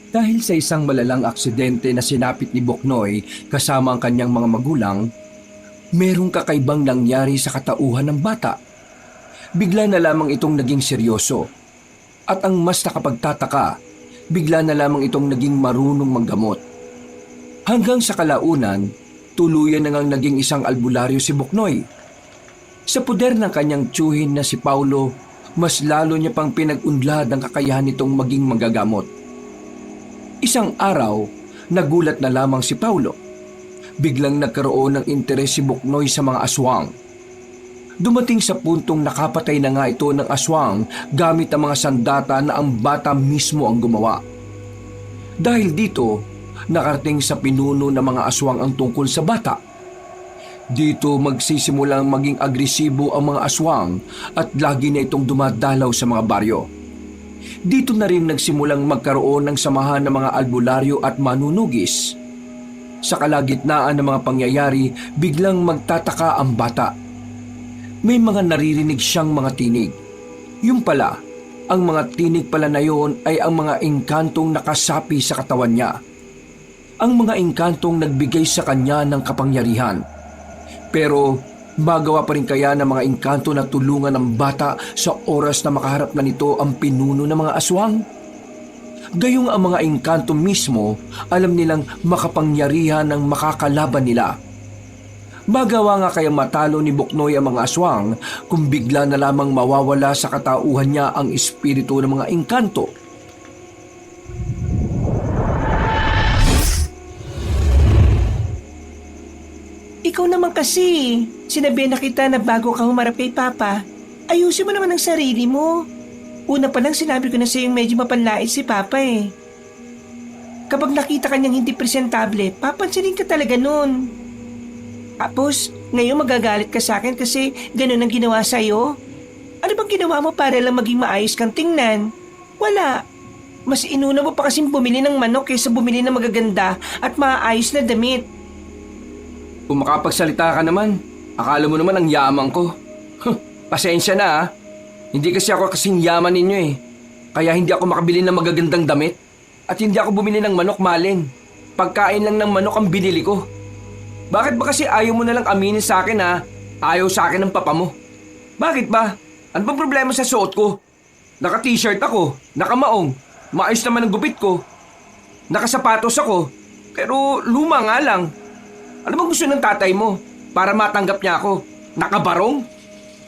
Dahil sa isang malalang aksidente na sinapit ni Boknoy kasama ang kanyang mga magulang, merong kakaibang nangyari sa katauhan ng bata. Bigla na lamang itong naging seryoso. At ang mas nakapagtataka, bigla na lamang itong naging marunong manggamot. Hanggang sa kalaunan, tuluyan na ngang naging isang albularyo si Boknoy. Sa puder ng kanyang tiyuhin na si Paulo, mas lalo niya pang pinag-unlad ang kakayahan nitong maging manggagamot. Isang araw, nagulat na lamang si Paulo. Biglang nagkaroon ng interes si Boknoy sa mga aswang. Dumating sa puntong nakapatay na nga ito ng aswang gamit ang mga sandata na ang bata mismo ang gumawa. Dahil dito, nakarating sa pinuno ng mga aswang ang tungkol sa bata. Dito magsisimulang maging agresibo ang mga aswang at lagi na itong dumadalaw sa mga baryo. Dito na rin nagsimulang magkaroon ng samahan ng mga albularyo at manunugis. Sa kalagitnaan ng mga pangyayari, biglang magtataka ang bata. May mga naririnig siyang mga tinig. Yung pala, ang mga tinig pala na yon ay ang mga engkantong nakasapi sa katawan niya. Ang mga engkantong nagbigay sa kanya ng kapangyarihan. Pero magawa pa rin kaya ng mga engkanto na tulungan ng bata sa oras na makaharap na nito ang pinuno ng mga aswang? Gayong ang mga engkanto mismo alam nilang makapangyarihan ng makakalaban nila. Magawa nga kaya matalo ni Boknoy ang mga aswang kung bigla na lamang mawawala sa katauhan niya ang espiritu ng mga engkanto. Ikaw naman kasi, sinabihan na kita na bago ka humarap kay Papa, ayusin mo naman ang sarili mo. Una pa lang sinabi ko na sa'yo medyo mapanlait si Papa eh. Kapag nakita kanyang hindi presentable, papansinin ka talaga nun. Tapos, ngayon magagalit ka sa akin kasi ganun ang ginawa sa'yo. Ano bang ginawa mo para lang maging maayos kang tingnan? Wala. Mas inuna mo pa kasing bumili ng manok kaysa bumili ng magaganda at maayos na damit. Kung makapagsalita ka naman, akala mo naman ang yaman ko. Pasensya na ha. Hindi kasi ako kasing yaman ninyo eh. Kaya hindi ako makabili ng magagandang damit. At hindi ako bumili ng manok malin. Pagkain lang ng manok ang binili ko. Bakit ba kasi ayaw mo na lang aminin sa akin ha? Ayaw sa akin ng papa mo. Bakit ba? Ano bang problema sa suot ko? Naka-t-shirt ako, nakamaong, maayos naman ang gupit ko. Nakasapatos ako, pero luma nga lang. Ano bang gusto ng tatay mo para matanggap niya ako? Nakabarong?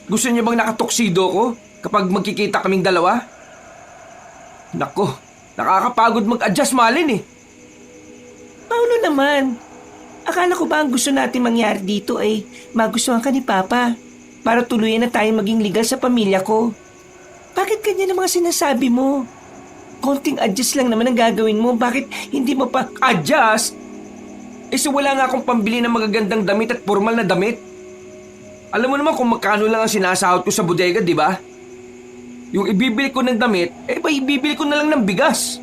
Gusto niya bang nakatuksido ko kapag magkikita kaming dalawa? Nako, nakakapagod mag-adjust malin eh. Paulo naman, akala ko ba ang gusto natin mangyari dito ay magustuhan ka ni Papa para tuluyan na tayong maging legal sa pamilya ko? Bakit ganyan ang mga sinasabi mo? Konting adjust lang naman ang gagawin mo, bakit hindi mo pa... Adjust? So wala nga akong pambili ng magagandang damit at formal na damit. Alam mo naman kung magkano lang ang sinasahod ko sa bodega, di ba? Yung ibibili ko ng damit, ibibili ko na lang ng bigas.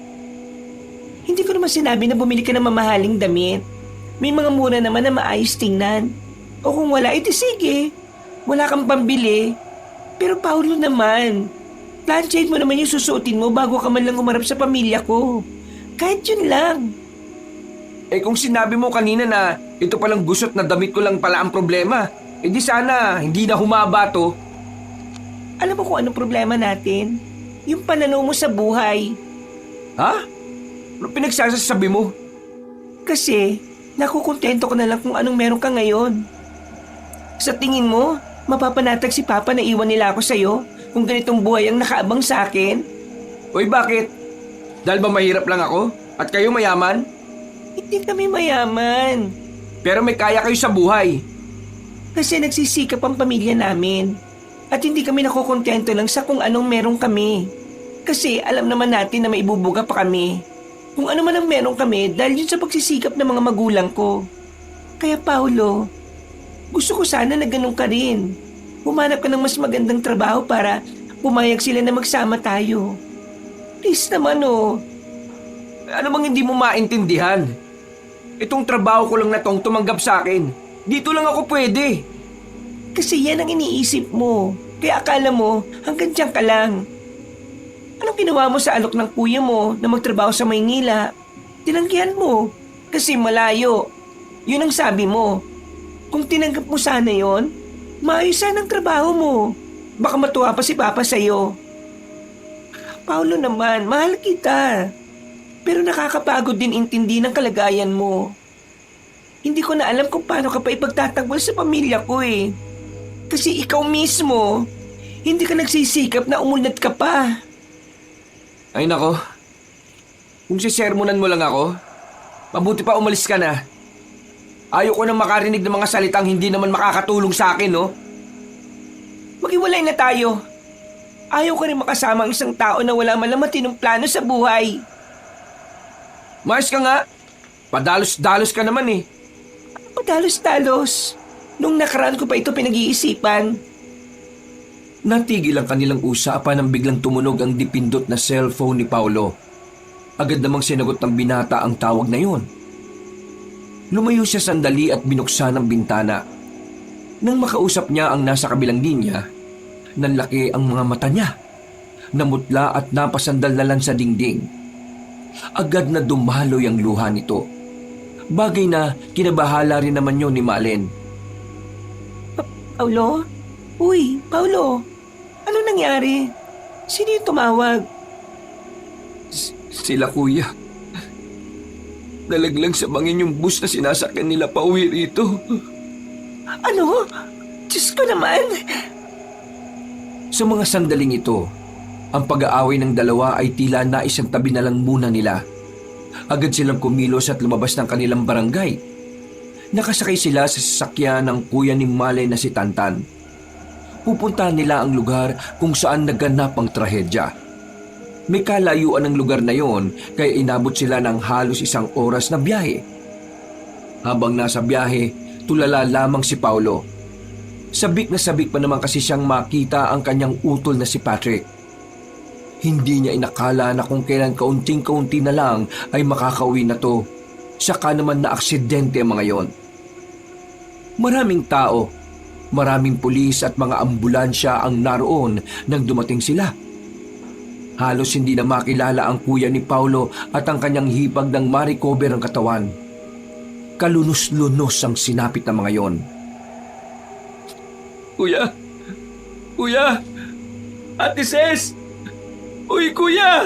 Hindi ko naman sinabi na bumili ka ng mamahaling damit. May mga mura naman na maayos tingnan. O kung wala, edi sige. Wala kang pambili. Pero Paulo naman, plansyahin mo naman yung susuotin mo bago ka man lang umarap sa pamilya ko. Kahit yun lang. Kung sinabi mo kanina na ito palang gusot na damit ko lang pala ang problema, di sana hindi na humaba to. Alam mo kung anong problema natin? Yung pananaw mo sa buhay. Ha? Ano pinagsasasabi mo? Kasi, nakukontento ka na lang kung anong meron ka ngayon. Sa tingin mo, mapapanatag si Papa na iwan nila ako sa'yo kung ganitong buhay ang nakaabang sa akin? Uy, bakit? Dahil ba mahirap lang ako? At kayo mayaman? Hindi kami mayaman. Pero may kaya kayo sa buhay. Kasi nagsisikap ang pamilya namin. At hindi kami nakukontento lang sa kung anong meron kami. Kasi alam naman natin na may ibubuga pa kami. Kung ano man ang meron kami dahil yun sa pagsisikap ng mga magulang ko. Kaya Paulo, gusto ko sana na ganun ka rin. Humanap ka ng mas magandang trabaho para pumayag sila na magsama tayo. Please naman oh. Ano bang hindi mo maintindihan? Itong trabaho ko lang na tong tumanggap sa akin. Dito lang ako pwede. Kasi yan ang iniisip mo. Kaya akala mo hanggang dyan ka lang. Anong Anong ginawa mo sa alok ng kuya mo na magtrabaho sa Maynila? Tinanggihan mo kasi malayo. Yun ang sabi mo. Kung tinanggap mo sana yon, maayos sana ang trabaho mo. Baka matuwa pa si Papa sa'yo. Paulo naman, mahal kita. Pero nakakapagod din intindi ng kalagayan mo. Hindi ko na alam kung paano ka pa ipagtatanggol sa pamilya ko eh. Kasi ikaw mismo, hindi ka nagsisikap na umunlad ka pa. Ay nako, kung sisermonan mo lang ako, mabuti pa umalis ka na. Ayoko nang makarinig ng mga salitang hindi naman makakatulong sa akin, no? Maghiwalay na tayo. Ayaw ko rin makasama ang isang tao na wala man lang matinong plano sa buhay. Mars ka nga, padalos-dalos ka naman eh. Padalos-dalos. Nung nakaraan ko pa ito pinag-iisipan. Natigil ang kanilang usapan nang biglang tumunog ang dipindot na cellphone ni Paulo. Agad namang sinagot ng binata ang tawag na yun. Lumayo siya sandali at binuksan ang bintana. Nang makausap niya ang nasa kabilang linya, nanlaki ang mga mata niya. Namutla at napasandal-dalan sa dingding. Agad na dumaloy ang luha nito. Bagay na kinabahala rin naman yun ni Malen. Paulo? Uy, Paulo. Ano nangyari? Sino yung tumawag? Sila kuya. Nalaglang sa bangin yung bus na sinasakyan nila pauwi rito. Ano? Diyos ko naman. Sa mga sandaling ito, ang pag-aaway ng dalawa ay tila naisang tabi na lang muna nila. Agad silang kumilos at lumabas ng kanilang barangay. Nakasakay sila sa sasakyan ng kuya ni Malen na si Tantan. Pupuntahan nila ang lugar kung saan naganap ang trahedya. May kalayuan ang lugar na yon kaya inabot sila ng halos 1 oras na biyahe. Habang nasa biyahe, tulala lamang si Paulo. Sabik na sabik pa naman kasi siyang makita ang kanyang utol na si Patrick. Hindi niya inakala na kung kailan kaunting-kaunti na lang ay makakauwi na to. Saka naman na aksidente ang mga yon. Maraming tao, maraming pulis at mga ambulansya ang naroon nang dumating sila. Halos hindi na makilala ang kuya ni Paulo at ang kanyang hipag ng ma-recover ang katawan. Kalunos-lunos ang sinapit ng mga yon. Kuya! Kuya! Ate Ses! Uy, kuya!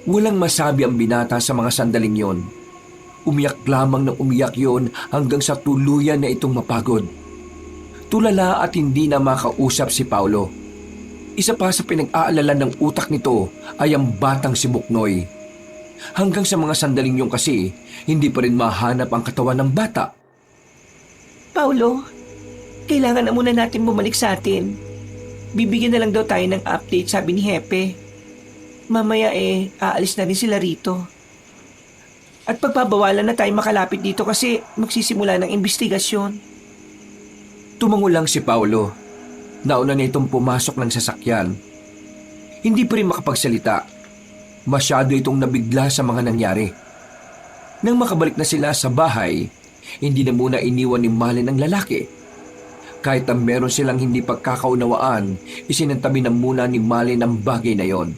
Walang masabi ang binata sa mga sandaling yon. Umiyak lamang ng umiyak yon hanggang sa tuluyan na itong mapagod. Tulala at hindi na makausap si Paulo. Isa pa sa pinag-aalala ng utak nito ay ang batang si Buknoy. Hanggang sa mga sandaling yon kasi, hindi pa rin mahanap ang katawan ng bata. Paulo, kailangan na muna natin bumalik sa atin. Bibigyan na lang daw tayo ng update, sabi ni Hepe. Mamaya aalis na rin sila rito. At pagbabawalan na tayo makalapit dito kasi magsisimula ng investigasyon. Tumango lang si Paulo. Nauna na itong pumasok ng sasakyan. Hindi pa rin makapagsalita. Masyado itong nabigla sa mga nangyari. Nang makabalik na sila sa bahay, hindi na muna iniwan ni Malen ang lalaki. Kahit na meron silang hindi pagkakaunawaan, isinantabi na muna ni Malen ang bagay na yon.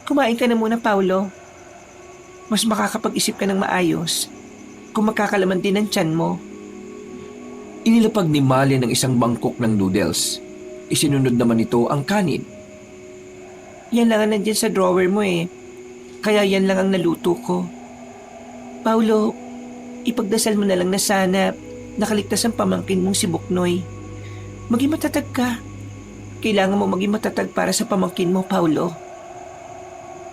Kumain ka na muna, Paulo. Mas makakapag-isip ka ng maayos kung makakalaman din ang tiyan mo. Inilapag ni Malen ang isang mangkok ng noodles. Isinunod naman ito ang kanin. Yan lang ang nandyan sa drawer mo eh. Kaya yan lang ang naluto ko. Paulo, ipagdasal mo na lang na sana nakaligtas ang pamangkin mong si Buknoy. Maging matatag ka. Kailangan mo maging matatag para sa pamangkin mo, Paulo.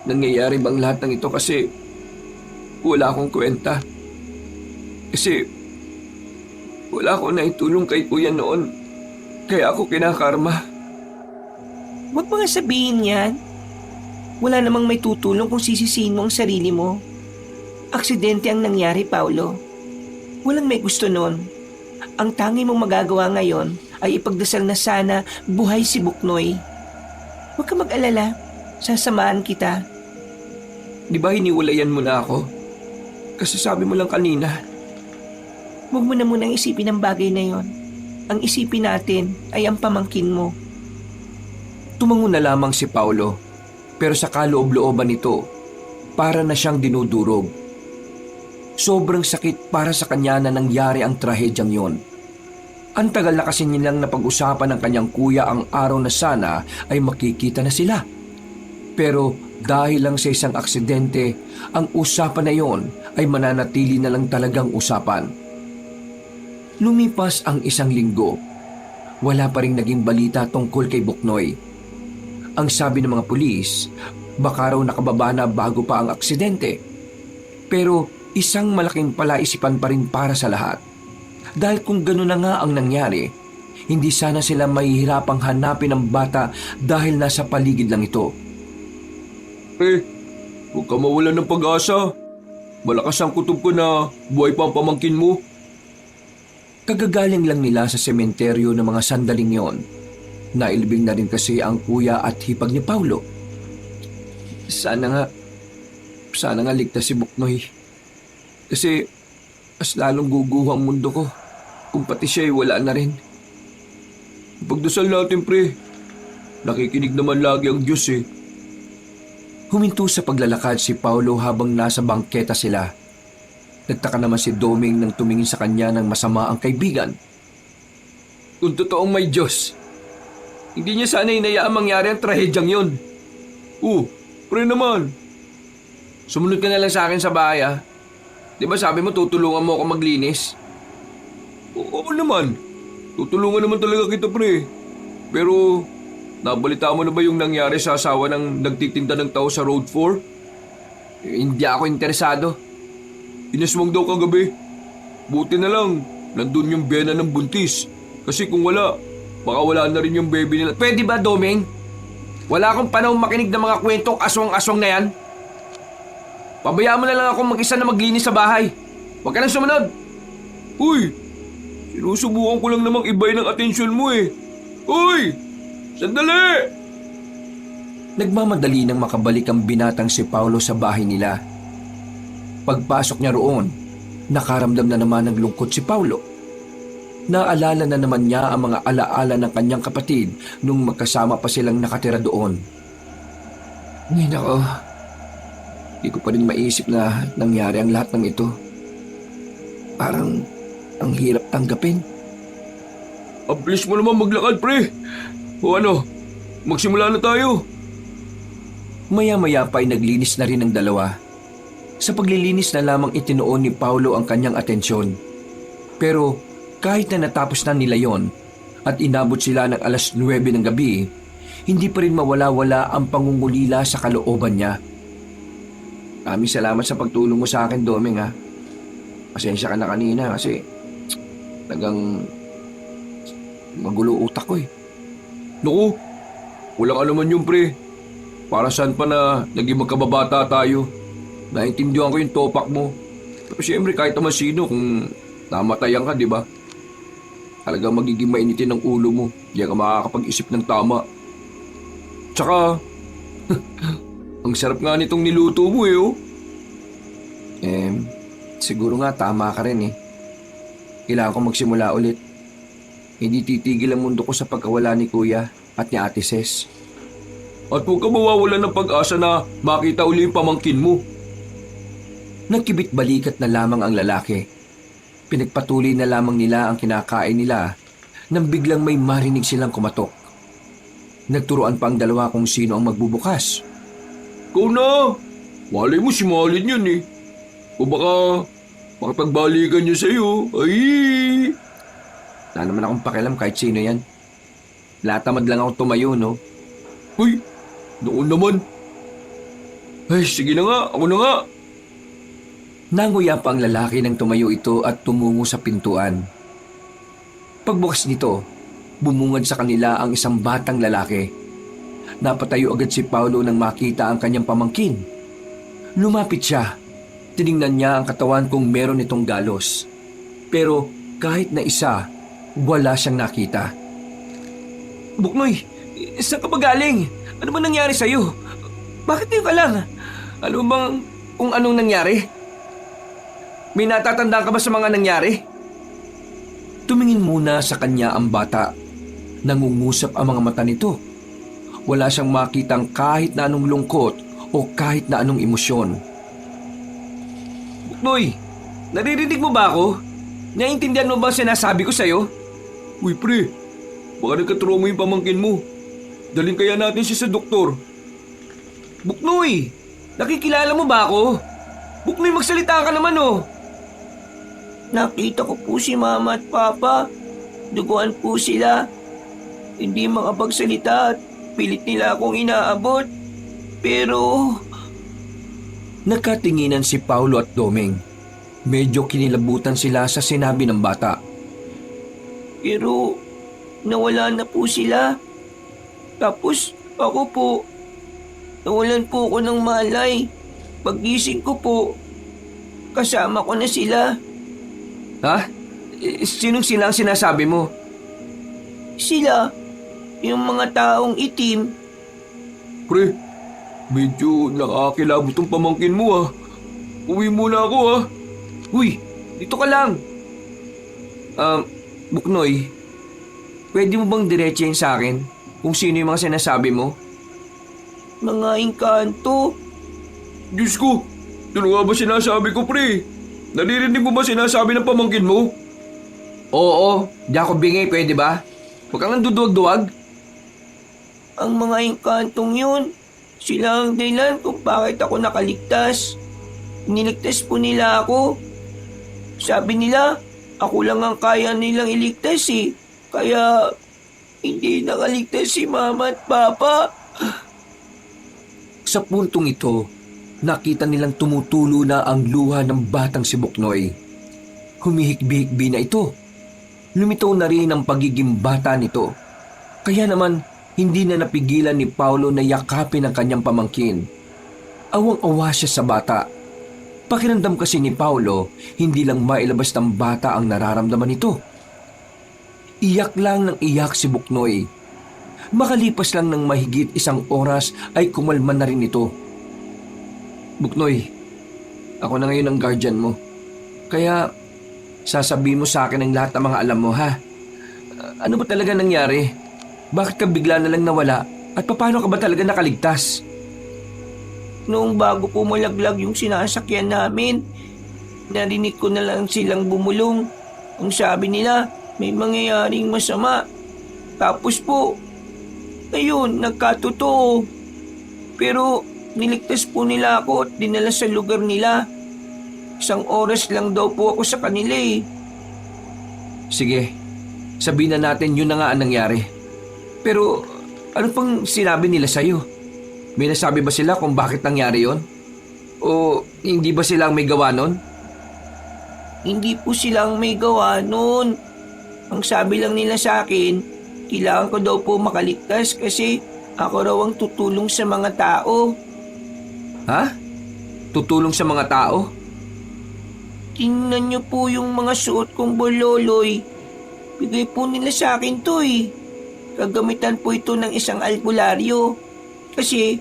Nangyayari bang lahat ng ito kasi wala akong kwenta? Kasi wala akong naitulong kay kuya noon. Kaya ako kinakarma. Huwag mo nga sabihin yan. Wala namang may tutulong kung sisisihin mo ang sarili mo. Aksidente ang nangyari, Paulo. Walang may gusto noon. Ang tangi mong magagawa ngayon ay ipagdasal na sana buhay si Buknoy. Huwag ka mag-alala. Sasamahan kita. Di ba hiniwalayan mo na ako? Kasi sabi mo lang kanina. Huwag mo na munang isipin ang bagay na yon. Ang isipin natin ay ang pamangkin mo. Tumango na lamang si Paulo, pero sa kaloob-looban nito, para na siyang dinudurog. Sobrang sakit para sa kanya na nangyari ang trahedyang yon. Ang tagal na kasi nilang napag-usapan ng kanyang kuya ang araw na sana ay makikita na sila. Pero dahil lang sa isang aksidente, ang usapan na yon ay mananatili na lang talagang usapan. Lumipas ang 1 linggo. Wala pa ring naging balita tungkol kay Buknoy. Ang sabi ng mga pulis, baka raw nakababa na bago pa ang aksidente. Pero isang malaking palaisipan pa rin para sa lahat. Dahil kung gano'n na nga ang nangyari, hindi sana sila mahihirapang hanapin ang bata dahil nasa paligid lang ito. Huwag ka mawalan ng pag-asa. Malakas ang kutob ko na buhay pa ang pamangkin mo. Kagagaling lang nila sa sementeryo ng mga sandaling yon. Nailibing na rin kasi ang kuya at hipag ni Paulo. Sana nga ligtas si Buknoy. Kasi mas lalong guguho ang mundo ko kung pati siya ay wala na rin. Pagdasal natin, pre. Nakikinig naman lagi ang Diyos eh. Huminto sa paglalakad si Paulo habang nasa bangketa sila. Nagtaka naman si Doming nang tumingin sa kanya ng masama ang kaibigan. Kung totoong may Diyos, hindi niya sana hinayaan mangyari ang trahedyang yon. Pre naman. Sumunod ka na lang sa akin sa bahay ah. Di ba sabi mo tutulungan mo ako maglinis? Oo naman. Tutulungan naman talaga kita, pre. Pero, nabalita mo na ba yung nangyari sa asawa ng nagtitinda ng tao sa Road 4? Hindi ako interesado. Inaswang daw kagabi. Buti na lang, nandun yung bena ng buntis. Kasi kung wala, baka wala na rin yung baby nila. Pwede ba, Doming? Wala akong panahon makinig ng mga kwentong aswang-aswang na yan. Pabayaan mo na lang ako mag-isa na maglinis sa bahay. Huwag ka nang sumunod. Uy! Sinusubukan ko lang namang ibay ng atensyon mo eh. Uy! Sandali! Nagmamadali nang makabalik ang binatang si Paulo sa bahay nila. Pagpasok niya roon, nakaramdam na naman ng lungkot si Paulo. Naalala na naman niya ang mga alaala ng kanyang kapatid nung magkasama pa silang nakatira doon. Ngayon ako, di ko pa rin maisip na nangyari ang lahat ng ito. Parang ang hirap tanggapin. Ang bilis mo naman maglakad, pre. O ano, magsimula na tayo. Maya-maya pa ay naglinis na rin ang dalawa. Sa paglilinis na lamang itinuon ni Paulo ang kanyang atensyon. Pero kahit na natapos na nila yon at inabot sila ng 9:00 ng gabi, hindi pa rin mawala-wala ang pangungulila sa kalooban niya. Maraming salamat sa pagtulong mo sa akin, Doming ha. Pasensya ka na kanina kasi tagang magulo utak ko eh. Naku, walang alaman yung pre. Para saan pa na naging magkababata tayo. Naintindihan ko yung topak mo. Pero siyempre kahit naman sino kung namatayan ka, di ba? Talagang magiging mainitin ang ulo mo. Hindi ka makakapag-isip ng tama. Tsaka, ang sarap nga nitong niluto mo eh oh. Siguro nga tama ka rin eh. Kailangan ko magsimula ulit. Hindi titigil ang mundo ko sa pagkawala ni Kuya at ni Ate Ces. At huwag ka mawawalan ng pag-asa na makita uli yung pamangkin mo. Nagkibit balikat na lamang ang lalaki. Pinagpatuloy na lamang nila ang kinakain nila nang biglang may marinig silang kumatok. Nagturuan pa ang dalawa kung sino ang magbubukas. Ikaw na! Malay mo si Malin yun eh. O baka makipagbalikan niya sa'yo. Ay! Wala naman akong pakialam kahit sino yan. Latamad lang ako tumayo, no? Uy! Noon naman. Ay, sige na nga. Ako na nga. Nanguya pa ang lalaki nang tumayo ito at tumungo sa pintuan. Pagbukas nito, bumungad sa kanila ang isang batang lalaki. Napatayo agad si Paulo nang makita ang kanyang pamangkin. Lumapit siya. Tiningnan niya ang katawan kung meron itong galos. Pero kahit na isa, wala siyang nakita. Buknoy, saan ka ba galing? Ano ba nangyari sa'yo? Bakit ngayon ka lang? Alam mo bang kung anong nangyari? May natatandaan ka ba sa mga nangyari? Tumingin muna sa kanya ang bata. Nangungusap ang mga mata nito. wala siyang makitang kahit na anong lungkot o kahit na anong emosyon. Buknoy, naririnig mo ba ako? Naiintindihan mo ba ang sinasabi ko sa'yo? Uy pre, baka nagkatrauma yung pamangkin mo. Dalhin kaya natin siya sa doktor. Buknoy, nakikilala mo ba ako? Buknoy, magsalita ka naman oh. Nakita ko po si Mama at Papa. Duguan po sila. Hindi makapagsalita at pilit nila akong inaabot. Pero Nakatinginan si Paulo at Doming. Medyo kinilabutan sila sa sinabi ng bata. nawala na po sila. Tapos ako po, nawalan po ako ng malay. Pagising ko po, kasama ko na sila. Ha? Sinong sila ang sinasabi mo? Sila, yung mga taong itim. Pre, medyo nakakilabot ang pamangkin mo ah. Uwi muna ako ah. Uy, dito ka lang. Buknoy, pwede mo bang diretsahin sa akin kung sino yung mga sinasabi mo? Mga engkanto. Diyos ko, ano nga ba sinasabi ko pre? Naririnig mo ba sinasabi ng pamangkin mo? Oo, di ako bingay, pwede ba? Huwag kang nanduduwag-duwag. Ang mga engkantong yun, sila ang dahilan kung bakit ako nakaligtas. Niligtas po nila ako. Sabi nila, ako lang ang kaya nilang iligtas eh. Kaya hindi nakaligtas si Mama at Papa. Sa puntong ito, nakita nilang tumutulo na ang luha ng batang si Buknoy. Humihikbi-hikbi na ito. Lumitaw na rin ang pagiging bata nito. Kaya naman, hindi na napigilan ni Paulo na yakapin ang kanyang pamangkin. Awang-awa siya sa bata. Pakiramdam kasi ni Paulo, hindi lang mailabas ng bata ang nararamdaman nito. Iyak lang ng iyak si Buknoy. Makalipas lang ng mahigit 1 oras ay kumalma na rin ito. Buknoy, ako na ngayon ang guardian mo. Kaya sasabihin mo sa akin ang lahat ng mga alam mo, ha? Ano ba talaga nangyari? Bakit ka bigla na lang nawala? At paano ka ba talaga nakaligtas? Noong bago po malaglag yung sinasakyan namin, narinig ko na lang silang bumulong. Ang sabi nila, may mangyayaring masama. Tapos po, ayun, nagkatotoo. Pero niligtas po nila ako at dinala sa lugar nila. 1 oras lang daw po ako sa kanila eh. Sige, sabihin na natin yun na nga ang nangyari. Pero ano pang sinabi nila sa'yo? May nasabi ba sila kung bakit nangyari yon? O hindi ba sila ang may gawa nun? Hindi po silang may gawa noon. Ang sabi lang nila sa akin, kailangan ko daw po makaligtas kasi ako raw ang tutulong sa mga tao. Ha? Tutulong sa mga tao? Tingnan niyo po yung mga suot kong bololoy. Bigay po nila sa akin to eh. Gagamitan po ito ng isang albularyo. Kasi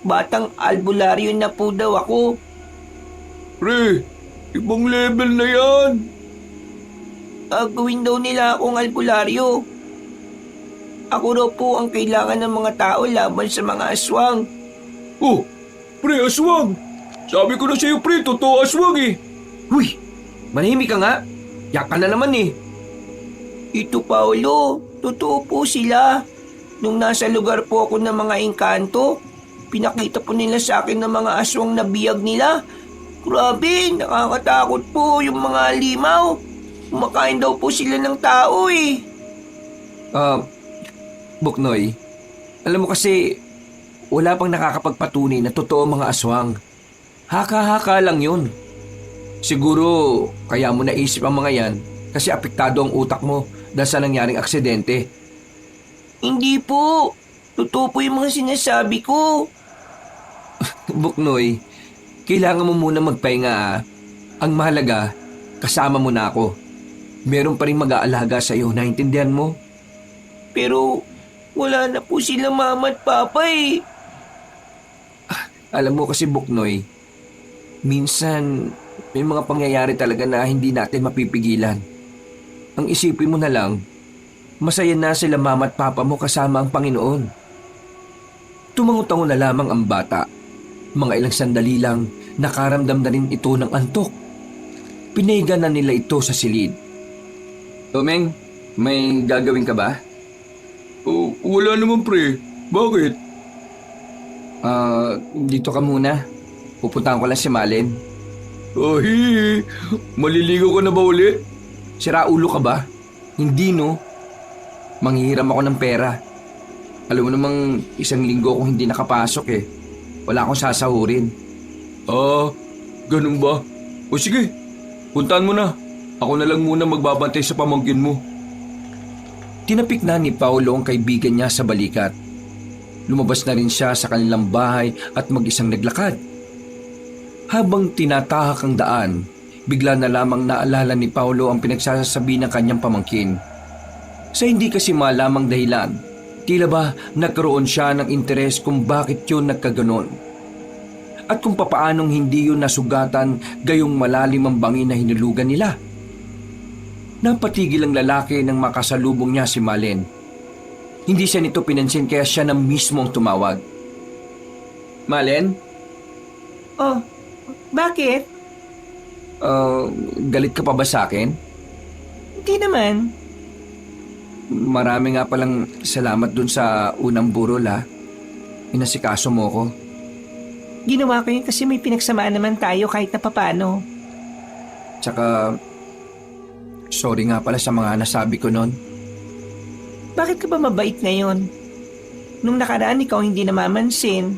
batang albularyo na po daw ako. Pre, ibang level na yan. Gawin daw nila akong albularyo. Ako raw po ang kailangan ng mga tao laban sa mga aswang. Oh, pre, aswang. Sabi ko na sa'yo pre, totoo aswang eh. Uy, manahimik ka nga. Yak ka na naman eh. Ito Paolo, totoo po sila. Nung nasa lugar po ako ng mga engkanto, pinakita po nila sa akin ng mga aswang na biyag nila. Grabe, nakakatakot po yung mga limaw. Kumakain daw po sila ng tao eh. Buknoy, alam mo kasi wala pang nakakapagpatunay na totoo mga aswang. Haka-haka lang yun. Siguro kaya mo naisip ang mga yan kasi apektado ang utak mo dahil sa nangyaring aksidente. Hindi po. Totoo po yung mga sinasabi ko. Buknoy, kailangan mo muna magpahinga ah. Ang mahalaga, kasama mo na ako. Meron pa rin mag-aalaga sa iyo, naintindihan mo? Pero wala na po sila Mama at Papa eh. Alam mo kasi Buknoy, minsan may mga pangyayari talaga na hindi natin mapipigilan. Ang isipin mo na lang, masaya na sila Mama at Papa mo kasama ang Panginoon. Tumango-tango na lamang ang bata. Mga ilang sandali lang, nakaramdam na rin ito ng antok. Pinahiga na nila ito sa silid. Domeng, may gagawin ka ba? Oh, wala naman pre. Bakit? Dito ka muna. Pupuntahan ko lang si Malin. Ay, maliligaw ka na ba ulit? Sira ulo ka ba? Hindi no. Manghihiram ako ng pera. Alam mo namang 1 linggo akong hindi nakapasok eh. Wala akong sasahurin. Ganun ba? O sige, puntahan mo na. Ako na lang muna magbabantay sa pamangkin mo. Tinapik na ni Paulo ang kaibigan niya sa balikat. Lumabas na rin siya sa kanilang bahay at mag-isang naglakad. Habang tinatahak ang daan, bigla na lamang naalala ni Paulo ang pinagsasabi ng kanyang pamangkin. Sa hindi kasi malamang dahilan, tila ba nagkaroon siya ng interes kung bakit yun nagkaganon. At kung papaanong hindi yun nasugatan gayong malalim ang bangin na hinulugan nila. Napatigil ang lalaki nang makasalubong niya si Malin. Hindi siya nito pinansin kaya siya na mismo ang tumawag. Malin? Oh, bakit? Galit ka pa ba sa akin? Hindi naman. Marami nga palang salamat dun sa unang burol ha. Inasikaso mo ko. Ginawa ko yun kasi may pinagsamaan naman tayo kahit na papano. Tsaka, sorry nga pala sa mga nasabi ko nun. Bakit ka ba mabait ngayon? Nung nakaraan ikaw hindi namamansin.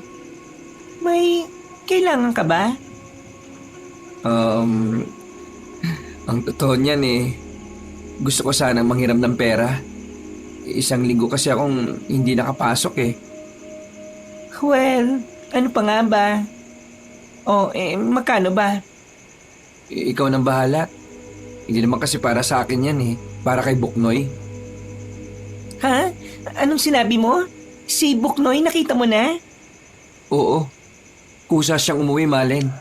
May kailangan ka ba? Ang totoo niyan eh, gusto ko sanang manghiram ng pera. 1 linggo kasi akong hindi nakapasok eh. Well, ano pa nga ba? Magkano ba? Ikaw nang bahala. Hindi naman kasi para sa akin yan eh, para kay Buknoy. Ha? Anong sinabi mo? Si Buknoy nakita mo na? Oo, kusa siyang umuwi, Malin.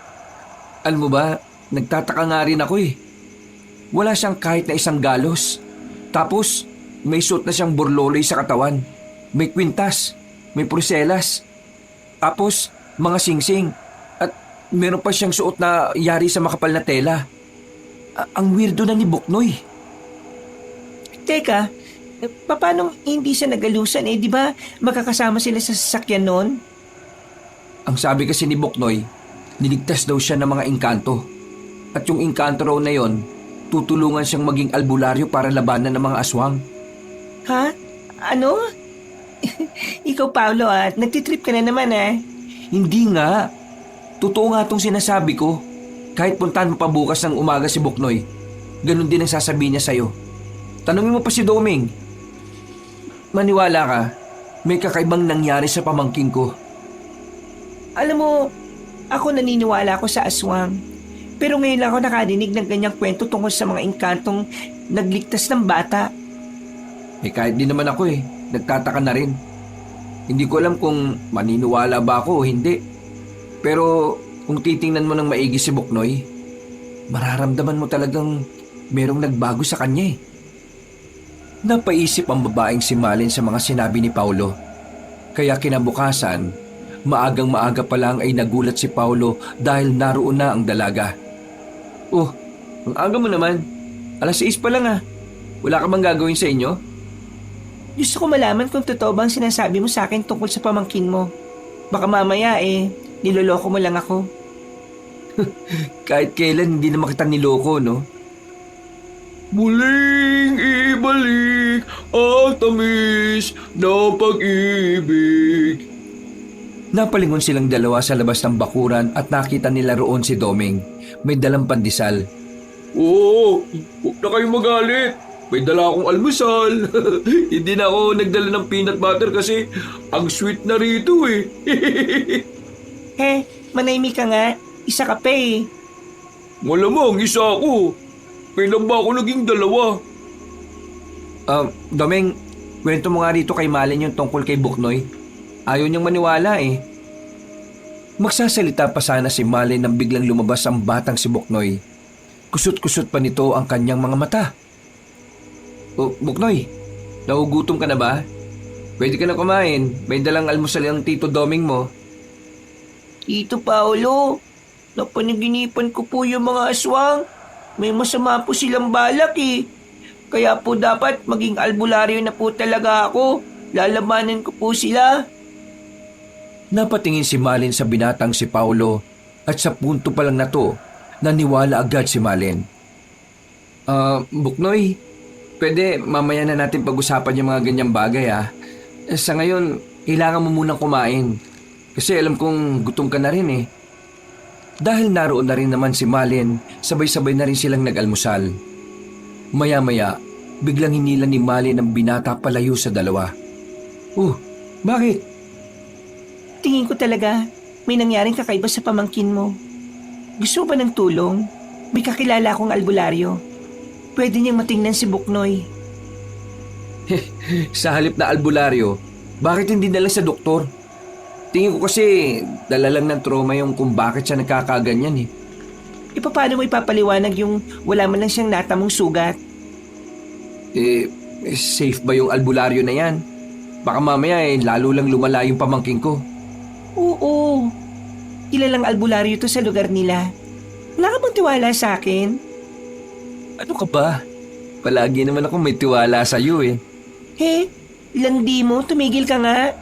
Alam mo ba, nagtataka nga rin ako eh. Wala siyang kahit na 1 galos. Tapos, may suot na siyang burloloy sa katawan. May kwintas, may pruselas. Tapos, mga singsing. At meron pa siyang suot na yari sa makapal na tela. Ang weirdo na ni Buknoy. Teka, paano hindi siya nagalusan eh? Di ba makakasama sila sa sasakyan noon? Ang sabi kasi ni Buknoy, niligtas daw siya ng mga engkanto. At yung engkanto raw na yon, tutulungan siyang maging albularyo para labanan ng mga aswang. Ha? Ano? Ikaw, Paolo, nagtitrip ka na naman Hindi nga. Totoo nga itong sinasabi ko. Kahit puntahan mo pa bukas ng umaga si Buknoy, ganun din ang sasabihin niya sa'yo. Tanungin mo pa si Doming. Maniwala ka, may kakaibang nangyari sa pamangkin ko. Alam mo, ako naniniwala ako sa aswang. Pero ngayon lang ako nakadinig ng ganyang kwento tungkol sa mga engkantong nagligtas ng bata. Kahit di naman ako nagtataka na rin. Hindi ko alam kung maniniwala ba ako o hindi. Pero kung titingnan mo ng maigi si Buknoy, mararamdaman mo talagang merong nagbago sa kanya Napaisip ang babaeng si Malin sa mga sinabi ni Paulo. Kaya kinabukasan, maagang-maaga pa lang ay nagulat si Paulo dahil naroon na ang dalaga. Oh, ang aga mo naman. 6:00 pa lang Wala ka bang gagawin sa inyo? Gusto ko malaman kung totoo bang sinasabi mo sa akin tungkol sa pamangkin mo. Baka mamaya niloloko mo lang ako. Kahit kailan hindi naman kita niloko, no? Muling ibalik ang tamis ng pag-ibig. Napalingon silang dalawa sa labas ng bakuran at nakita nila roon si Doming. May dalang pandesal. Oo, huwag na kayong magalit. May dala akong almusal. Hindi na ako nagdala ng peanut butter kasi ang sweet na rito Manahimik ka nga. Isa ka pa Malamang isa ako. Kailan ba ako naging 2? Doming, kwento mo nga rito kay Malin yung tungkol kay Buknoy. Ayaw niyang maniwala Magsasalita pa sana si Malin nang biglang lumabas ang batang si Buknoy. Kusot-kusot pa nito ang kanyang mga mata. Oh, Buknoy, nagugutom ka na ba? Pwede ka na kumain. May dalang almusal ang Tito Doming mo. Tito Paolo, napanaginipan ko po yung mga aswang. May masama po silang balak eh. Kaya po dapat maging albularyo na po talaga ako. Lalabanan ko po sila. Napatingin si Malin sa binatang si Paulo at sa punto pa lang na to, naniwala agad si Malin. Buknoy, pwede mamaya na natin pag-usapan yung mga ganyang bagay Sa ngayon, kailangan mo munang kumain. Kasi alam kong gutom ka na rin eh. Dahil naroon na rin naman si Malin, sabay-sabay na rin silang nag-almusal. Maya-maya, biglang hinila ni Malin ang binata palayo sa dalawa. Bakit? Tingin ko talaga may nangyaring kakaiba sa pamangkin mo. Gusto mo ba ng tulong? May kakilala akong albularyo. Pwede niyang matingnan si Buknoy. Sa halip na albularyo, bakit hindi na lang sa doktor? Tingin ko kasi dala lang ng trauma yung kung bakit siya nagkakaganyan eh. Paano mo ipapaliwanag yung wala man lang siyang natamong sugat? Safe ba yung albularyo na yan? Baka mamaya lalo lang lumala yung pamangkin ko. Oo. Kilalang albularyo to sa lugar nila. Wala ka bang tiwala sa akin? Ano ka ba? Palagi naman ako may tiwala sa iyo eh. Landi mo, tumigil ka nga.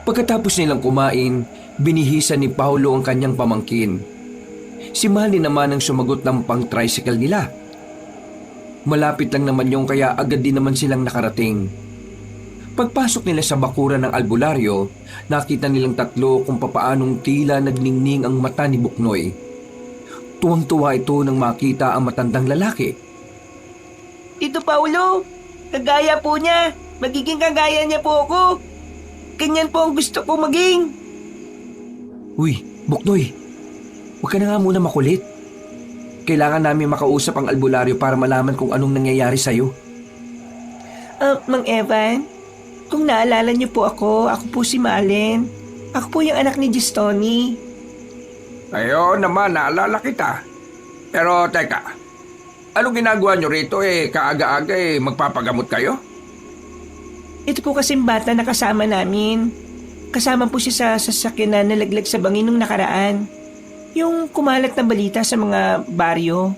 Pagkatapos nilang kumain, binihisan ni Paulo ang kanyang pamangkin. Si Malin naman ang sumagot ng pang-tricycle nila. Malapit lang naman yung kaya agad din naman silang nakarating. Pagpasok nila sa bakuran ng albularyo, nakita nilang tatlo kung papaanong tila nagningning ang mata ni Buknoy. Tuwang-tuwa ito nang makita ang matandang lalaki. Tito Paulo, kagaya po niya. Magiging kagaya niya po ako. Ganyan po ang gusto ko maging. Uy, Buknoy, huwag ka na nga muna makulit. Kailangan namin makausap ang albularyo para malaman kung anong nangyayari sa'yo. Mang Evan, kung naalala niyo po ako po si Malin. Ako po yung anak ni Gistoni. Ayo naman, naalala kita. Pero teka, anong ginagawa nyo rito kaaga-aga magpapagamot kayo? Ito po kasing bata na kasama namin. Kasama po siya sa sasakyan na nalaglag sa bangin nung nakaraan. Yung kumalat na balita sa mga baryo.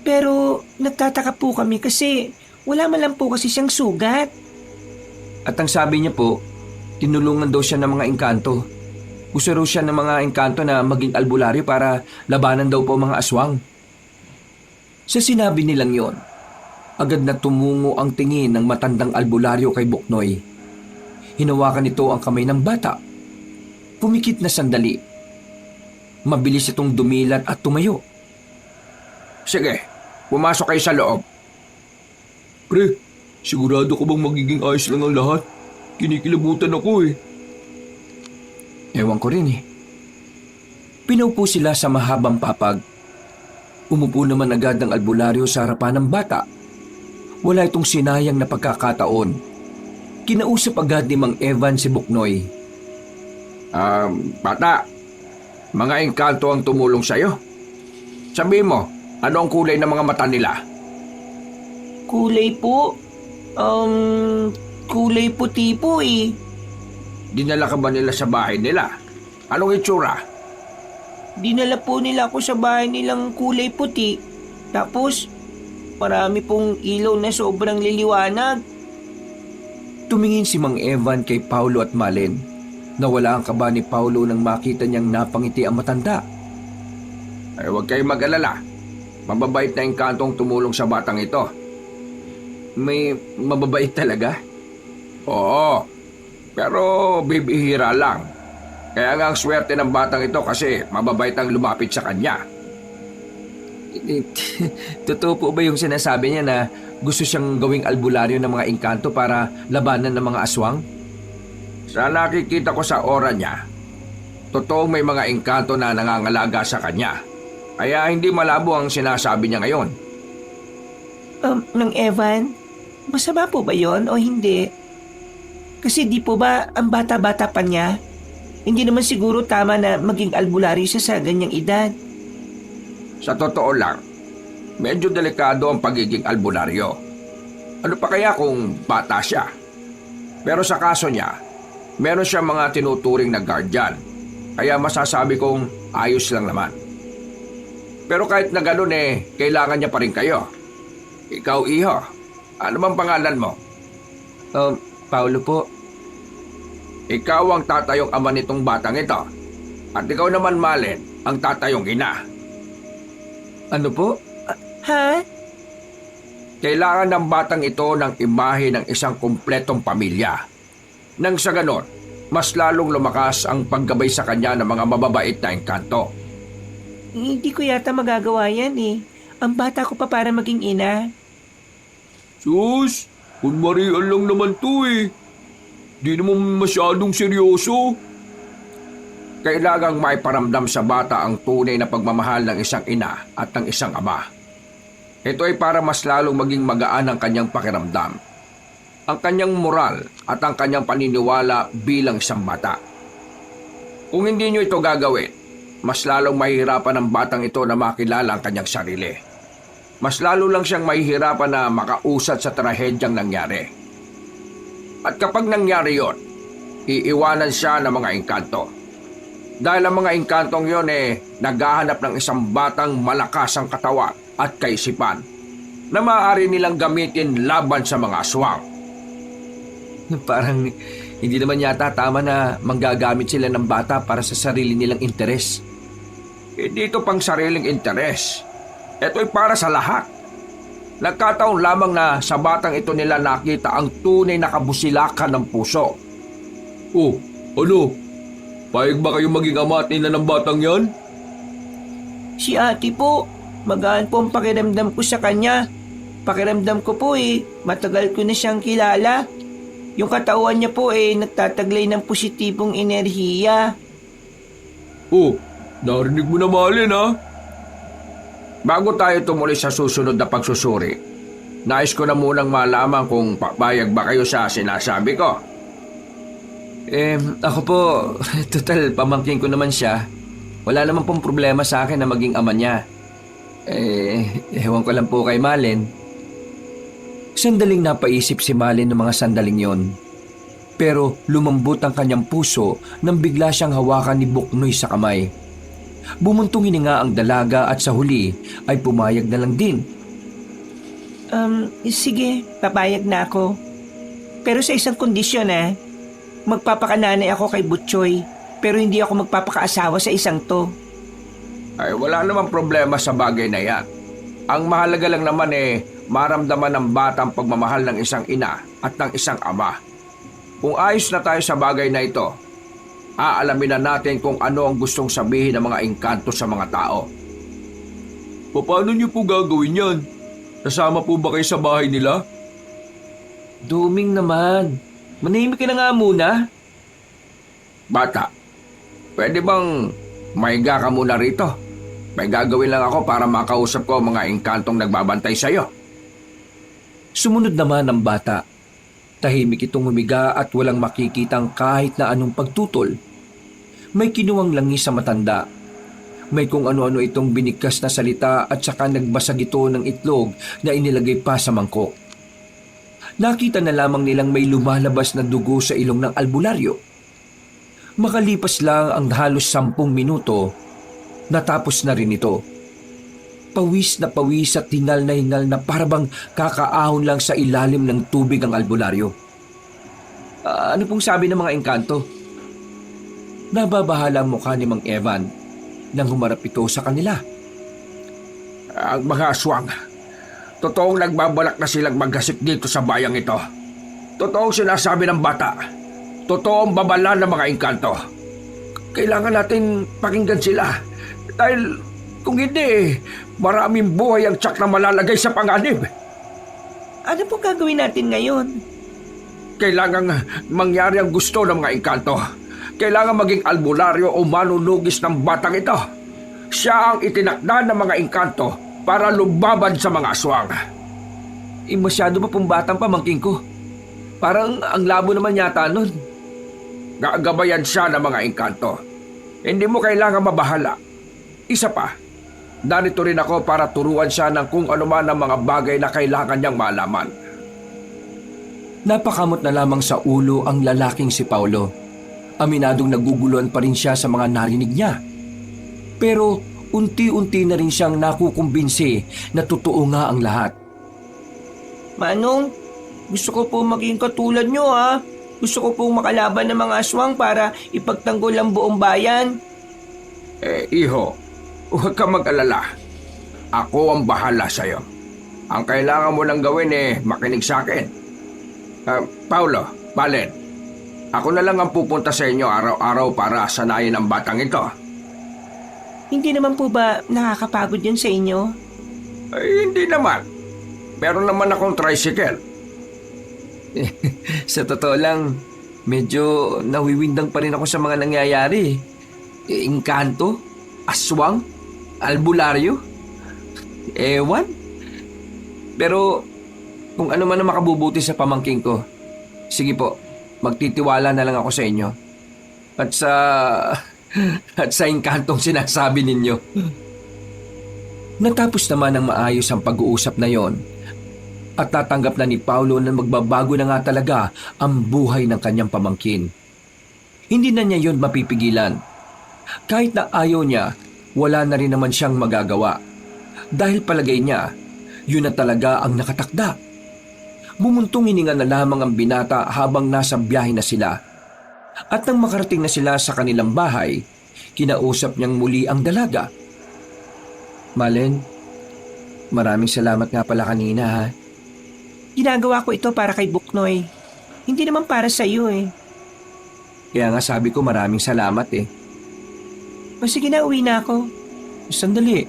Pero nagtataka po kami kasi wala man lang po kasi siyang sugat. At ang sabi niya po, tinulungan daw siya ng mga engkanto. Gusto raw siya ng mga engkanto na maging albularyo para labanan daw po mga aswang. Sa sinabi nilang yon, agad na tumungo ang tingin ng matandang albularyo kay Buknoy. Hinawakan nito ang kamay ng bata. Pumikit na sandali. Mabilis itong dumilat at tumayo. Sige, pumasok kayo sa loob. Pre, sigurado ka bang magiging ayos lang ang lahat? Kinikilabutan ako eh. Ewan ko rin eh. Pinaupo sila sa mahabang papag. Umupo naman agad ang albularyo sa harapan ng bata. Wala itong sinayang na pagkakataon. Kinausap agad ni Mang Evan si Buknoy. Bata, mga engkanto ang tumulong sa'yo. Sabihin mo, ano ang kulay ng mga mata nila? Kulay po? Kulay puti po eh. Dinala ka ba nila sa bahay nila? Anong itsura? Dinala po nila ako sa bahay nilang kulay puti. Tapos, marami pong ilaw na sobrang liliwanag. Tumingin si Mang Evan kay Paulo at Malin. Nawala ang kaba ni Paulo nang makita niyang napangiti ang matanda. Ay, huwag kayong mag-alala. Mababait na engkanto ang tumulong sa batang ito. May mababait talaga? Oo, pero bibihira lang. Kaya nga ang swerte ng batang ito kasi mababait ang lumapit sa kanya. Totoo po ba yung sinasabi niya na gusto siyang gawing albularyo ng mga engkanto para labanan ng mga aswang? Sa nakikita ko sa aura niya, totoo may mga engkanto na nangangalaga sa kanya. Kaya hindi malabo ang sinasabi niya ngayon. Mang Evan, masama po ba yon o hindi? Kasi di po ba ang bata-bata pa niya? Hindi naman siguro tama na maging albularyo siya sa ganyang edad. Sa totoo lang, medyo delikado ang pagiging albularyo. Ano pa kaya kung bata siya? Pero sa kaso niya, meron siya mga tinuturing na guardian. Kaya masasabi kong ayos lang naman. Pero kahit na ganun kailangan niya pa rin kayo. Ikaw, iho, ano bang pangalan mo? Paulo po. Ikaw ang tatayong ama nitong batang ito. At ikaw naman, Malen, ang tatayong ina. Ano po? Ha? Kailangan ng batang ito ng imahe ng isang kumpletong pamilya. Nang sa ganon, mas lalong lumakas ang paggabay sa kanya ng mga mababait na engkanto. Hindi ko yata magagawa yan eh. Ang bata ko pa para maging ina. Sus, kunwarian lang naman to Di naman masyadong seryoso. Kailangang maiparamdam sa bata ang tunay na pagmamahal ng isang ina at ng isang ama. Ito ay para mas lalong maging magaan ang kanyang pakiramdam, ang kanyang moral at ang kanyang paniniwala bilang isang bata. Kung hindi nyo ito gagawin, mas lalong mahihirapan ang batang ito na makilala ang kanyang sarili. Mas lalo lang siyang mahihirapan na makausad sa trahedyang nangyari. At kapag nangyari yon, iiwanan siya ng mga engkanto. Dahil ang mga engkantong yon naghahanap ng isang batang malakas ang katawan at kaisipan na maaari nilang gamitin laban sa mga aswang. Parang hindi naman yata tama na manggagamit sila ng bata para sa sarili nilang interes. Hindi ito pang sariling interes. Ito ay para sa lahat. Nagkataon lamang na sa batang ito nila nakita ang tunay na kabusilakan ng puso. Oh, ano? Payag ba kayong maging ama at ina ng batang yan? Si ate po, magaan po ang pakiramdam ko sa kanya. Pakiramdam ko po matagal ko na siyang kilala. Yung katawan niya po nagtataglay ng positibong enerhiya. Oh, narinig mo na, Malen, ha? Bago tayo tumuloy sa susunod na pagsusuri, nais ko na munang malaman kung papayag ba kayo sa sinasabi ko. Ako po, total pamangkin ko naman siya. Wala naman pong problema sa akin na maging ama niya. Ewan ko lang po kay Malen. Sandaling napaisip si Malen ng mga sandaling yon. Pero lumambot ang kanyang puso nang bigla siyang hawakan ni Buknoy sa kamay. Bumuntong hininga ang dalaga at sa huli ay pumayag na lang din. Sige, papayag na ako. Pero sa isang kondisyon magpapakananay ako kay Butchoy, pero hindi ako magpapakaasawa sa isang to. Ay, wala namang problema sa bagay na yan. Ang mahalaga lang naman maramdaman ng bata ang pagmamahal ng isang ina at ng isang ama. Kung ayos na tayo sa bagay na ito, aalamin na natin kung ano ang gustong sabihin ng mga engkanto sa mga tao. Paano niyo po gagawin yan? Kasama po ba kayo sa bahay nila? Duming naman. Manahimik ka na nga muna. Bata, pwede bang mahiga ka muna rito? May gagawin lang ako para makausap ko ang mga engkantong nagbabantay sa'yo. Sumunod naman ang bata. Tahimik itong humiga at walang makikitang kahit na anong pagtutol. May kinuwang langis sa matanda. May kung ano-ano itong binigkas na salita at saka nagbasag ito ng itlog na inilagay pa sa mangkok. Nakita na lamang nilang may lumalabas na dugo sa ilong ng albularyo. Makalipas lang ang halos 10 minuto, natapos na rin ito. Pawis at hingal na parabang kakaahon lang sa ilalim ng tubig ang albularyo. Ano pong sabi ng mga engkanto? Nababahala ang mukha ni Mang Evan nang humarap ito sa kanila. Ang mga aswang, totoong nagbabalak na silang maggasip dito sa bayang ito. Totoong sinasabi ng bata. Totoong babala ng mga engkanto. Kailangan natin pakinggan sila. Dahil kung hindi, maraming buhay ang tiyak na malalagay sa panganib. Ano po gagawin natin ngayon? Kailangan mangyari ang gusto ng mga engkanto. Kailangan maging albularyo o manunugis ng batang ito. Siya ang itinakda ng mga engkanto para lumaban sa mga aswang. Masyado pa pong batang pamangkin ko. Parang ang labo naman yata nun. Gagabayan siya ng mga engkanto. Hindi mo kailangan mabahala. Isa pa, narito rin ako para turuan siya ng kung ano man ang mga bagay na kailangan niyang malaman. Napakamot na lamang sa ulo ang lalaking si Paulo. Aminadong naguguluhan pa rin siya sa mga narinig niya. Pero unti-unti na rin siyang nakukumbinsi na totoo nga ang lahat. Manong, gusto ko po maging katulad nyo ha. Gusto ko pong makalaban ng mga aswang para ipagtanggol ang buong bayan. Iho, huwag ka mag-alala. Ako ang bahala sa'yo. Ang kailangan mo lang gawin makinig sa akin. Paulo, Balen, ako na lang ang pupunta sa inyo araw-araw para sanayin ang batang ito. Hindi naman po ba nakakapagod yun sa inyo? Ay, hindi naman. Meron naman akong tricycle. Sa totoo lang, medyo nawiwindang pa rin ako sa mga nangyayari. Engkanto, aswang, albularyo. Ewan. Pero kung ano man ang makabubuti sa pamangking ko, sige po, magtitiwala na lang ako sa inyo. At sa engkantong sinasabi ninyo. Natapos naman ang maayos ang pag-uusap na yon. At tatanggap na ni Paulo na magbabago na nga talaga ang buhay ng kanyang pamangkin. Hindi na niya yon mapipigilan. Kahit na ayaw niya, wala na rin naman siyang magagawa. Dahil palagay niya, yun na talaga ang nakatakda. Bumuntong hininga na lamang ang binata habang nasa biyahe na sila. At nang makarating na sila sa kanilang bahay, kinausap niyang muli ang dalaga. Malen, maraming salamat nga pala kanina ha. Ginagawa ko ito para kay Buknoy. Hindi naman para sa iyo Kaya nga sabi ko maraming salamat O sige na, uwi na ako. Sandali,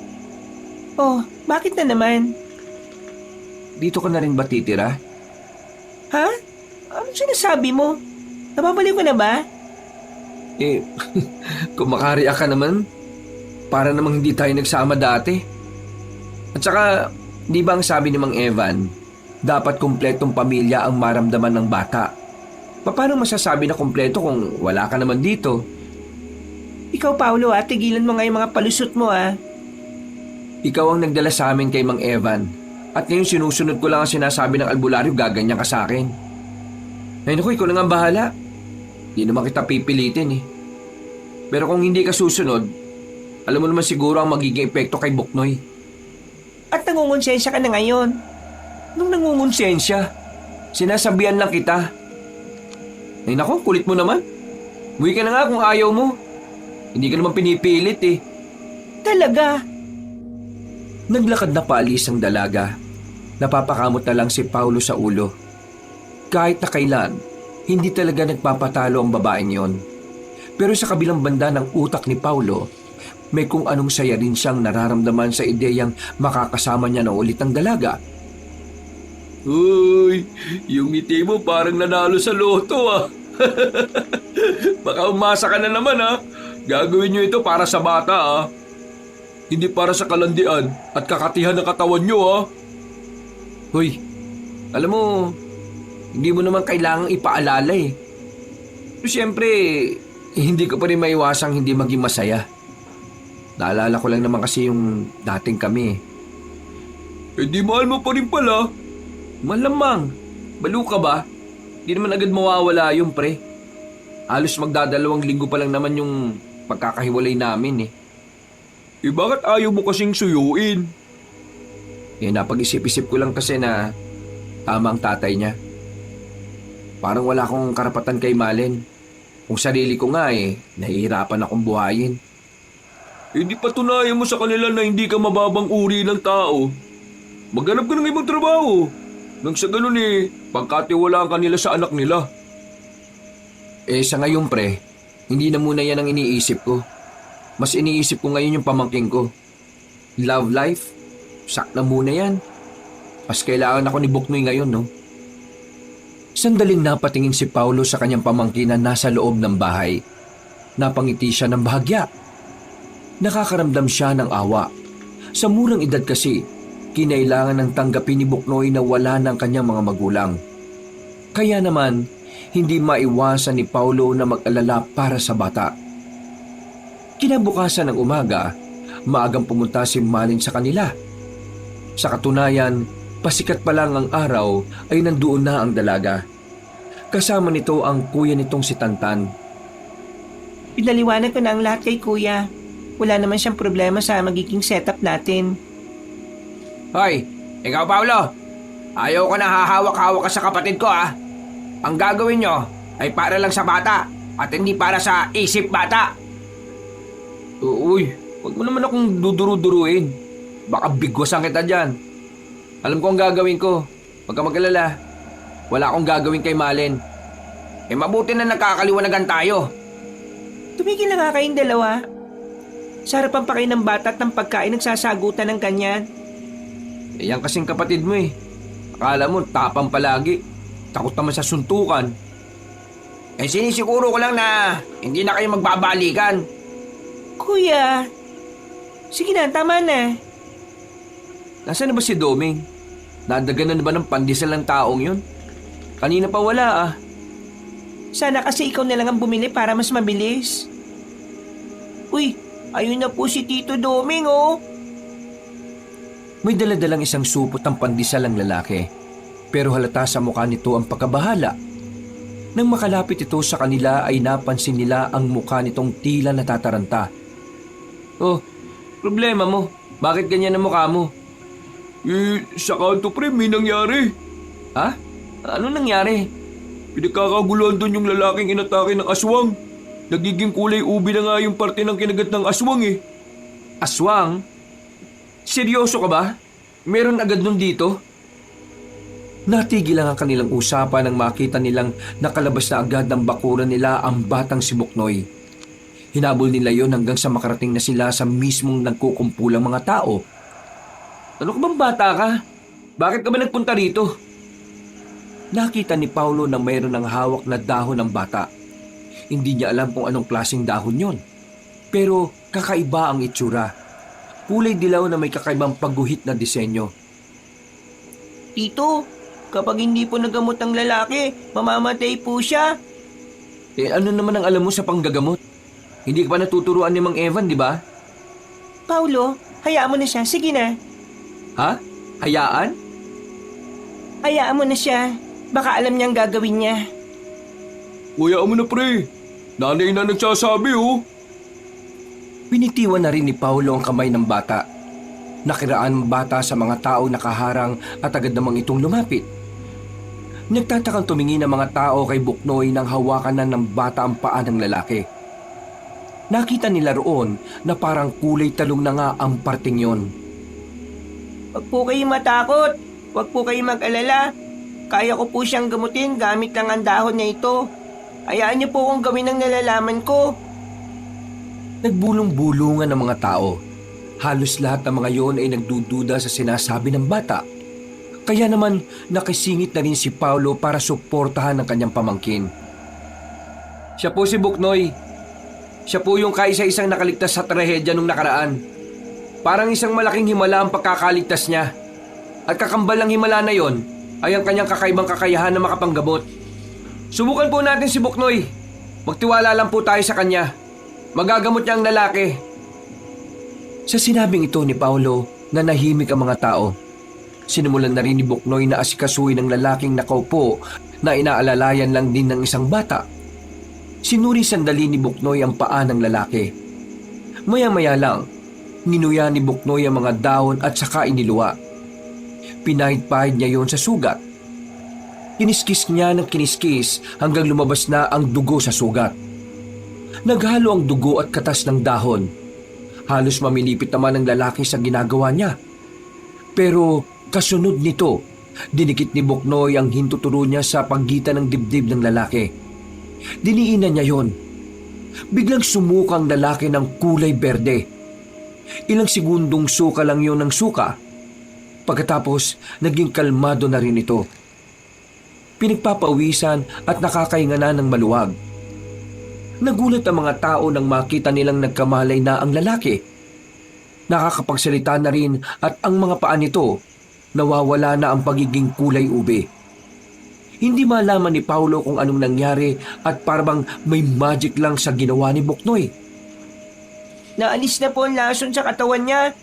Oh, bakit na naman? dito ka na rin ba titira? Ha? Anong sinasabi mo? Nababaliw ko na ba? Kung makariyak ka naman, para namang hindi tayo nagsama dati. At saka, di ba ang sabi ni Mang Evan, dapat kumpletong pamilya ang maramdaman ng bata. Paano masasabi na kumpleto kung wala ka naman dito? Ikaw, Paulo, tigilan mo nga yung mga palusot mo Ikaw ang nagdala sa amin kay Mang Evan. At ngayon sinusunod ko lang ang sinasabi ng albularyo, gaganyan ka sa akin. Ay naku, ikaw na nga ang bahala. Di naman kita pipilitin Pero kung hindi ka susunod, alam mo naman siguro ang magiging epekto kay Buknoy. At nangungonsensya ka na ngayon. Nung nangungonsensya, sinasabihan lang kita. Ay naku, kulit mo naman. Uwi ka na nga kung ayaw mo. Hindi ka naman pinipilit Talaga? Naglakad na paalis ang dalaga. Napapakamot na lang si Paulo sa ulo. Kahit na kailan, hindi talaga nagpapatalo ang babaeng yon. Pero sa kabilang banda ng utak ni Paulo, may kung anong saya rin siyang nararamdaman sa ideyang makakasama niya na ulit ang dalaga. Uy, yung ngiti mo parang nanalo sa loto Baka umasa ka na naman Gagawin nyo ito para sa bata Hindi para sa kalandian at kakatihan ng katawan nyo Hoy, alam mo, hindi mo naman kailangang ipaalala Pero siyempre, hindi ko pa rin maiwasang hindi maging masaya. Naalala ko lang naman kasi yung dating kami di mahal mo pa rin pala. Malamang, balo ka ba? Di naman agad mawawala yung pre. Halos magdadalawang linggo pa lang naman yung pagkakahiwalay namin Bakit ayaw mo kasing suyuin? Napag-isip-isip ko lang kasi na tama ang tatay niya. Parang wala akong karapatan kay Malen. Kung sarili ko nga nahihirapan akong buhayin. Di patunayan mo sa kanila na hindi ka mababang uri ng tao. Maghanap ka ng ibang trabaho. Nang sa ganun pagkatiwalaan ka nila sa anak nila. Sa ngayon pre, hindi na muna yan ang iniisip ko. Mas iniisip ko ngayon yung pamangking ko. Love life, sak na muna yan. Mas kailangan ako ni Buknoy ngayon, no? Sandaling napatingin si Paulo sa kanyang pamangkin na nasa loob ng bahay. Napangiti siya ng bahagya. Nakakaramdam siya ng awa. Sa murang edad kasi, kinailangan ng tanggapin ni Buknoy na wala ng kanyang mga magulang. Kaya naman, hindi maiwasan ni Paulo na mag-alala para sa bata. Kinabukasan ng umaga, maagang pumunta si Malin sa kanila. Sa katunayan, pasikat pa lang ang araw ay nandoon na ang dalaga. Kasama nito ang kuya nitong si Tantan. Pinaliwanag ko na ang lahat kay kuya. Wala naman siyang problema sa magiging setup natin. Hoy, ikaw Paolo. Ayaw ko na hahawak-hawak ka sa kapatid ko ah. Ang gagawin nyo ay para lang sa bata at hindi para sa isip bata. Uy, huwag mo naman akong duduru-duruin. Baka bigwasan kita dyan. Alam ko ang gagawin ko. Huwag ka mag-alala. Wala akong gagawin kay Malen. Mabuti na nagkakaliwanagan tayo. Tumigil na nga kayong dalawa. Sa harapan pa kayo ng bata at ng pagkain nagsasagutan ng ganyan. Yan kasing kapatid mo eh. Akala mo tapang palagi. Takot naman sa suntukan. Sinisiguro ko lang na hindi na kayo magbabalikan. Kuya, sige na, tama na. Nasaan na ba si Doming? Nadaganan na ba ng pandesal ng taong yun? Kanina pa wala ah. Sana kasi ikaw na lang ang bumili para mas mabilis. Uy, ayun na po si Tito Doming oh. May daladalang isang supot ng pandesal ang lalaki. Pero halata sa mukha nito ang pagkabahala. Nang makalapit ito sa kanila ay napansin nila ang mukha nitong tila natataranta. Oh, problema mo. Bakit ganyan ang mukha mo? Sa kanto pre, may nangyari. Ha? Ano nangyari? Pinagkakaguluhan doon yung lalaking inatake ng aswang. Nagiging kulay ubi na nga yung parte ng kinagat ng aswang eh. Aswang? Seryoso ka ba? Meron agad nun dito? Natigil lang ang kanilang usapan nang makita nilang nakalabas na agad ng bakuran nila ang batang si Buknoy. Hinabol nila yon hanggang sa makarating na sila sa mismong nagkukumpulang mga tao. Ano ka bang bata ka? Bakit ka ba nagpunta rito? Nakita ni Paulo na mayroon ng hawak na dahon ng bata. Hindi niya alam kung anong klaseng dahon yon. Pero kakaiba ang itsura. Kulay dilaw na may kakaibang pagguhit na disenyo. Tito, kapag hindi po nagamot ang lalaki, mamamatay po siya. Ano naman ang alam mo sa panggagamot? Hindi ka pa natuturuan ni Mang Evan, di ba? Paulo, hayaan mo na siya. Sige na. Ha? Hayaan? Hayaan mo na siya. Baka alam niyang gagawin niya. Hayaan mo na pre. Nanay na nagsasabi oh. Pinitiwan na rin ni Paulo ang kamay ng bata. Nakiraan ang bata sa mga tao nakaharang at agad namang itong lumapit. Nagtatakang tumingin ang mga tao kay Buknoy nang hawakan na ng bata ang paa ng lalaki. Nakita nila roon na parang kulay talong na nga ang parting yon. Huwag po kayong matakot. Huwag po kayong mag-alala. Kaya ko po siyang gamutin gamit lang ang dahon na ito. Hayaan niyo po kung gawin ang nalalaman ko. Nagbulong-bulungan ang mga tao. Halos lahat ng mga yon ay nagdududa sa sinasabi ng bata. Kaya naman nakisingit na rin si Paulo para suportahan ang kanyang pamangkin. Siya po si Buknoy. Siya po yung kaisa-isang nakaligtas sa trahedya nung nakaraan. Parang isang malaking himala ang pagkakaligtas niya. At kakambal ng himala na yon ay ang kanyang kakaibang kakayahan na makapanggamot. Subukan po natin si Buknoy. Magtiwala lang po tayo sa kanya. Magagamot niya ang lalaki. Sa sinabing ito ni Paulo, nanahimik ang mga tao. Sinimulan na rin ni Buknoy na asikasuhin ng lalaking nakaupo na inaalalayan lang din ng isang bata. Sinuri sandali ni Buknoy ang paa ng lalaki. Maya-maya lang, ninuya ni Buknoy ang mga dahon at saka iniluwa. Pinahid-pahid niya yon sa sugat. Kiniskis niya ng kiniskis hanggang lumabas na ang dugo sa sugat. Naghalo ang dugo at katas ng dahon. Halos mamilipit naman ang lalaki sa ginagawa niya. Pero kasunod nito, dinikit ni Buknoy ang hintuturo niya sa pagitan ng dibdib ng lalaki. Diniinan niya yon. Biglang sumuka ang lalaki ng kulay berde. Ilang segundong suka lang yon ng suka. Pagkatapos, naging kalmado na rin ito. Pinagpapawisan at nakakahinga na ng maluwag. Nagulat ang mga tao nang makita nilang nagkamalay na ang lalaki. Nakakapagsalita na rin at ang mga paa nito, nawawala na ang pagiging kulay ube. Hindi malaman ni Paulo kung anong nangyari at parang may magic lang sa ginawa ni Buknoy. Naalis na po ang lason sa katawan niya.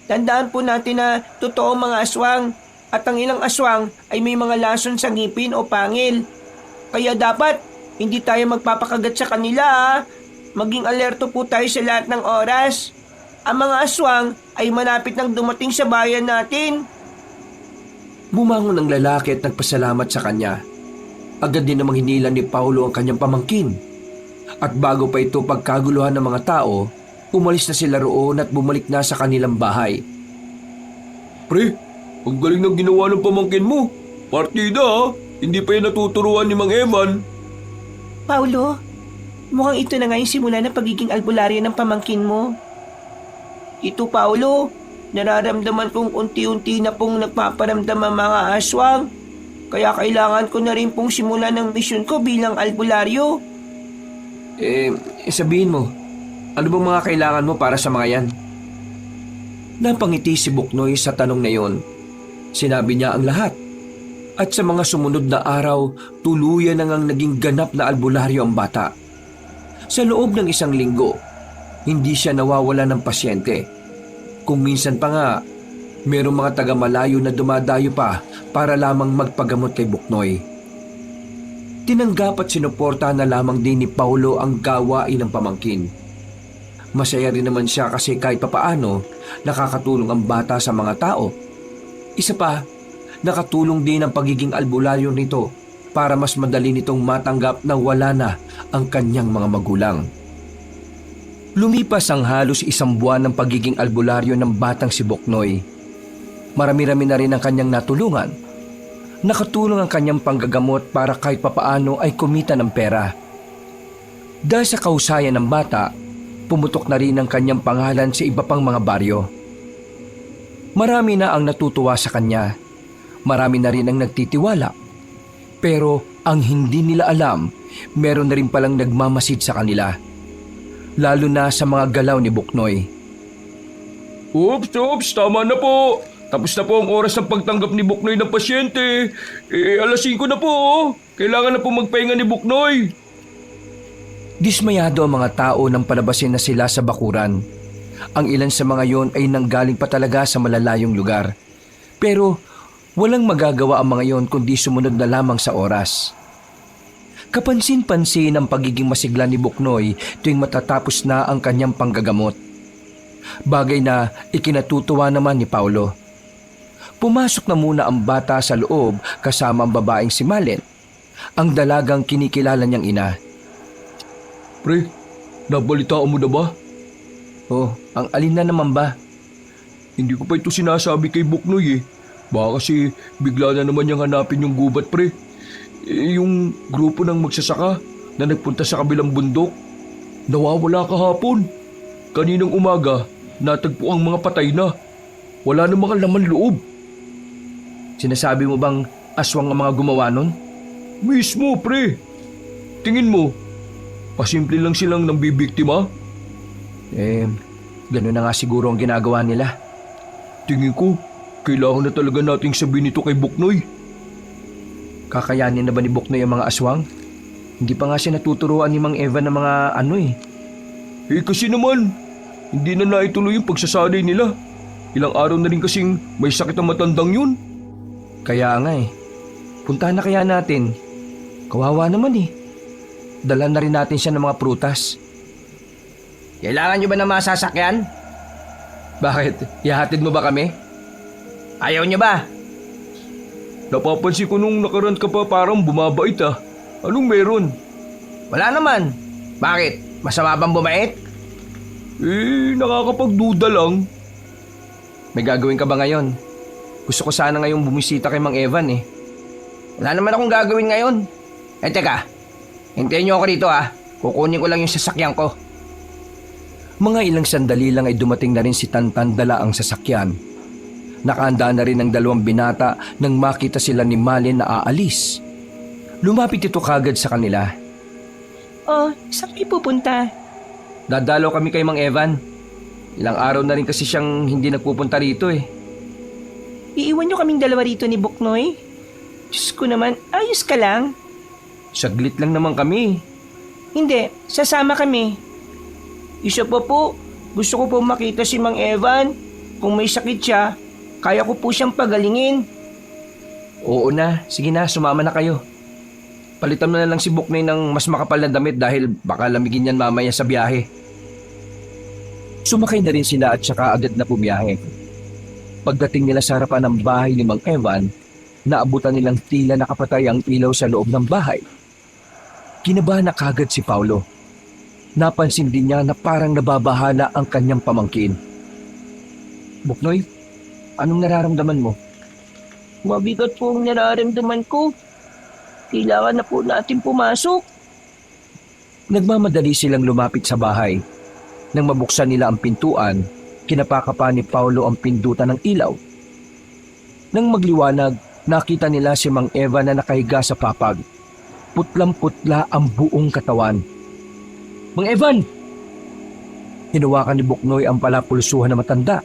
Tandaan po natin na totoo mga aswang at ang ilang aswang ay may mga lason sa ngipin o pangil. Kaya dapat hindi tayo magpapakagat sa kanila ha. Maging alerto po tayo sa lahat ng oras. Ang mga aswang ay malapit nang dumating sa bayan natin. Bumangon ang lalaki at nagpasalamat sa kanya. Agad din namang hinila ni Paulo ang kanyang pamangkin. At bago pa ito pagkaguluhan ng mga tao, umalis na sila roon at bumalik na sa kanilang bahay. Pre, ang galing ng ginawa ng pamangkin mo. Partida ha, hindi pa yan natuturuan ni Mang Eman. Paulo, mukhang ito na nga yung simula ng pagiging albularyo ng pamangkin mo. Ito, Paulo, nararamdaman kong unti-unti na pong nagpaparamdam ang mga aswang. Kaya kailangan ko na rin pong simulan ng misyon ko bilang albularyo. Sabihin mo, ano bang mga kailangan mo para sa mga yan? Napangiti si Buknoy sa tanong na yon. Sinabi niya ang lahat. At sa mga sumunod na araw, tuluyan na ngang naging ganap na albularyo ang bata. Sa loob ng 1 linggo, hindi siya nawawala ng pasyente. Kung minsan pa nga, merong mga taga-malayo na dumadayo pa para lamang magpagamot kay Buknoy. Tinanggap at sinuporta na lamang din ni Paulo ang gawain ng pamangkin. Masaya rin naman siya kasi kahit papaano nakakatulong ang bata sa mga tao. Isa pa, nakatulong din ang pagiging albularyo nito para mas madali nitong matanggap na wala na ang kanyang mga magulang. Lumipas ang halos 1 buwan ng pagiging albularyo ng batang si Buknoy. Marami-rami na rin ang kanyang natulungan. Nakatulong ang kanyang panggagamot para kahit papaano ay kumita ng pera. Dahil sa kahusayan ng bata, pumutok na rin ang kanyang pangalan sa iba pang mga baryo. Marami na ang natutuwa sa kanya. Marami na rin ang nagtitiwala. Pero ang hindi nila alam, meron na rin palang nagmamasid sa kanila. Lalo na sa mga galaw ni Buknoy. Oops, tama na po. Tapos na po ang oras ng pagtanggap ni Buknoy ng pasyente. Alas 5 na po. Kailangan na po magpahinga ni Buknoy. Dismayado ang mga tao nang palabasin na sila sa bakuran. Ang ilan sa mga yon ay nanggaling pa talaga sa malalayong lugar. Pero walang magagawa ang mga yon kundi sumunod na lamang sa oras. Kapansin-pansin ang pagiging masigla ni Buknoy tuwing matatapos na ang kanyang panggagamot. Bagay na ikinatutuwa naman ni Paulo. Pumasok na muna ang bata sa loob kasama ang babaeng si Malen, ang dalagang kinikilala niyang ina. Pre, nabalitaan mo na ba? Oh, ang alin na naman ba? Hindi ko pa ito sinasabi kay Buknoy eh. Baka kasi bigla na naman niyang hanapin yung gubat pre. Yung grupo ng magsasaka na nagpunta sa kabilang bundok, nawawala kahapon. Kaninang umaga, natagpo ang mga patay na. Wala na mga laman loob. Sinasabi mo bang aswang ang mga gumawa nun? Mismo pre. Tingin mo, pasimple lang silang nambibiktima? Gano'n na nga siguro ang ginagawa nila. Tingin ko, kailangan na talaga nating sabihin ito kay Buknoy. Kakayanin na ba ni Buknoy ang mga aswang? Hindi pa nga siya natuturuan ni Mang Evan ng mga Kasi naman, hindi na naituloy yung pagsasanay nila. Ilang araw na rin kasing may sakit ang matandang yun. Kaya nga puntahan na kaya natin. Kawawa naman Dala na rin natin siya ng mga prutas. Kailangan nyo ba ng mga sasakyan? Bakit? Ihahatid mo ba kami? Ayaw nyo ba? Napapansin ko nung nakaraan ka pa parang bumabait ah. Anong meron? Wala naman. Bakit? Masama bang bumait? Nakakapagduda lang. May gagawin ka ba ngayon? Gusto ko sana ngayong bumisita kay Mang Evan Wala naman akong gagawin ngayon. Teka. Hintayin nyo ako dito Kukunin ko lang yung sasakyan ko. Mga ilang sandali lang ay dumating na rin si Tantan dala ang sasakyan. Nakahanda na rin ang 2 binata nang makita sila ni Malin na aalis. Lumapit ito kagad sa kanila. Oh, saan kayo pupunta? Dadalaw kami kay Mang Evan. Ilang araw na rin kasi siyang hindi nagpupunta rito Iiwan nyo kaming 2 rito ni Buknoy? Diyos ko naman, ayos ka lang. Saglit lang naman kami. Hindi, sasama kami. Isa pa po, gusto ko po makita si Mang Evan. Kung may sakit siya, kaya ko po siyang pagalingin. Oo na, sige na, sumama na kayo. Palitan mo na lang si Buknoy ng mas makapal na damit dahil baka lamigin yan mamaya sa biyahe. Sumakay na rin sila at saka agad na pumiyahe. Pagdating nila sa harapan ng bahay ni Mang Evan, naabutan nilang tila nakapatay ang ilaw sa loob ng bahay. Kinabahan na kagad si Paulo. Napansin din niya na parang nababahala ang kanyang pamangkin. Buknoy, anong nararamdaman mo? Mabigat po ang nararamdaman ko. Kailangan na po natin pumasok. Nagmamadali silang lumapit sa bahay. Nang mabuksan nila ang pintuan, kinapakapa ni Paulo ang pindutan ng ilaw. Nang magliwanag, nakita nila si Mang Evan na nakahiga sa papag. Putlang-putla ang buong katawan. Mang Evan! Hinawakan ni Buknoy ang palapulsuhan na matanda.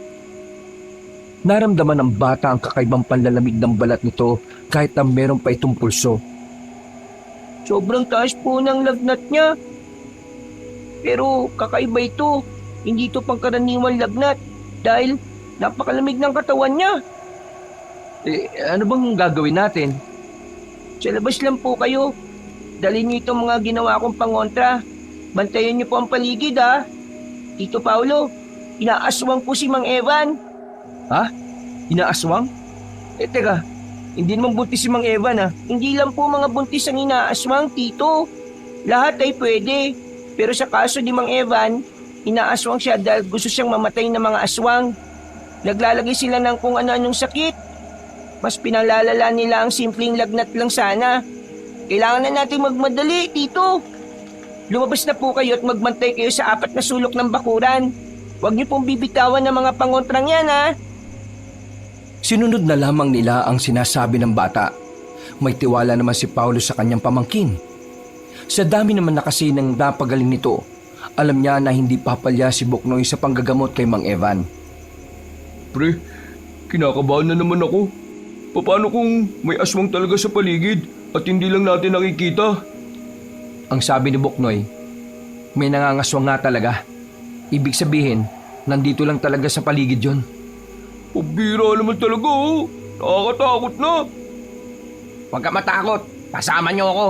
Naramdaman ng bata ang kakaibang panlalamig ng balat nito kahit na meron pa itong pulso. Sobrang taas po ng lagnat niya. Pero kakaiba ito. Hindi ito pangkaraniwang lagnat dahil napakalamig ng katawan niya. Ano bang gagawin natin? Sa labas lang po kayo. Dalhin niyo itong mga ginawa kong pangontra. Bantayan niyo po ang paligid ha. Tito Paulo, inaaswang po si Mang Evan. Ha? Inaaswang? Teka, hindi naman buntis si Mang Evan ha. Hindi lang po mga buntis ang inaaswang, Tito. Lahat ay pwede. Pero sa kaso ni Mang Evan, inaaswang siya dahil gusto siyang mamatay ng mga aswang. Naglalagay sila ng kung ano-anong sakit. Mas pinalalala nila ang simpleng lagnat lang sana. Kailangan na natin magmadali, Tito. Lumabas na po kayo at magbantay kayo sa 4 na sulok ng bakuran. Huwag niyo pong bibitawan ng mga pangontrang yan, ha? Sinunod na lamang nila ang sinasabi ng bata. May tiwala naman si Paulo sa kanyang pamangkin. Sa dami naman na kasi ng napagaling nito, alam niya na hindi papalya si Buknoy sa panggagamot kay Mang Evan. Pre, kinakabahan na naman ako. Paano kung may aswang talaga sa paligid at hindi lang natin nakikita? Ang sabi ni Buknoy, may nangangaswang nga talaga. Ibig sabihin, nandito lang talaga sa paligid yon. Pabira naman talaga oh. Nakakatakot na. Huwag ka matakot, kasama niyo ako.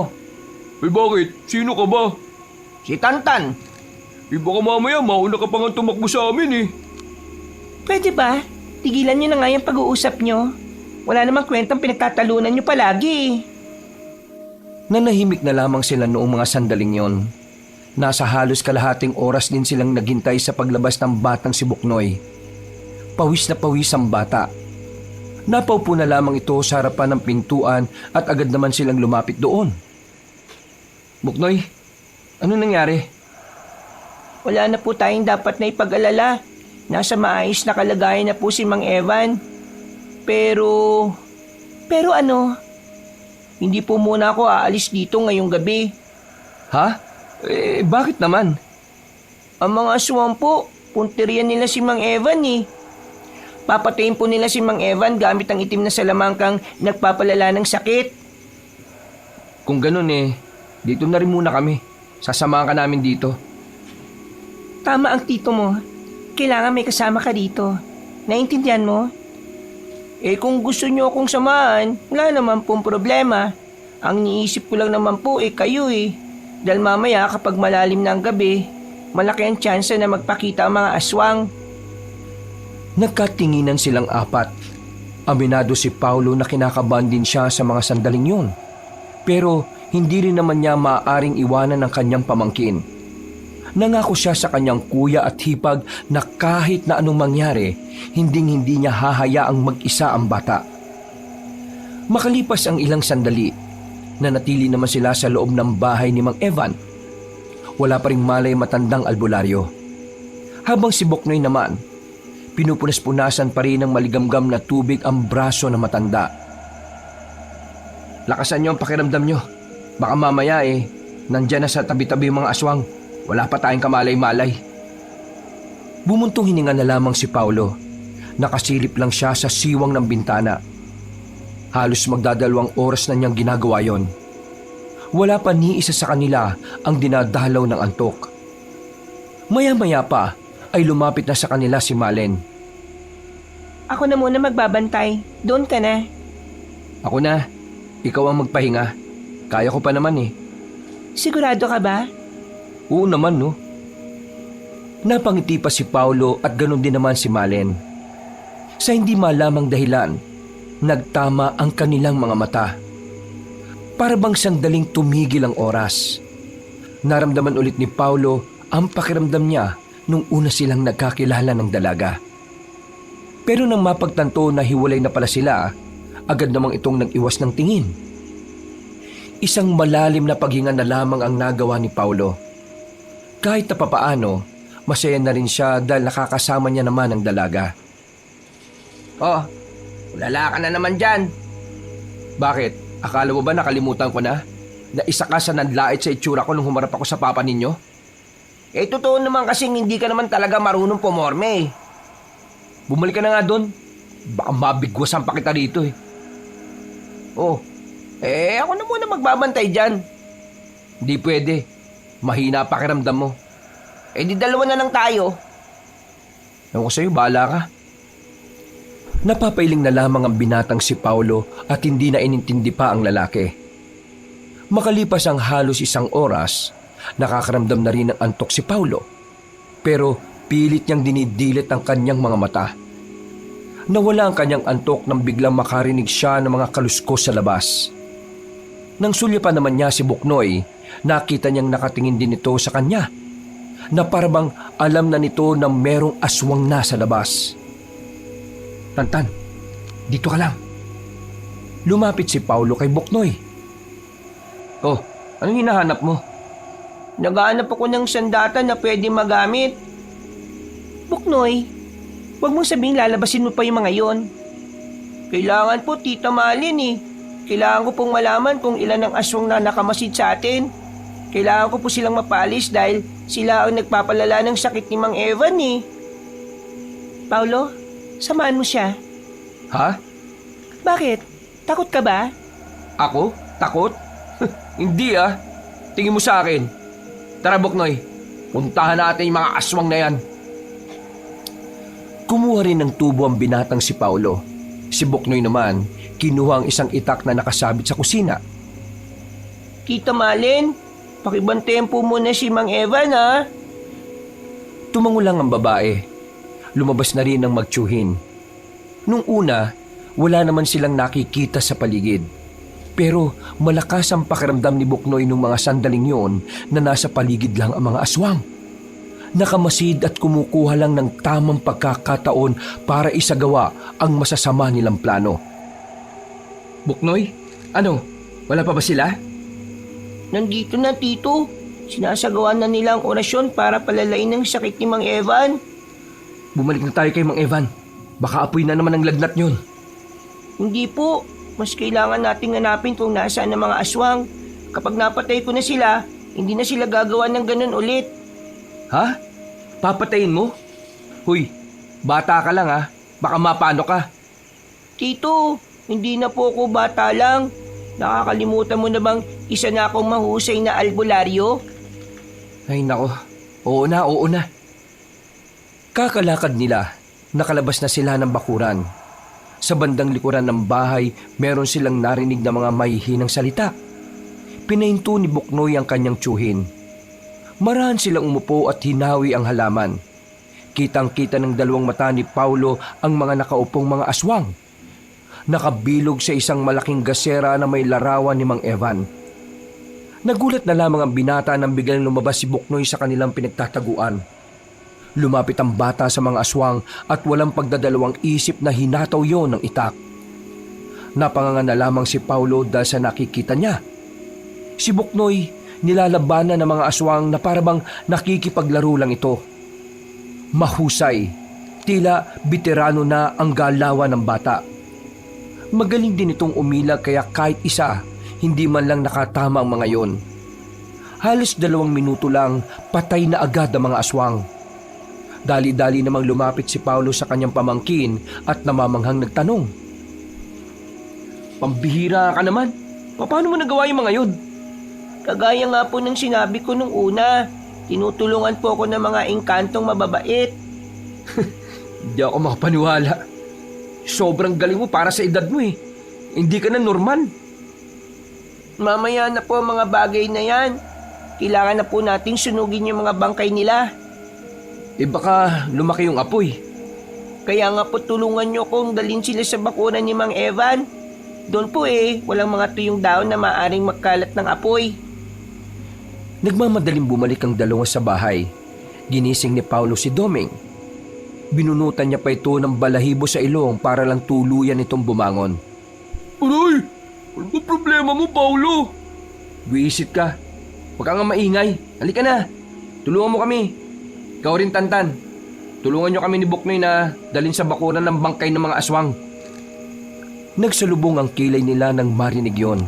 Bakit? Sino ka ba? Si Tantan. Baka mamaya mauna ka pa nga tumakbo sa amin eh. Pwede ba? Tigilan niyo na nga yung pag-uusap niyo. Wala namang kwentang pinagtatalunan niyo palagi. Nanahimik na lamang sila noong mga sandaling yon. Nasa halos kalahating oras din silang naghintay sa paglabas ng batang si Buknoy. Pawis na pawis ang bata. Napaupo na lamang ito sa harapan ng pintuan at agad naman silang lumapit doon. Buknoy, ano nangyari? Wala na po tayong dapat na ipag-alala. Nasa maayos na kalagayan na po si Mang Evan. Pero ano? Hindi po muna ako aalis dito ngayong gabi. Ha? Bakit naman? Ang mga aswang po, punteriyan nila si Mang Evan eh. Papatayin po nila si Mang Evan gamit ang itim na salamangkang nagpapalala ng sakit. Kung ganun dito na rin muna kami. Sasamahan ka namin dito. Tama ang tito mo. Kailangan may kasama ka dito. Naintindihan mo? Kung gusto niyo akong samahan, wala naman pong problema. Ang niisip ko lang naman po kayo eh. Dahil mamaya kapag malalim na ang gabi, malaki ang tsansa na magpakita ang mga aswang. Nagkatinginan silang apat. Aminado si Paulo na kinakabahan din siya sa mga sandaling yun. Pero hindi rin naman niya maaaring iwanan ang kanyang pamangkin. Nangako siya sa kanyang kuya at hipag na kahit na anong mangyari, hinding-hindi niya hahayaang mag-isa ang bata. Makalipas ang ilang sandali, nanatili naman sila sa loob ng bahay ni Mang Evan. Wala pa ring malay matandang albularyo. Habang si Buknoy naman, pinupunas-punasan pa rin ng maligamgam na tubig ang braso ng matanda. Lakasan niyo ang pakiramdam niyo. Baka mamaya nandyan na sa tabi-tabi yung mga aswang. Wala pa tayong kamalay-malay. Bumuntong hininga na lamang si Paulo. Nakasilip lang siya sa siwang ng bintana. Halos magdadalawang oras na niyang ginagawa yon. Wala pa ni isa sa kanila ang dinadalaw ng antok. Maya-maya pa ay lumapit na sa kanila si Malen. Ako na muna magbabantay. Doon ka na. Ako na, ikaw ang magpahinga. Kaya ko pa naman eh. Sigurado ka ba? Oo naman, no? Napangiti pa si Paulo at ganon din naman si Malen. Sa hindi malamang dahilan, nagtama ang kanilang mga mata. Para bang sandaling tumigil ang oras. Naramdaman ulit ni Paulo ang pakiramdam niya nung una silang nagkakilala ng dalaga. Pero nang mapagtanto na hiwalay na pala sila, agad namang itong nag-iwas ng tingin. Isang malalim na paghinga na lamang ang nagawa ni Paulo. Kahit na papaano, masaya na rin siya dahil nakakasama niya naman ang dalaga. Oh, ulala ka na naman dyan. Bakit? Akala mo ba nakalimutan ko na? Na isa ka sa nanlait sa itsura ko nung humarap ako sa papa ninyo? Eh, totoo naman kasing hindi ka naman talaga marunong pumorme eh. Bumalik ka na nga doon. Baka mabigwasan pa kita dito eh. Oh, ako na muna magbabantay dyan. Hindi pwede. Mahina pakiramdam mo. Di dalawa na lang tayo. Ewan ko sa'yo, bahala ka. Napapailing na lamang ang binatang si Paulo at hindi na inintindi pa ang lalaki. Makalipas ang halos 1 oras, nakakaramdam na rin ng antok si Paulo. Pero pilit niyang dinidilit ang kanyang mga mata. Nawala ang kanyang antok nang biglang makarinig siya ng mga kaluskos sa labas. Nang sulyapan naman niya si Buknoy, nakita niyang nakatingin din ito sa kanya, na parabang alam na nito na merong aswang na sa labas. Tantan, dito ka lang. Lumapit si Paulo kay Buknoy. Oh, anong hinahanap mo? Naghahanap ako ng sandata na pwede magamit. Buknoy, huwag mong sabihing lalabasin mo pa yung mga yon. Kailangan po, Tita Malin eh. Kailangan ko pong malaman kung ilan ang aswang na nakamasid sa atin. Kailangan ko po silang mapalis dahil sila ang nagpapalala ng sakit ni Mang Evan eh. Paulo, samahan mo siya. Ha? Bakit? Takot ka ba? Ako? Takot? Hindi ah. Tingin mo sa akin. Tara Buknoy, puntahan natin yung mga aswang na yan. Kumuha rin ng tubo ang binatang si Paulo. Si Buknoy naman, kinuha ang isang itak na nakasabit sa kusina. Tita Malin, pakibantayan po muna si Mang Evan ha. Tumango lang ang babae. Lumabas na rin ang magtsuhin. Nung una, wala naman silang nakikita sa paligid. Pero malakas ang pakiramdam ni Buknoy nung mga sandaling yon na nasa paligid lang ang mga aswang. Nakamasid at kumukuha lang ng tamang pagkakataon para isagawa ang masasama nilang plano. Buknoy, ano? Wala pa ba sila? Nandito na, Tito. Sinasagawa na nila ang orasyon para palalain ng sakit ni Mang Evan. Bumalik na tayo kay Mang Evan. Baka apoy na naman ang lagnat yun. Hindi po. Mas kailangan nating hanapin kung nasaan ang mga aswang. Kapag napatay ko na sila, hindi na sila gagawa ng ganun ulit. Ha? Papatayin mo? Huy, bata ka lang ha. Baka mapano ka. Tito, hindi na po ako bata lang. Nakakalimutan mo na bang isa na akong mahusay na albularyo? Ay nako, oo na. Kakalakad nila, nakalabas na sila ng bakuran. Sa bandang likuran ng bahay, meron silang narinig na mga mahihinang salita. Pinahinto ni Buknoy ang kanyang tsuhin. Marahan silang umupo at hinawi ang halaman. Kitang-kita ng dalawang mata ni Paulo ang mga nakaupong mga aswang. Nakabilog sa isang malaking gasera na may larawan ni Mang Evan. Nagulat na lamang ang binata nang biglang lumabas si Buknoy sa kanilang pinagtataguan. Lumapit ang bata sa mga aswang at walang pagdadalawang isip na hinataw yon ng itak. Napanganga na lamang si Paulo dahil sa nakikita niya. Si Buknoy, nilalabanan ng mga aswang na parabang nakikipaglaro lang ito. Mahusay, tila veterano na ang galawan ng bata. Magaling din itong umilag kaya kahit isa, hindi man lang nakatama ang mga yon. Halos 2 minuto lang, patay na agad ang mga aswang. Dali-dali namang lumapit si Paulo sa kanyang pamangkin at namamanghang nagtanong. Pambihira ka naman. Paano mo nagawa yung mga yun? Kagaya nga po ng sinabi ko nung una, tinutulungan po ako ng mga engkantong mababait. Hindi ako makapaniwala. Sobrang galing mo para sa edad mo eh. Hindi ka na normal. Mamaya na po ang mga bagay na yan. Kailangan na po nating sunugin yung mga bangkay nila. Baka lumaki yung apoy. Kaya nga po tulungan nyo kong dalhin sila sa bakuran ni Mang Evan. Doon po walang mga tuyong daon na maaring magkalat ng apoy. Nagmamadaling bumalik ang dalawa sa bahay. Ginising ni Paulo si Doming. Binunutan niya pa ito ng balahibo sa ilong para lang tuluyan itong bumangon. Aray! Ano ba problema mo, Paulo? Buisit ka. Huwag kang maingay. Halika na. Tulungan mo kami. Ikaw rin, Tantan. Tulungan niyo kami ni Buknoy na dalhin sa bakuran ng bangkay ng mga aswang. Nagsalubong ang kilay nila nang marinig yon.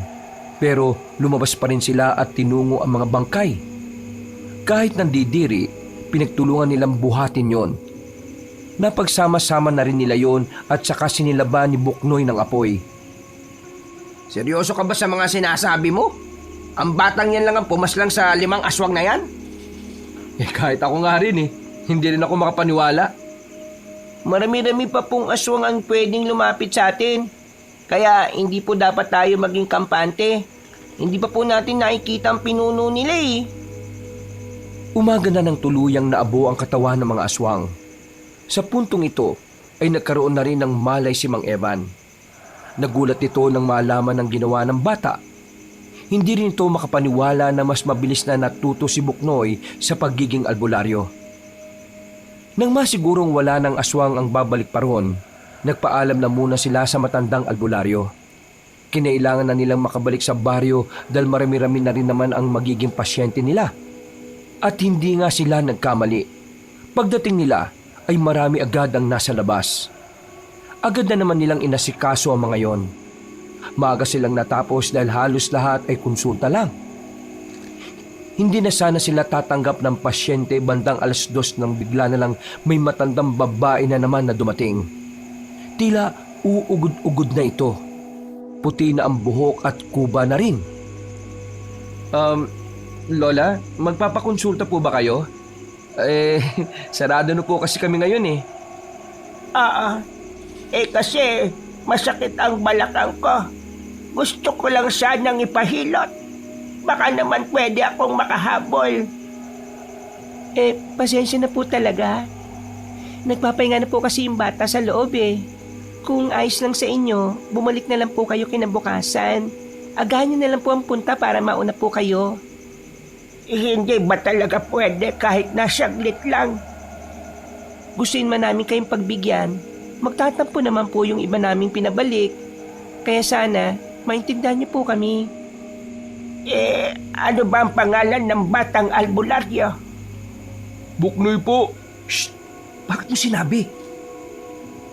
Pero lumabas pa rin sila at tinungo ang mga bangkay. Kahit nandidiri, pinagtulungan nilang buhatin yon. Napagsama-sama na rin nila yon at saka sinilaban ni Buknoy ng apoy. Seryoso ka ba sa mga sinasabi mo? Ang batang yan lang ang pumaslang sa 5 aswang na yan? Kahit ako nga rin hindi rin ako makapaniwala. Marami-rami pa pong aswang ang pwedeng lumapit sa atin. Kaya hindi po dapat tayo maging kampante. Hindi pa po natin nakikita ang pinuno nila Umaga na ng tuluyang naabo ang katawan ng mga aswang. Sa puntong ito ay nagkaroon na rin ng malay si Mang Evan. Nagulat ito nang malaman ang ginawa ng bata. Hindi rin ito makapaniwala na mas mabilis na natuto si Buknoy sa pagiging albularyo. Nang masigurong wala ng aswang ang babalik pa roon, nagpaalam na muna sila sa matandang albularyo. Kinailangan na nilang makabalik sa baryo dahil marami-rami na rin naman ang magiging pasyente nila. At hindi nga sila nagkamali. Pagdating nila ay marami agad ang nasa labas. Agad na naman nilang inasikaso ang mga yon. Maaga silang natapos dahil halos lahat ay konsulta lang. Hindi na sana sila tatanggap ng pasyente bandang 2:00 nang bigla na lang may matandang babae na naman na dumating. Tila uugod-ugod na ito. Puti na ang buhok at kuba na rin. Lola, magpapakonsulta po ba kayo? Sarado na po kasi kami ngayon Kasi masakit ang balakang ko. Gusto ko lang sanang ipahilot. Baka naman pwede akong makahabol. Pasensya na po talaga. Nagpapahinga na po kasi yung bata sa loob Kung ayos lang sa inyo, bumalik na lang po kayo kinabukasan. Agahan nyo na lang po ang punta para mauna po kayo. Hindi ba talaga pwede kahit nasaglit lang? Gustuin man namin kayong pagbigyan, magtatampo naman po yung iba naming pinabalik. Kaya sana, maintindihan niyo po kami. Ano ba ang pangalan ng batang albularyo? Buknoy po. Shh! Bakit mo sinabi?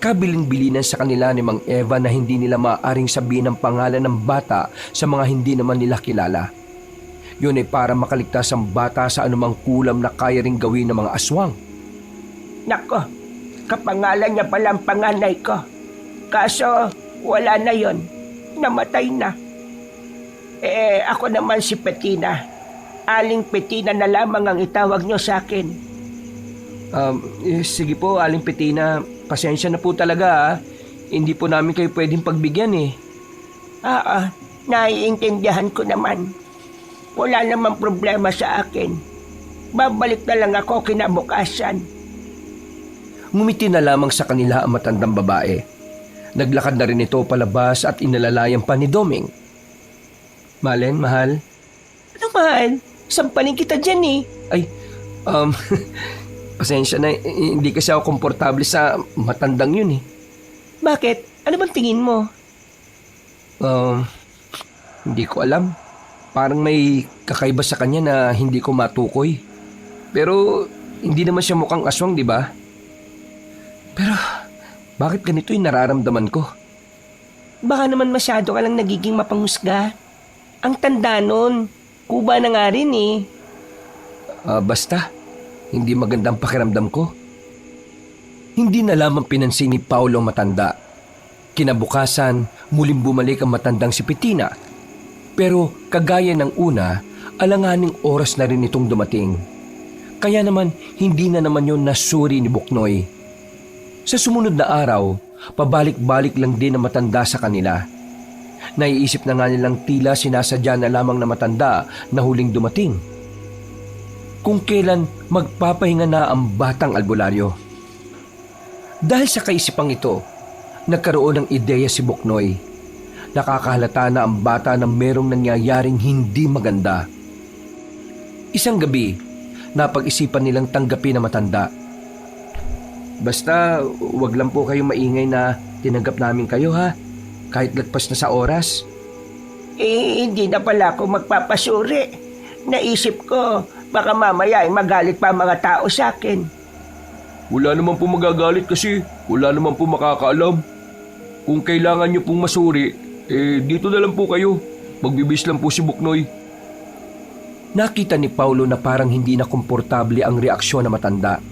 Kabilin-bilinan sa kanila ni Mang Eva na hindi nila maaaring sabihin ang pangalan ng bata sa mga hindi naman nila kilala. Yun ay para makaligtas ang bata sa anumang kulam na kaya ring gawin ng mga aswang. Nako, kapangalan niya palang panganay ko. Kaso, wala na yon. Namatay na. Ako naman si Petina. Aling Petina na lamang ang itawag niyo sa akin. Sige po, Aling Petina. Pasensya na po talaga Hindi po namin kayo pwedeng pagbigyan Naiintindihan ko naman. Wala namang problema sa akin. Babalik na lang ako kinabukasan. Ngumiti na lamang sa kanila ang matandang babae. Naglakad na rin ito palabas at inalalayan pa ni Doming. Malen, mahal? Ano mahal? Sampaling kita dyan Pasensya na, hindi kasi ako komportable sa matandang yun Bakit? Ano bang tingin mo? Hindi ko alam. Parang may kakaiba sa kanya na hindi ko matukoy. Pero hindi naman siya mukhang aswang, di ba? Pero bakit ganito yung nararamdaman ko? Baka naman masyado ka lang nagiging mapanghusga. Ang tanda nun, kuba na nga rin Basta, hindi magandang pakiramdam ko. Hindi na lamang pinansin ni Paulo ang matanda. Kinabukasan, muling bumalik ang matandang si Petina. Pero kagaya ng una, alanganing oras na rin itong dumating. Kaya naman, hindi na naman yun nasuri ni Buknoy. Sa sumunod na araw, pabalik-balik lang din ang matanda sa kanila. Naiisip na nga nilang tila sinasadya na lamang na matanda na huling dumating. Kung kailan magpapahinga na ang batang albularyo. Dahil sa kaisipang ito, nagkaroon ng ideya si Buknoy. Nakakahalata na ang bata na merong nangyayaring hindi maganda. Isang gabi, napag-isipan nilang tanggapin na matanda. Basta, wag lang po kayong maingay na tinanggap namin kayo ha, kahit lagpas na sa oras. Hindi na pala ako magpapasuri. Naisip ko, baka mamaya ay magalit pa ang mga tao sa akin. Wala naman po magagalit kasi wala naman po makakaalam. Kung kailangan nyo pong masuri, dito na lang po kayo. Magbibis lang po si Buknoy. Nakita ni Paulo na parang hindi na komportable ang reaksyon na matanda.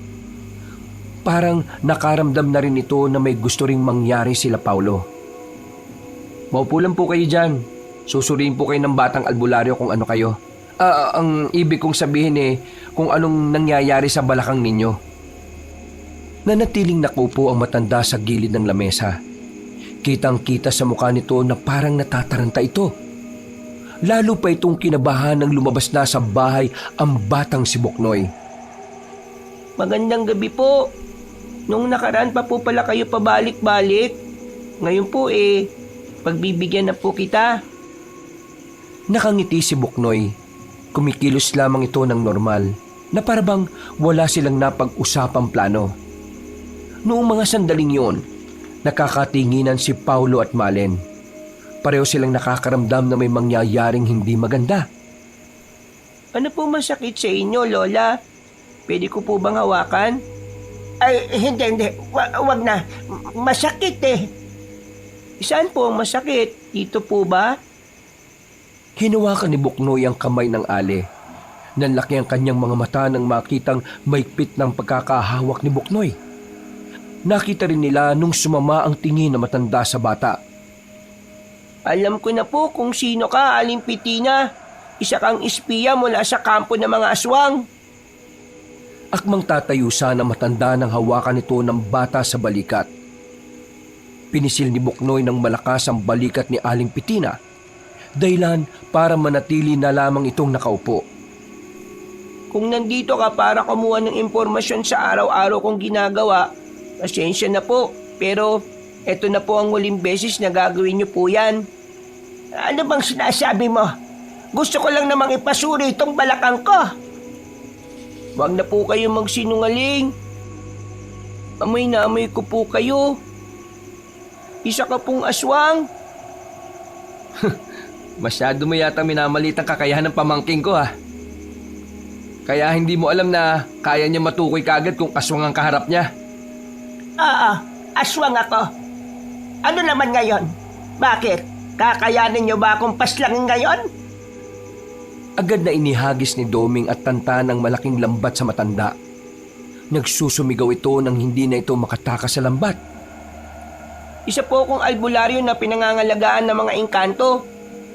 Parang nakaramdam na rin ito na may gusto ring mangyari sila Paulo. Maupo lang po kayo dyan. Susuriin po kayo ng batang albularyo kung ano kayo. Ang ibig kong sabihin kung anong nangyayari sa balakang ninyo. Nanatiling nakupo ang matanda sa gilid ng lamesa. Kitang-kita sa mukha nito na parang natataranta ito. Lalo pa itong kinabahan nang lumabas na sa bahay ang batang si Buknoy. Magandang gabi po. Nung nakaraan pa po pala kayo pabalik-balik. Ngayon po pagbibigyan na po kita. Nakangiti si Buknoy. Kumikilos lamang ito ng normal na parabang wala silang napag-usapang plano. Noong mga sandaling yon, nakakatinginan si Paulo at Malen. Pareho silang nakakaramdam na may mangyayaring hindi maganda. Ano po masakit sa inyo, Lola? Pwede ko po bang hawakan? Ay, hindi. Wag na. Masakit Saan po ang masakit? Dito po ba? Hinawakan ni Buknoy ang kamay ng ale. Nanlaki ang kanyang mga mata nang makitang maigpit ng pagkakahawak ni Buknoy. Nakita rin nila nung sumama ang tingin na matanda sa bata. Alam ko na po kung sino ka, Aling Pitina. Isa kang espiya mula sa kampo ng mga aswang. Akmang tatayo sana matanda ng hawakan nito ng bata sa balikat. Pinisil ni Buknoy ng malakas ang balikat ni Aling Pitina. Dahilan para manatili na lamang itong nakaupo. Kung nandito ka para kumuha ng impormasyon sa araw-araw kong ginagawa, pasensya na po. Pero eto na po ang huling beses na gagawin niyo po yan. Ano bang sinasabi mo? Gusto ko lang namang ipasuri itong balakang ko. Huwag na po kayo magsinungaling. Amoy na amoy ko po kayo. Isa ka pong aswang. Masyado mo yata minamalit ang kakayahan ng pamangking ko ha. Kaya hindi mo alam na kaya niya matukoy kagad kung aswang ang kaharap niya. Aswang ako. Ano naman ngayon? Bakit? Kakayanin niyo ba akong paslangin ngayon? Agad na inihagis ni Doming at Tanta ng malaking lambat sa matanda. Nagsusumigaw ito nang hindi na ito makatakas sa lambat. Isa po akong albularyo na pinangangalagaan ng mga engkanto.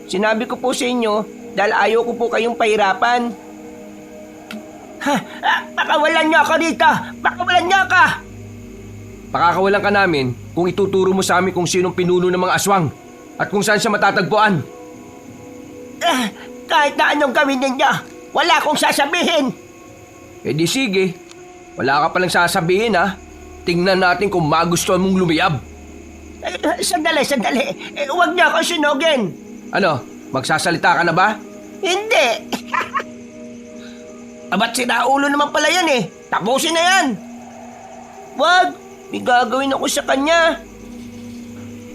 Sinabi ko po sa inyo dahil ayaw ko po kayong pahirapan. Pakawalan niyo ako dito! Pakawalan niyo ako! Pakakawalan ka namin kung ituturo mo sa amin kung sinong pinuno ng mga aswang at kung saan siya matatagpuan. Kahit na anong gawin ninyo, wala akong sasabihin. Di sige, wala ka palang sasabihin ha. Tingnan natin kung magustuhan mong lumiyab. Sandali. Huwag niyo ako sunugin. Ano, magsasalita ka na ba? Hindi. Abat sinaulo naman pala yan Tapusin na yan. Wag, may gagawin ako sa kanya.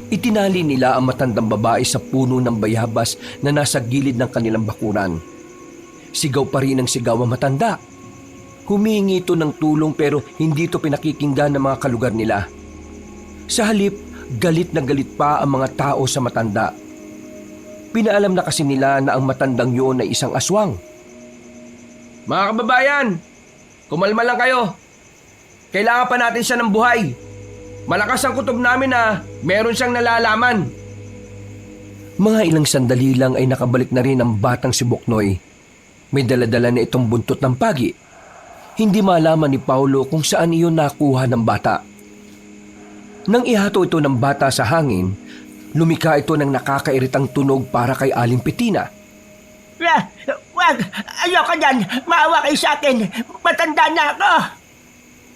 Itinali nila ang matandang babae sa puno ng bayabas na nasa gilid ng kanilang bakuran. Sigaw pa rin ang sigaw ang matanda. Humingi ito ng tulong pero hindi ito pinakikinggan ng mga kalugar nila. Sa halip, galit na galit pa ang mga tao sa matanda. Pinaalam na kasi nila na ang matandang yun ay isang aswang. Mga kababayan, kumalma lang kayo. Kailangan pa natin siya ng buhay. Malakas ang kutob namin na meron siyang nalalaman. Mga ilang sandali lang ay nakabalik na rin ang batang si Buknoy. May daladala na itong buntot ng pagi. Hindi malaman ni Paulo kung saan iyon nakuha ng bata. Nang ihato ito ng bata sa hangin, Lumika ito ng nakakairitang tunog para kay Aling Petina. Wag! Ayoko dyan! Maawa kayo sa akin! Matanda na ako!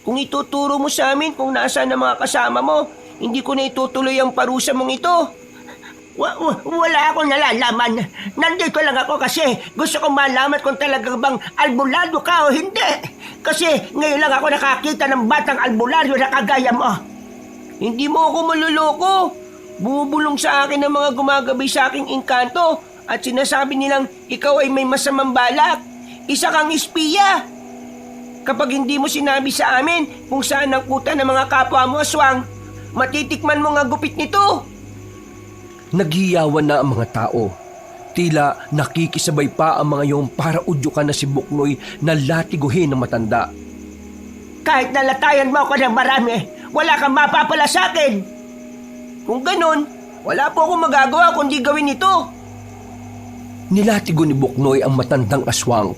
Kung ituturo mo sa amin kung nasaan ang mga kasama mo, hindi ko na itutuloy ang parusa mong ito. Wala akong nalalaman. Nandito lang ako kasi gusto kong malaman kung talagang bang albularyo ka o hindi. Kasi ngayon lang ako nakakita ng batang albularyo na kagaya mo. Hindi mo ako maluloko. Bumubulong sa akin ang mga gumagabi sa aking engkanto at sinasabi nilang ikaw ay may masamang balak. Isa kang espiya. Kapag hindi mo sinabi sa amin kung saan ang kuta ng mga kapwa mo aswang, matitikman mo nga gupit nito. Naghiyawan na ang mga tao. Tila nakikisabay pa ang mga yong para udyukan na si Buknoy na latiguhin ng matanda. Kahit nalatayan mo ako ng marami, wala kang mapapala sa akin. Kung ganun, wala po akong magagawa kundi gawin ito. Nilatigo ni Buknoy ang matandang aswang.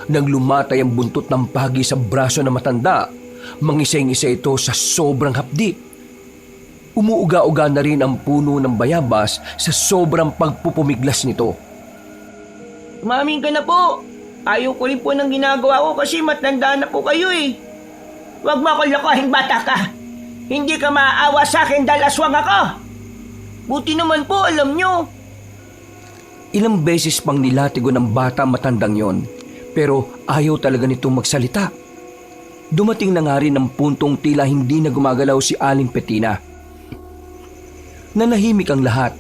Nang lumatay ang buntot ng pagi sa braso ng matanda, mangisay-ngisay ito sa sobrang hapdi. Umuuga-uga na rin ang puno ng bayabas sa sobrang pagpupumiglas nito. Umamin ka na po. Ayaw ko rin po ng ginagawa ko kasi matanda na po kayo eh. Huwag mo akong lokohin, bata ka. Hindi ka maaawa sa akin dahil aswang ako. Buti naman po, alam nyo. Ilang beses pang nilatigo ng bata matandang yon, pero ayaw talaga nitong magsalita. Dumating na nga rin ang puntong tila hindi na gumagalaw si Aling Petina. Nanahimik ang lahat,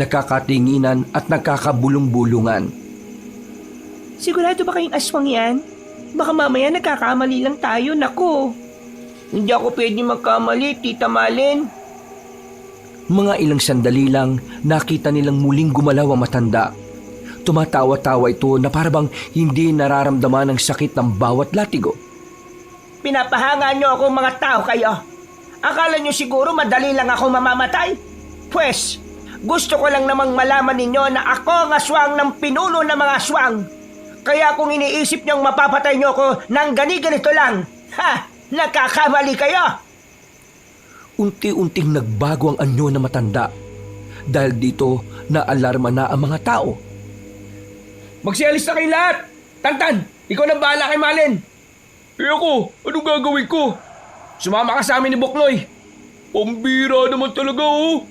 nakakatinginan at nakakabulong-bulungan. Sigurado ba kayong aswang yan? Baka mamaya nagkakamali lang tayo, naku. Hindi ako pwede magkamali, Tita Malin. Mga ilang sandali lang, nakita nilang muling gumalaw ang matanda. Tumatawa-tawa ito na parabang hindi nararamdaman ang sakit ng bawat latigo. Pinapahanga nyo akong mga tao kayo. Akala nyo siguro madali lang ako mamamatay? Pwes, gusto ko lang namang malaman ninyo na ako ang aswang ng pinuno ng mga aswang. Kaya kung iniisip nyong mapapatay nyo ako ng ganito lang, nakakamali kayo! Unti-unting nagbago ang anyo ng matanda. Dahil dito, naalarma na ang mga tao. Magsialis na kayo lahat! Tantan, ikaw na bahala kay Malin. Ako, anong gagawin ko? Sumama ka sa amin ni Buknoy. Pambira naman talaga oh.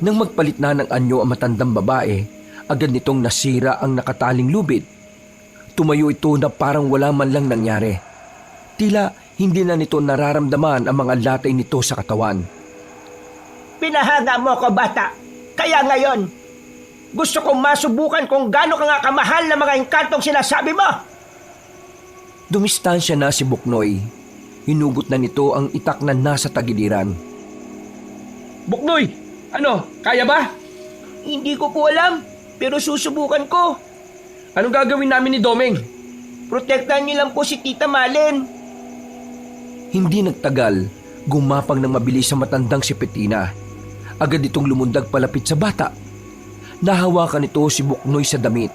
Nang magpalit na ng anyo ang matandang babae, agad nitong nasira ang nakataling lubid. Tumayo ito na parang wala man lang nangyari. Tila hindi na nito nararamdaman ang mga latay nito sa katawan. Pinahanga mo ko, bata. Kaya ngayon, gusto kong masubukan kung gaano ka nga kamahal na mga engkantong sinasabi mo. Dumistansya na si Buknoy. Hinugot na nito ang itak na nasa tagiliran. Buknoy, ano, kaya ba? Hindi ko po alam, pero susubukan ko. Anong gagawin namin ni Domeng? Protektahan niyo lang po si Tita Malin. Hindi nagtagal, gumapang ng mabilis sa matandang si Petina. Agad itong lumundag palapit sa bata. Nahawakan ito si Buknoy sa damit.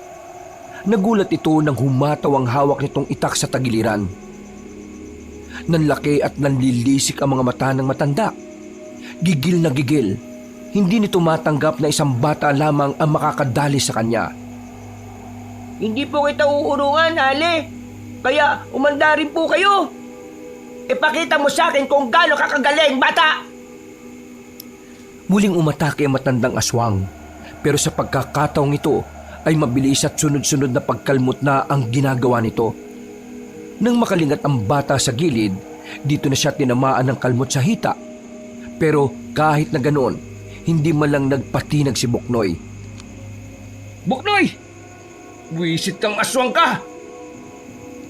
Nagulat ito nang humataw ang hawak nitong itak sa tagiliran. Nanlaki at nanlilisik ang mga mata ng matanda. Gigil na gigil. Hindi nito matanggap na isang bata lamang ang makakadali sa kanya. Hindi po kita uurungan, Ale. Kaya umanda rin po kayo. Ipakita mo sa akin kung gaano kakagaling, bata! Muling umatake ang matandang aswang. Pero sa pagkakataong ito ay mabilis at sunod-sunod na pagkalmot na ang ginagawa nito. Nang makalingat ang bata sa gilid, dito na siya tinamaan ng kalmot sa hita. Pero kahit na ganoon, hindi man lang nagpatinag si Buknoy. Buknoy! Buwisit kang aswang ka!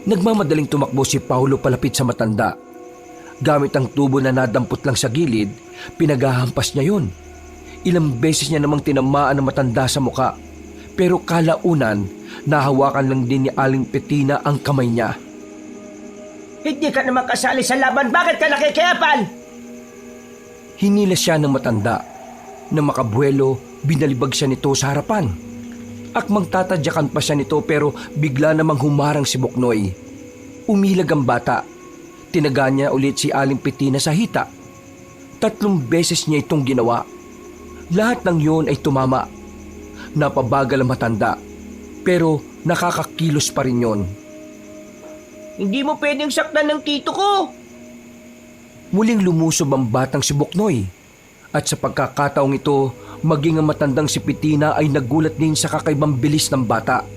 Nagmamadaling tumakbo si Paulo palapit sa matanda. Gamit ang tubo na nadampot lang sa gilid, pinaghahampas niya yun. Ilang beses niya namang tinamaan ang matanda sa muka. Pero kalaunan, nahawakan lang din ni Aling Petina ang kamay niya. Hindi ka naman kasali sa laban, bakit ka nakikiapal? Hinila siya ng matanda. Nang makabuelo, binalibag siya nito sa harapan. Akmang tatadyakan pa siya nito pero bigla namang humarang si Buknoy. Umilag ang bata. Tinaga niya ulit si Aling Petina sa hita. 3 beses niya itong ginawa. Lahat ng yon ay tumama. Napabagal ang matanda, pero nakakakilos pa rin yon. Hindi mo pwedeng saktan ng tito ko. Muling lumusob ang batang si Buknoy. At sa pagkakataong ito, maging ang matandang si Pitina ay nagulat din sa kakaibang bilis ng bata.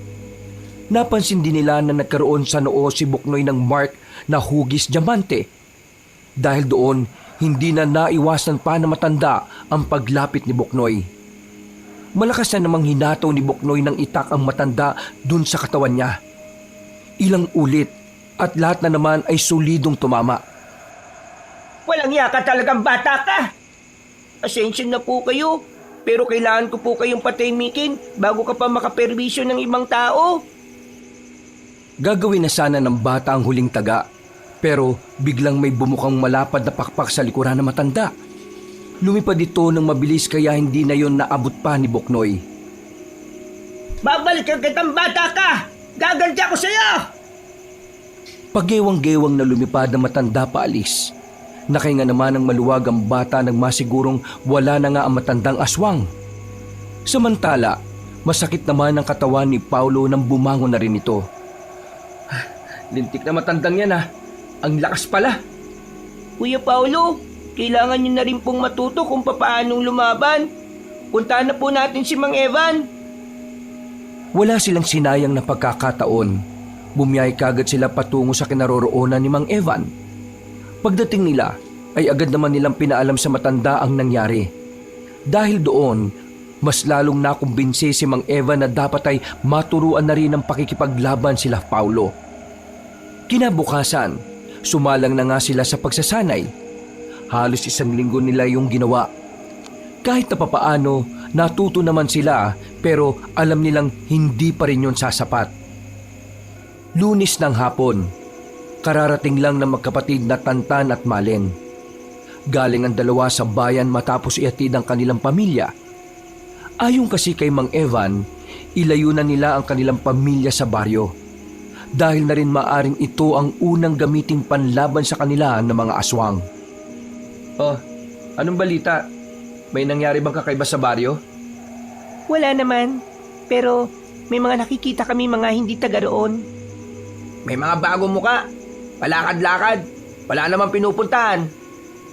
Napansin din nila na nagkaroon sa noo si Buknoy ng mark na hugis diamante. Dahil doon, hindi na naiwasan pa na matanda ang paglapit ni Buknoy. Malakas na namang hinataw ni Buknoy ng itak ang matanda dun sa katawan niya. Ilang ulit at lahat na naman ay solidong tumama. Walang yaka talagang bata ka. Asensya na po kayo, pero kailangan ko po kayong patahimikin bago ka pa makaperwisyo ng ibang tao. Gagawin na sana ng bata ang huling taga, pero biglang may bumukang malapad na pakpak sa likuran ng matanda. Lumipad ito ng mabilis kaya hindi na yon naabot pa ni Buknoy. Babalikan kitang bata ka! Gaganti ako sa'yo! Pagewang-gewang na lumipad ang matanda paalis. Nakahinga naman ng maluwag ang bata nang masigurong wala na nga ang matandang aswang. Samantala, masakit naman ang katawan ni Paulo nang bumangon na rin ito. Lintik na matandang yan ah. Ang lakas pala. Kuya Paulo, kailangan niyo na rin pong matuto kung papaanong lumaban. Puntahan na po natin si Mang Evan. Wala silang sinayang na pagkakataon. Bumiyay kagad sila patungo sa kinaroroonan ni Mang Evan. Pagdating nila, ay agad naman nilang pinaalam sa matanda ang nangyari. Dahil doon, mas lalong nakumbinsi si Mang Evan na dapat ay maturuan na rin ang pakikipaglaban sila Paulo. Kinabukasan, sumalang na nga sila sa pagsasanay. Halos 1 linggo nila yung ginawa. Kahit na papaano, natuto naman sila pero alam nilang hindi pa rin yun sasapat. Lunes ng hapon, kararating lang ng magkapatid na Tantan at Malen. Galing ang dalawa sa bayan matapos iatid ang kanilang pamilya. Ayon kasi kay Mang Evan, ilayo na nila ang kanilang pamilya sa baryo. Dahil na rin maaring ito ang unang gamiting panlaban sa kanila ng mga aswang. Oh, anong balita? May nangyari bang kakaiba sa baryo? Wala naman, pero may mga nakikita kami mga hindi taga roon. May mga bagong muka, palakad-lakad, wala namang pinupuntahan.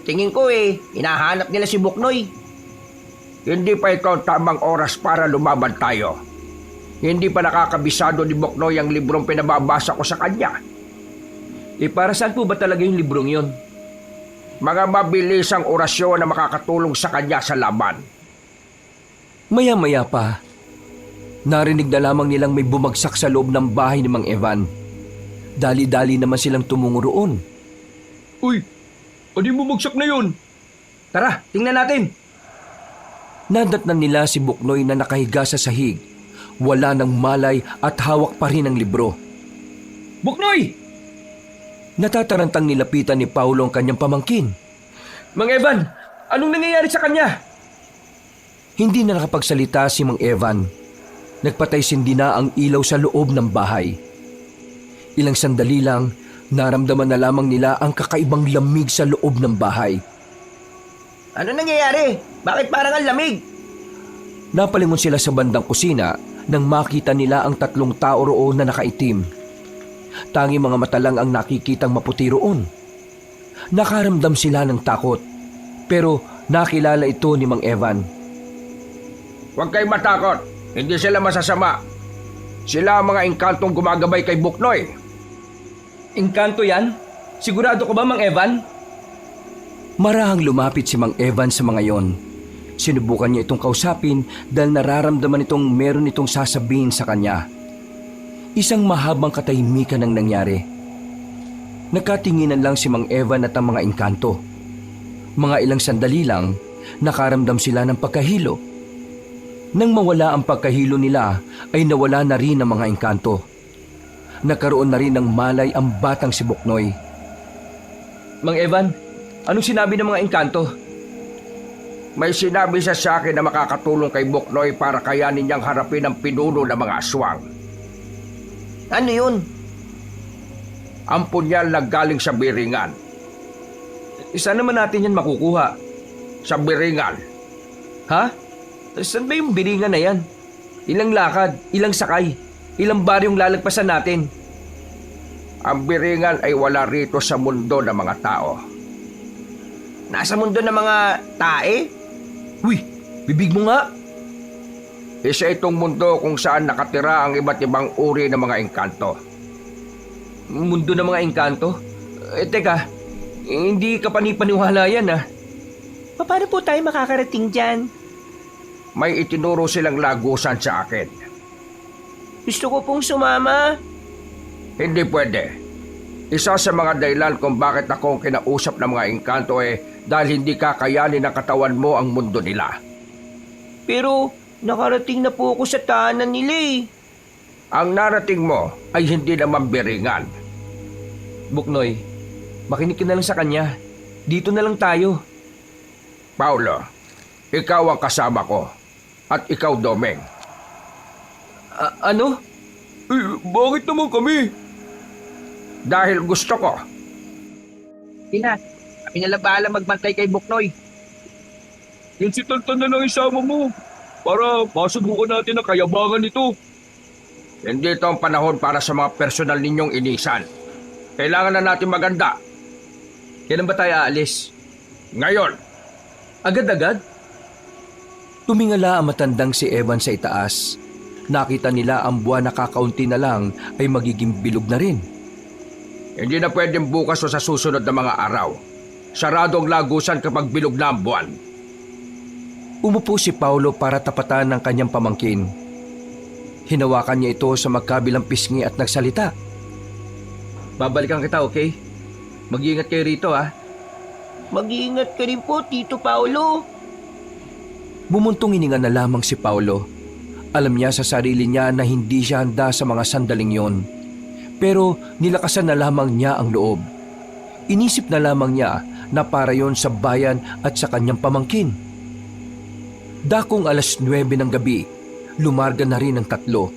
Tingin ko hinahanap nila si Buknoy. Hindi pa ito ang tamang oras para lumaban tayo. Hindi pa nakakabisado ni Buknoy ang librong pinababasa ko sa kanya. Para saan po ba talaga yung librong yon? Mga mabilisang orasyon na makakatulong sa kanya sa laban. Maya-maya pa, narinig na lamang nilang may bumagsak sa loob ng bahay ni Mang Evan. Dali-dali naman silang tumungo roon. Uy, ano yung bumagsak na yun? Tara, tingnan natin. Nadatnan nila si Buknoy na nakahiga sa sahig. Wala ng malay at hawak pa rin ang libro. Buknoy! Natatarantang nilapitan ni Paulo ang kanyang pamangkin. Mang Evan, anong nangyayari sa kanya? Hindi na nakapagsalita si Mang Evan. Nagpatay sindi na ang ilaw sa loob ng bahay. Ilang sandali lang, naramdaman na lamang nila ang kakaibang lamig sa loob ng bahay. Ano nangyayari? Bakit parang ang lamig? Napalingon sila sa bandang kusina nang makita nila ang 3 tao roon na nakaitim. Tangi mga mata lang ang nakikitang maputi roon. Nakaramdam sila ng takot, pero nakilala ito ni Mang Evan. Huwag kayong matakot, hindi sila masasama. Sila ang mga engkantong gumagabay kay Buknoy. Engkanto yan? Sigurado ka ba, Mang Evan? Marahang lumapit si Mang Evan sa mga yon. Sinubukan niya itong kausapin dahil nararamdaman itong meron itong sasabihin sa kanya. Isang mahabang katahimikan ang nangyari. Nakatinginan lang si Mang Evan at ang mga engkanto. Mga ilang sandali lang, nakaramdam sila ng pagkahilo. Nang mawala ang pagkahilo nila, ay nawala na rin ang mga engkanto. Nagkaroon na rin ng malay ang batang si Buknoy. Mang Evan, anong sinabi ng mga engkanto? May sinabi siya sa akin na makakatulong kay Buknoy para kayanin niyang harapin ang pinuno ng mga aswang. Ano yun? Ang punyal na galing sa Biringan. Isa naman natin yan makukuha. Sa Biringan. Ha? Saan ba yung biringan na yan? Ilang lakad, ilang sakay, ilang baryong lalagpasan natin. Ang biringan ay wala rito sa mundo ng mga tao. Nasa mundo ng mga tae? Uy, bibig mo nga. Isa itong mundo kung saan nakatira ang iba't ibang uri ng mga engkanto. Mundo ng mga engkanto? Teka, hindi ka panipaniwala yan ah. Paano po tayo makakarating dyan? May itinuro silang lagusan sa akin. Gusto ko pong sumama. Hindi pwede. Isa sa mga dahilan kung bakit ako ang kinausap ng mga engkanto dahil hindi kakayanin ng katawan mo ang mundo nila. Pero nakarating na po ako sa tahanan nila eh. Ang narating mo ay hindi naman biringan. Buknoy, makinig ka na lang sa kanya. Dito na lang tayo. Paulo, ikaw ang kasama ko. At ikaw, Domeng. Ano? Bakit naman kami? Dahil gusto ko. Tina, kami na lang bahala magbantay kay Buknoy. Yung si Tantan na lang isama mo para masubukan natin ang kayabangan nito. Hindi ito ang panahon para sa mga personal ninyong inisan. Kailangan na natin maganda. Kailan ba tayo aalis? Ngayon, Agad-agad? Tumingala ang matandang si Evan sa itaas. Nakita nila ang buwan na kakaunti na lang ay magiging bilog na rin. hindi na pwedeng bukas o sa susunod na mga araw. Sarado ang lagusan kapag bilog na ang buwan. Umupo si Paulo para tapatan ng kanyang pamangkin. Hinawakan niya ito sa magkabilang pisngi at nagsalita. Babalikan kita, okay? Mag-iingat kayo rito, ha? Mag-iingat ka rin po, Tito Paulo. Bumuntong hininga na lamang si Paulo. Alam niya sa sarili niya na hindi siya handa sa mga sandaling yon. Pero nilakasan na lamang niya ang loob. Inisip na lamang niya na para yon sa bayan at sa kanyang pamangkin. Dakong 9:00 ng gabi, lumarga na rin ang tatlo.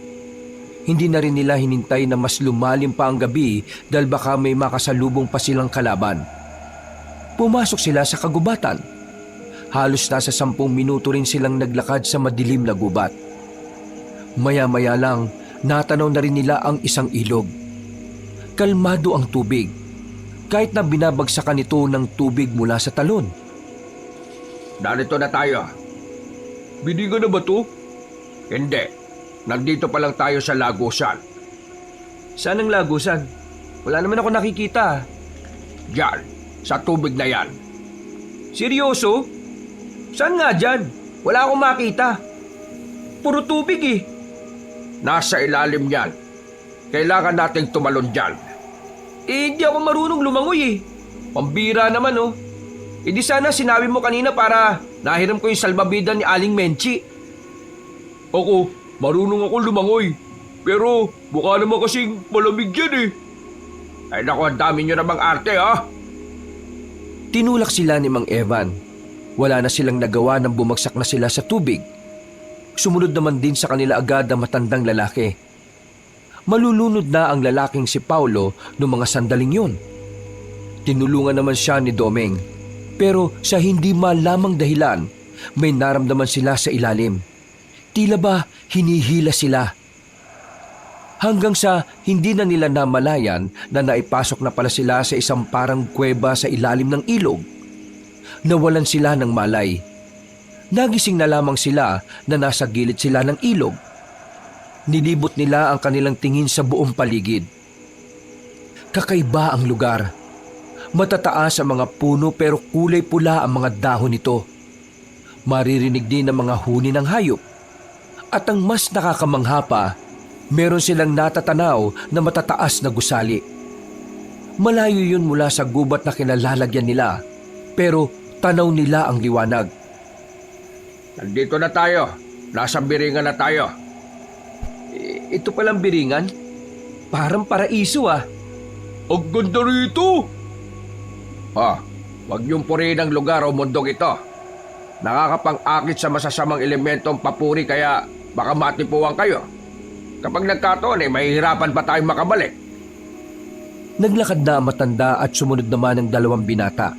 Hindi na rin nila hinintay na mas lumalim pa ang gabi dahil baka may makasalubong pa silang kalaban. Pumasok sila sa kagubatan. Halos nasa 10 minuto rin silang naglakad sa madilim na gubat. Maya-maya lang, natanaw na rin nila ang isang ilog. Kalmado ang tubig, kahit na binabagsakan ito ng tubig mula sa talon. Narito na tayo. Binigan na ba to? Hindi. Nandito pa lang tayo sa lagusan. Saan ang lagusan? Wala naman ako nakikita. Diyan, sa tubig na yan. Seryoso? Saan nga dyan? Wala akong makita. Puro tubig eh. Nasa ilalim yan. Kailangan nating tumalon dyan. Hindi ako marunong lumangoy eh. Pambira naman oh. Di sana sinabi mo kanina para nahiram ko yung salbabida ni Aling Menchi. Ako, marunong ako lumangoy. Pero mukha naman kasing malamig yan eh. Ay naku, ang dami nyo namang arte ha. Tinulak sila ni Mang Evan. Wala na silang nagawa nang bumagsak na sila sa tubig. Sumunod naman din sa kanila agad ang matandang lalaki. Malulunod na ang lalaking si Paulo noong mga sandaling yun. Tinulungan naman siya ni Domeng. Pero sa hindi malamang dahilan, may naramdaman sila sa ilalim. Tila ba hinihila sila? Hanggang sa hindi na nila namalayan na naipasok na pala sila sa isang parang kuweba sa ilalim ng ilog. Nawalan sila ng malay. Nagising na lamang sila na nasa gilid sila ng ilog. Nilibot nila ang kanilang tingin sa buong paligid. Kakaiba ang lugar. Matataas ang mga puno pero kulay pula ang mga dahon nito. Maririnig din ang mga huni ng hayop. At ang mas nakakamangha pa, meron silang natatanaw na matataas na gusali. Malayo yun mula sa gubat na kinalalagyan nila, pero tanaw nila ang liwanag. Nandito na tayo. Nasa biringan na tayo. Ito palang biringan? Parang paraiso ah. Ang ganda rito! Huwag niyong purihin ang lugar o mundong ito. Nakakapang-akit sa masasamang elementong papuri kaya baka matipuan kayo. Kapag nagkataon mahihirapan pa tayong makabalik. Naglakad na ang matanda at sumunod naman ang 2 binata.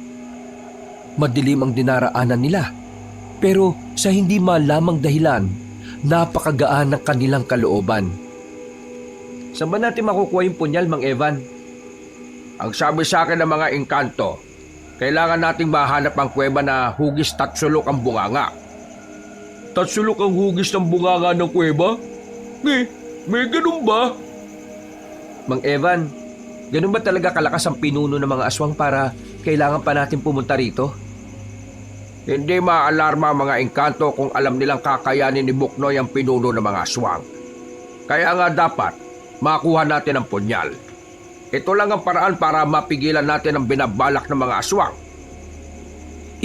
Madilim ang dinaraanan nila. Pero sa hindi malamang dahilan, napakagaan ng kanilang kalooban. Saan ba natin makukuha yung punyal, Mang Evan? Ang sabi sa akin ng mga engkanto, kailangan nating mahanap ang kuweba na hugis tatsulok ang bunganga. Tatsulok ang hugis ng bunganga ng kuweba? May ganun ba? Mang Evan, ganun ba talaga kalakas ang pinuno ng mga aswang para kailangan pa natin pumunta rito? Hindi maalarma ang mga engkanto kung alam nilang kakayanin ni Buknoy ang pinuno ng mga aswang. Kaya nga dapat makuha natin ang punyal. Ito lang ang paraan para mapigilan natin ang binabalak ng mga aswang.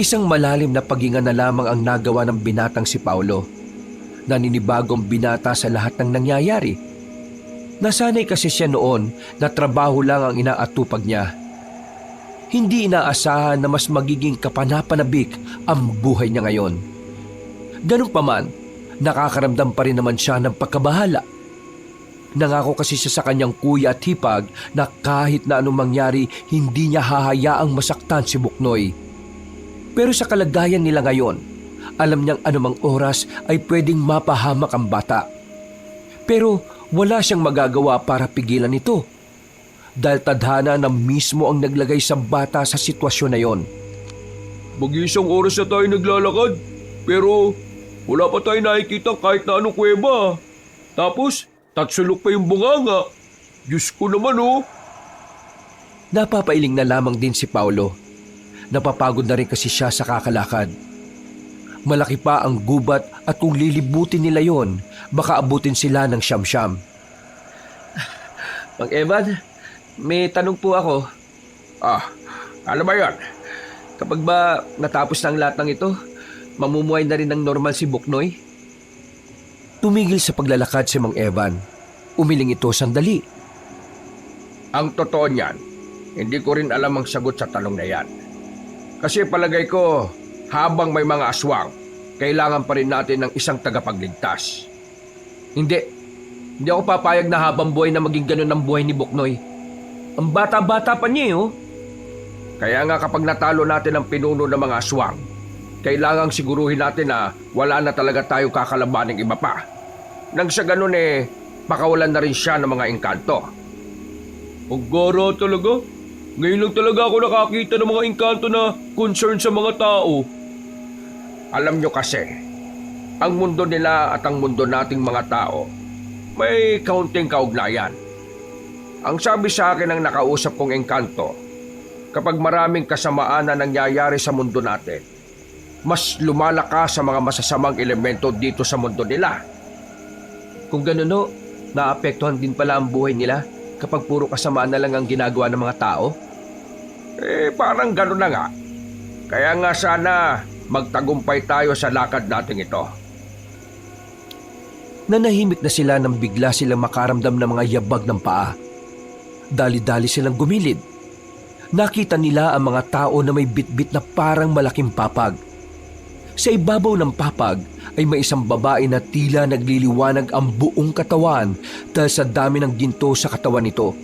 Isang malalim na paghinga na lamang ang nagawa ng binatang si Paulo. Naninibagong binata sa lahat ng nangyayari. Nasanay kasi siya noon na trabaho lang ang inaatupag niya. Hindi inaasahan na mas magiging kapanapanabik ang buhay niya ngayon. Ganun pa man, nakakaramdam pa rin naman siya ng pagkabahala. Nangako kasi siya sa kanyang kuya at hipag na kahit na anong mangyari, hindi niya hahayaang masaktan si Buknoy. Pero sa kalagayan nila ngayon, alam niyang anumang oras ay pwedeng mapahamak ang bata. Pero wala siyang magagawa para pigilan ito. Dahil tadhana na mismo ang naglagay sa bata sa sitwasyon na yon. Mag-isang oras na tayo naglalakad, pero wala pa tayo nakikita kahit na anong kuweba. Tapos, tatsulok pa yung bunganga. Diyos ko naman oh. Napapailing na lamang din si Paulo. Napapagod na rin kasi siya sa kakalakad. Malaki pa ang gubat at kung lilibutin nila yon, baka abutin sila ng siyam-siyam. Mang Evan, may tanong po ako. Ano ba yan? Kapag ba natapos na ang lahat ng ito, mamumuhay na rin ng normal si Buknoy? Tumigil sa paglalakad si Mang Evan. Umiling ito sandali. Ang totoo niyan, hindi ko rin alam ang sagot sa tanong na yan. Kasi palagay ko, habang may mga aswang, kailangan pa rin natin ng isang tagapagligtas. Hindi ako papayag na habang buhay na maging ganun ang buhay ni Buknoy. Ang bata-bata pa niya oh. Kaya nga kapag natalo natin ang pinuno ng mga aswang, kailangang siguruhin natin na wala na talaga tayo kakalabaning iba pa. Nang sa ganun pakawalan na rin siya ng mga engkanto. Ang gara talaga. Ngayon lang talaga ako nakakita ng mga engkanto na concern sa mga tao. Alam nyo kasi, ang mundo nila at ang mundo nating mga tao, may kaunting kaugnayan. Ang sabi sa akin ng nakausap kong engkanto, kapag maraming kasamaan na nangyayari sa mundo natin, mas lumalakas sa mga masasamang elemento dito sa mundo nila. Kung ganun no, naapektuhan din pala ang buhay nila kapag puro kasamaan na lang ang ginagawa ng mga tao? Parang ganun na nga. Kaya nga sana magtagumpay tayo sa lakad natin ito. Nanahimik na sila nang bigla silang makaramdam ng mga yabag ng paa. Dali-dali silang gumilid. Nakita nila ang mga tao na may bitbit na parang malaking papag. Sa ibabaw ng papag ay may isang babae na tila nagliliwanag ang buong katawan dahil sa dami ng ginto sa katawan nito.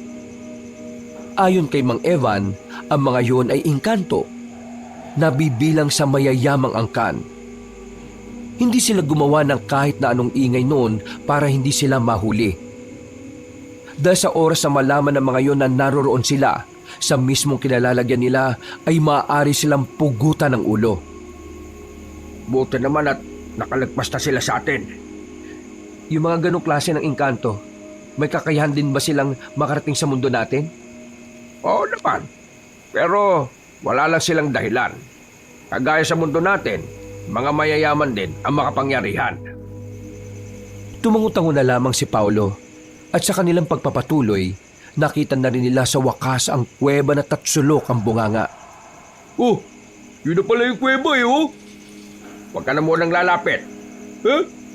Ayon kay Mang Evan, ang mga yon ay engkanto, nabibilang sa mayayamang angkan. Hindi sila gumawa ng kahit na anong ingay noon para hindi sila mahuli. Dahil sa oras na malaman ng mga yon na naroroon sila, sa mismong kinalalagyan nila ay maaari silang pugutan ng ulo. Buti naman at nakalagpas na sila sa atin. Yung mga ganong klase ng engkanto, may kakayahan din ba silang makarating sa mundo natin? Oo naman. Pero wala lang silang dahilan. Kagaya sa mundo natin, mga mayayaman din ang makapangyarihan. Tumangutango na lamang si Paulo at sa kanilang pagpapatuloy, nakita na rin nila sa wakas ang kuweba na tatsulok ang bunganga. Oh, yun na pala yung kuweba oh. Huwag ka na munang lalapit.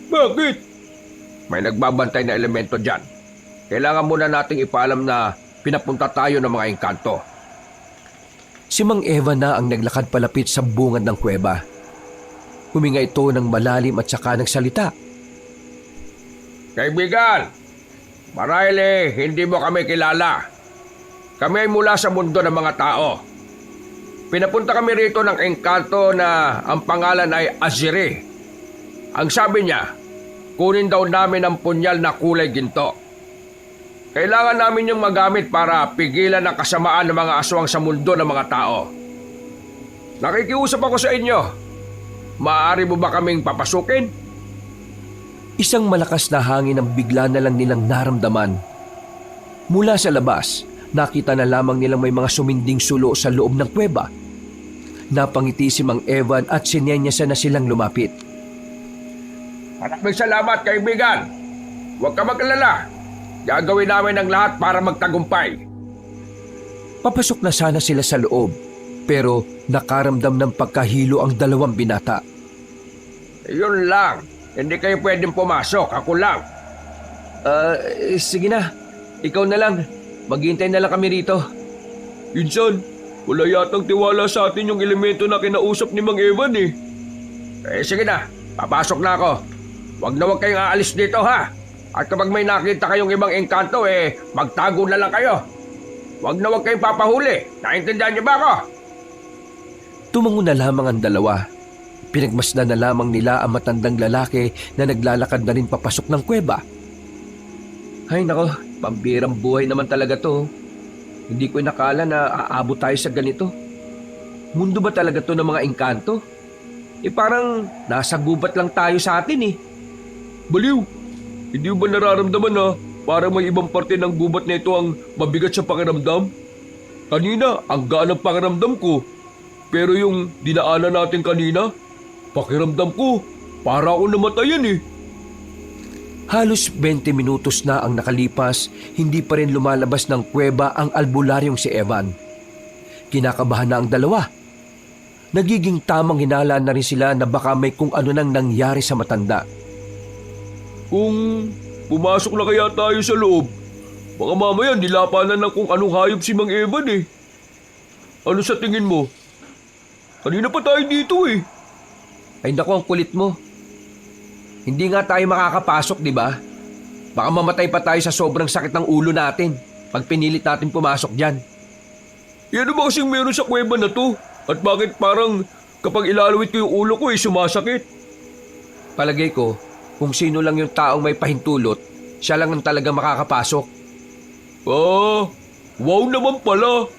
Bakit? May nagbabantay na elemento dyan. Kailangan muna nating ipaalam na pinapunta tayo ng mga engkanto. Si Mang Evan na ang naglakad palapit sa bungad ng kuweba. Huminga ito ng malalim at saka nagsalita. Kaibigan, marahil hindi mo kami kilala. Kami ay mula sa mundo ng mga tao. pinapunta kami rito ng engkanto na ang pangalan ay Azire. Ang sabi niya, kunin daw namin ang punyal na kulay ginto. Kailangan namin yung magamit para pigilan ang kasamaan ng mga aswang sa mundo ng mga tao. Nakikiusap ako sa inyo. Maaari mo ba kaming papasukin? Isang malakas na hangin ang bigla na lang nilang naramdaman. Mula sa labas, nakita na lamang nilang may mga suminding sulo sa loob ng kuweba. Napangiti si Mang Evan at sinenyasan na silang lumapit. Maraming salamat, kaibigan. Huwag ka mag-alala. Gagawin namin ang lahat para magtagumpay. Papasok na sana sila sa loob, pero nakaramdam ng pagkahilo ang dalawang binata. Yun lang. Hindi kayo pwedeng pumasok. Ako lang. Sige na. Ikaw na lang. Maghihintay na lang kami rito. Insan, wala yatang tiwala sa atin yung elemento na kinausap ni Mang Evan eh. Sige na. Papasok na ako. Huwag kayong aalis dito ha. At kapag may nakita kayong ibang engkanto magtago na lang kayo. Huwag kayong papahuli. Naintindihan niyo ba ako? Tumango na lamang ang dalawa. Pinagmasdan na lamang nila ang matandang lalaki na naglalakad na rin papasok ng kuweba. Ay nako, pambirang buhay naman talaga to. Hindi ko inakala na aabot tayo sa ganito. Mundo ba talaga to ng mga engkanto? Parang nasa gubat lang tayo sa atin eh. Baliw. Hindi mo ba nararamdaman na parang may ibang parte ng gubat na ito ang mabigat sa pakiramdam? Kanina, ang gaan ng pakiramdam ko. Pero yung dinaanan natin kanina, pakiramdam ko, para ako namatayan eh. Halos 20 minutos na ang nakalipas, hindi pa rin lumalabas ng kuweba ang albularyong si Evan. Kinakabahan na ang dalawa. Nagiging tamang hinala na rin sila na baka may kung ano nang nangyari sa matanda. Kung pumasok na kaya tayo sa loob, baka mamaya nilapanan ng kung anong hayop si Mang Evan eh. Ano sa tingin mo? Kanina pa tayo dito eh. Ay naku, ang kulit mo. Hindi nga tayo makakapasok, di ba? Baka mamatay pa tayo sa sobrang sakit ng ulo natin pag pinilit natin pumasok dyan. Ano ba kasing meron sa kuweba na to? At bakit parang kapag ilalawit ko yung ulo ko sumasakit? Palagay ko, kung sino lang yung taong may pahintulot, siya lang ang talaga makakapasok. Wow naman pala.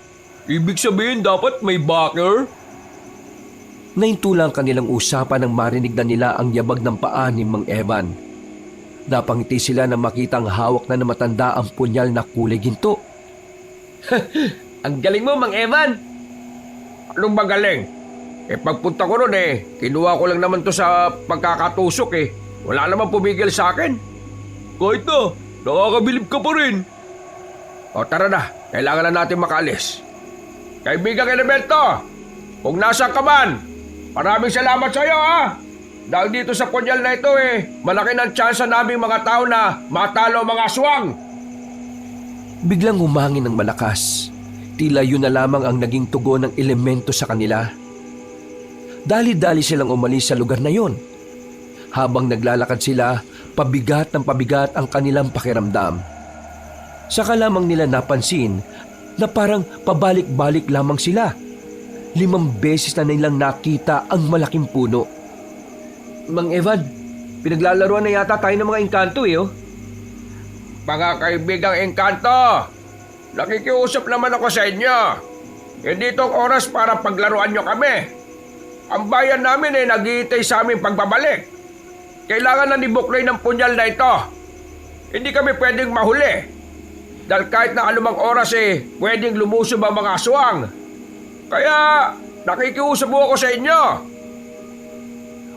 Ibig sabihin dapat may backer? Naintulang kanilang usapan nang marinig na nila ang yabag ng paa ni Mang Evan. Napangiti sila nang makitang hawak na matanda ang punyal na kulay ginto. Ang galing mo, Mang Evan! Anong magaling? Pagpunta ko ron kinuha ko lang naman to sa pagkakatusok Wala naman pumigil sa akin. Kahit na, nakakabilib ka pa rin. O tara na, kailangan na natin makaalis. Kaibigang Elemento, kung nasa ka man, maraming salamat sa iyo ha. Dahil dito sa punyal na ito malaki ng tsansa naming mga tao na matalo mga aswang. Biglang humangin ng malakas. Tila yun na lamang ang naging tugon ng elemento sa kanila. Dali-dali silang umalis sa lugar na yon. Habang naglalakad sila, pabigat ng pabigat ang kanilang pakiramdam. Saka lamang nila napansin na parang pabalik-balik lamang sila. 5 beses na nilang nakita ang malaking puno. Mang Evan, pinaglalaroan na yata tayo ng mga engkanto Mga kaibigang engkanto, nakikiusap naman ako sa inyo. Hindi itong oras para paglaruan nyo kami. Ang bayan namin naghihintay sa aming pagbabalik. Kailangan na ni Buknoy ng punyal na ito. Hindi kami pwedeng mahuli. Dahil kahit na anumang oras pwedeng lumusob ang mga aswang. Kaya nakikiusap ako sa inyo.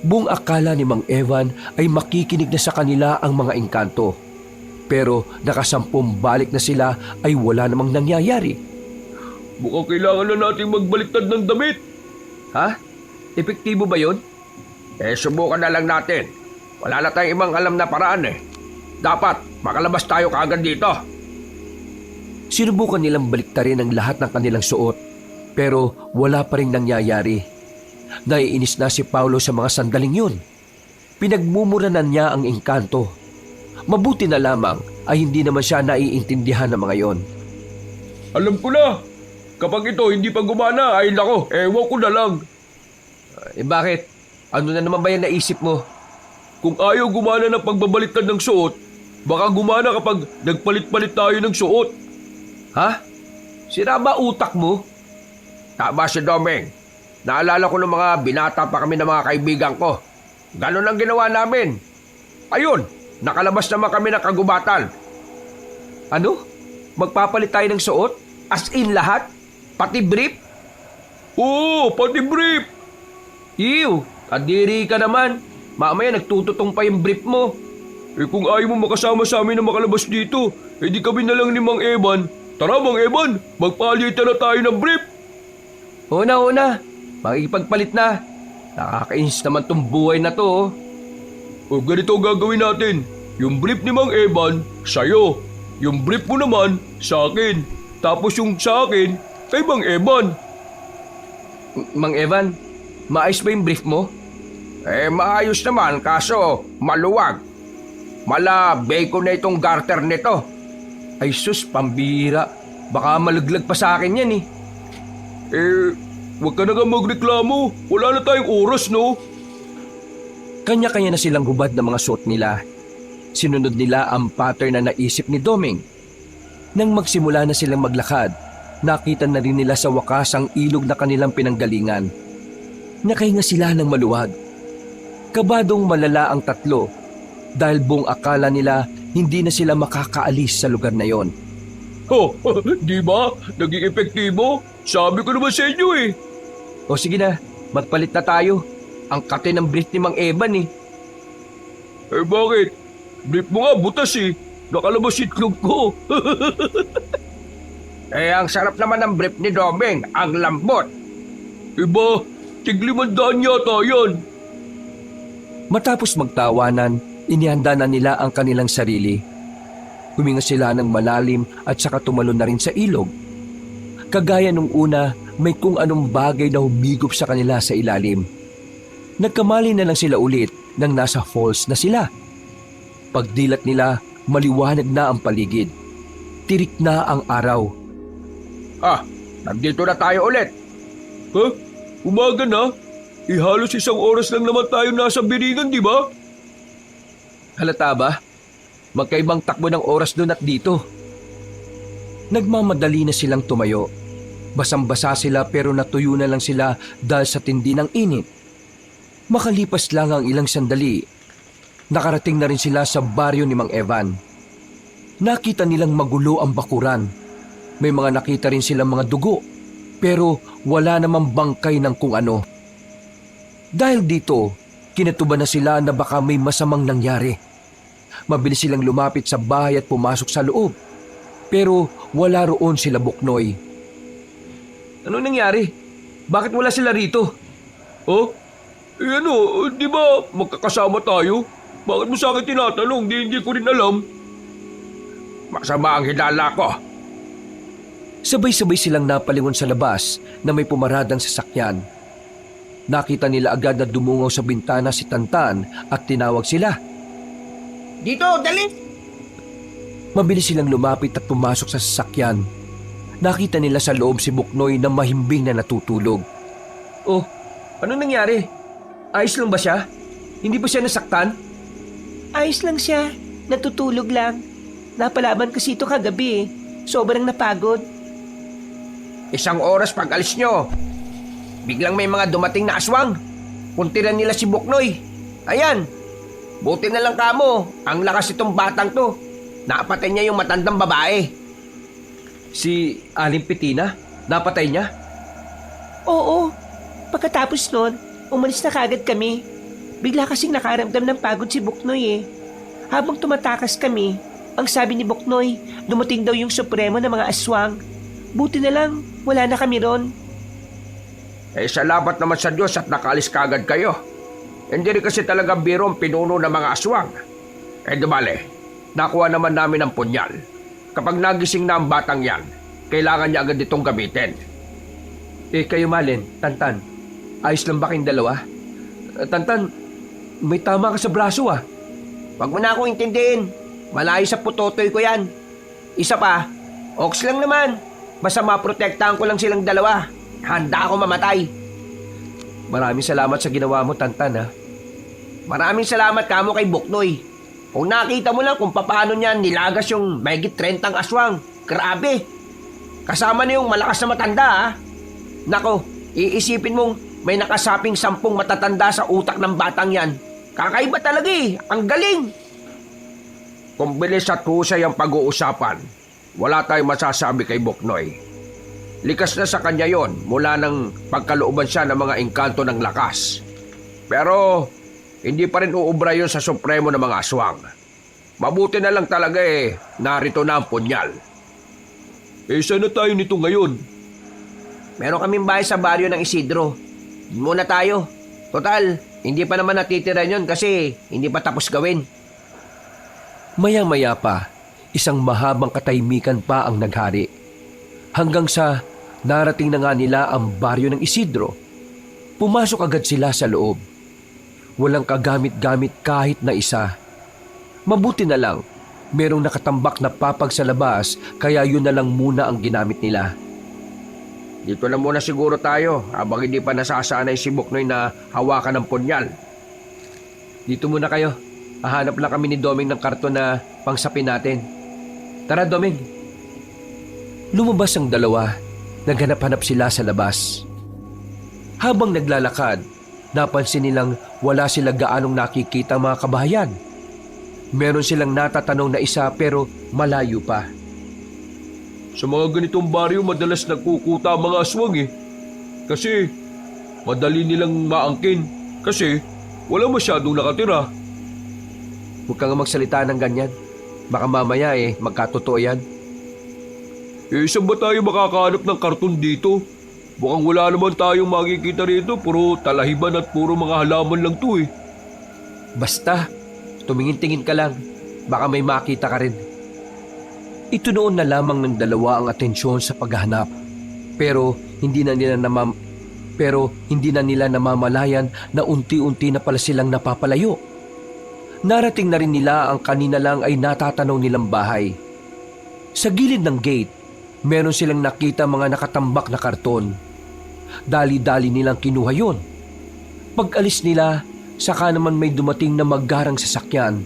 Buong akala ni Mang Evan ay makikinig na sa kanila ang mga engkanto. Pero nakasampung balik na sila ay wala namang nangyayari. Mukhang kailangan na natin magbaliktad ng damit. Ha? Epektibo ba yun? Subukan na lang natin. Wala na tayong ibang alam na paraan Dapat makalabas tayo kaagad dito. Sinubukan nilang baliktarin ang lahat ng kanilang suot. Pero wala pa rin nangyayari. Naiinis na si Paulo sa mga sandaling yun. Pinagmumuranan niya ang engkanto. Mabuti na lamang ay hindi naman siya naiintindihan ng mga yon. Alam ko na. Kapag ito hindi pa gumana, ay nako, ewan ko na lang. Bakit? Ano na naman ba yan naisip mo? Kung ayaw gumana ng pagbabaliktad ng suot, baka gumana kapag nagpalit-palit tayo ng suot. Ha? Sira ba utak mo? Tama si Domeng. Naalala ko ng mga binata pa kami ng mga kaibigan ko. Ganon ang ginawa namin. Ayun, nakalabas naman kami ng kagubatan. Ano? Magpapalit tayo ng suot? As in lahat? Pati brief? Oo, pati brief. Ew! Kadiri ka naman. Mamaya nagtututong pa yung brief mo. Kung ayaw mo makasama sa amin na makalabas dito, di kami na lang ni Mang Evan. Tara Mang Evan, magpalitan na tayo ng brief. Una. Makikipagpalit na. Nakakainis naman tong buhay na to. O ganito ang gagawin natin. Yung brief ni Mang Evan, sa'yo. Yung brief mo naman, sa akin. Tapos yung sa akin, kay Mang Evan. Mang Evan, maayos ba yung brief mo? Maayos naman kaso maluwag. Mala bacon na itong garter nito. Ay sus, pambira. Baka malaglag pa sa akin yan Huwag ka na nga magreklamo. Wala na tayong oras, no? Kanya-kanya na silang hubad ng mga suot nila. Sinunod nila ang pattern na naisip ni Doming. Nang magsimula na silang maglakad, nakita na rin nila sa wakas ang ilog na kanilang pinanggalingan. Nakahinga sila ng maluwag. Kabadong malala ang tatlo dahil buong akala nila hindi na sila makakaalis sa lugar na yon. Di ba? Naging epektibo? Sabi ko naman sa inyo O sige na, magpalit na tayo. Ang kate ng brief ni Mang Evan Bakit? Brief mo nga butas Nakalabas itlog ko. Ang sarap naman ng brief ni Domeng, ang lambot. Iba, tig-500 yata yan. Matapos magtawanan, inihanda na nila ang kanilang sarili. Huminga sila ng malalim at saka tumalon na rin sa ilog. Kagaya nung una, may kung anong bagay na humigop sa kanila sa ilalim. Nagkamali na lang sila ulit nang nasa falls na sila. Pagdilat nila, maliwanag na ang paligid. Tirik na ang araw. Nandito na tayo ulit. Umaga na? Halos 1 oras lang naman tayo nasa biringan, di ba? Halata ba? Magkaibang takbo ng oras doon at dito. Nagmamadali na silang tumayo. Basang-basa sila pero natuyo na lang sila dahil sa tindi ng init. Makalipas lang ang ilang sandali, nakarating na rin sila sa baryo ni Mang Evan. Nakita nilang magulo ang bakuran. May mga nakita rin silang mga dugo, pero wala namang bangkay ng kung ano. Dahil dito, kinatuban na sila na baka may masamang nangyari. Mabilis silang lumapit sa bahay at pumasok sa loob. Pero wala roon sila Buknoy. Ano nangyari? Bakit wala sila rito? Di ba magkakasama tayo? Bakit mo sa akin tinatanong? Hindi ko rin alam. Masama ang hinala ko. Sabay-sabay silang napalingon sa labas na may pumaradang sasakyan. Nakita nila agad na dumungaw sa bintana si Tantan at tinawag sila. Dito, dali! Mabilis silang lumapit at pumasok sa sasakyan. Nakita nila sa loob si Buknoy na mahimbing na natutulog. Oh, ano nangyari? Ayos lang ba siya? Hindi ba siya nasaktan? Ayos lang siya. Natutulog lang. Napalaban kasi ito kagabi Sobrang napagod. 1 oras pag alis nyo. Biglang may mga dumating na aswang. Puntiran nila si Buknoy. Ayan. Buti na lang kamo. Ang lakas itong batang to. Napatay niya yung matandang babae. Si Aling Petina? Napatay niya? Oo. Pagkatapos nun, umalis na kagad kami. Bigla kasing nakaramdam ng pagod si Buknoy Habang tumatakas kami, ang sabi ni Buknoy, dumating daw yung supremo ng mga aswang. Buti na lang, wala na kami ron. Salamat naman sa Diyos at nakaalis kagad kayo. Hindi rin kasi talaga biro ang pinuno ng mga aswang. Dumali, nakuha naman namin ang punyal. Kapag nagising na ang batang yan, kailangan niya agad itong gamitin. Kayo Malin, Tantan, ayos lang ba kayong dalawa? Tantan, may tama ka sa braso Wag mo na akong intindihin. Malayo sa putotoy ko yan. Isa pa, ox lang naman. Basta maprotektahan ko lang silang dalawa. Handa ako mamatay. Maraming salamat sa ginawa mo, Tantan, ha? Maraming salamat kamo kay Buknoy. Kung nakita mo lang kung paano niya nilagas yung mahigit 30 aswang. Grabe. Kasama na yung malakas na matanda, ha? Nako, iisipin mong may nakasaping 10 matatanda sa utak ng batang yan. Kakaiba talaga eh. Ang galing. Kung bilis at husay ang pag-uusapan, wala tayong masasabi kay Buknoy. Likas na sa kanya yon mula nang pagkalooban siya ng mga engkanto ng lakas. Pero hindi pa rin uubra yun sa supremo ng mga aswang. Mabuti na lang talaga narito na ang punyal. Saan na tayo nito ngayon? Meron kaming bahay sa baryo ng Isidro. Doon muna tayo. Total, hindi pa naman natitira yun kasi hindi pa tapos gawin. Maya-maya pa, isang mahabang katahimikan pa ang naghari. Hanggang sa narating na nga nila ang baryo ng Isidro. Pumasok agad sila sa loob. Walang kagamit-gamit kahit na isa. Mabuti na lang, merong nakatambak na papag sa labas kaya yun na lang muna ang ginamit nila. Dito na muna siguro tayo habang hindi pa nasasanay si Buknoy na hawakan ng punyal. Dito muna kayo. Hahanap lang kami ni Doming ng karton na pangsapin natin. Tara, Doming. Lumabas ang dalawa. Naghanap-hanap sila sa labas. Habang naglalakad, napansin nilang wala sila gaanong nakikita ang mga kabahayan. Meron silang natatanong na isa pero malayo pa. Sa mga ganitong baryo, madalas nagkukuta ang mga aswang Kasi madali nilang maangkin. Kasi wala masyadong nakatira. Huwag kang magsalita ng ganyan. Baka mamaya magkatotoo yan. Saan ba tayo makakahanap ng karton dito? Mukhang wala naman tayong makikita rito. Puro talahiban at puro mga halaman lang to Basta, tumingin-tingin ka lang. Baka may makita ka rin. Itunoon na lamang ng dalawa ang atensyon sa paghahanap. Pero hindi na nila namamalayan na unti-unti na pala silang napapalayo. Narating na rin nila ang kanina lang ay natatanaw nilang bahay. Sa gilid ng gate, meron silang nakita mga nakatambak na karton. Dali-dali nilang kinuha yun. Pag-alis nila, saka naman may dumating na maggarang sasakyan.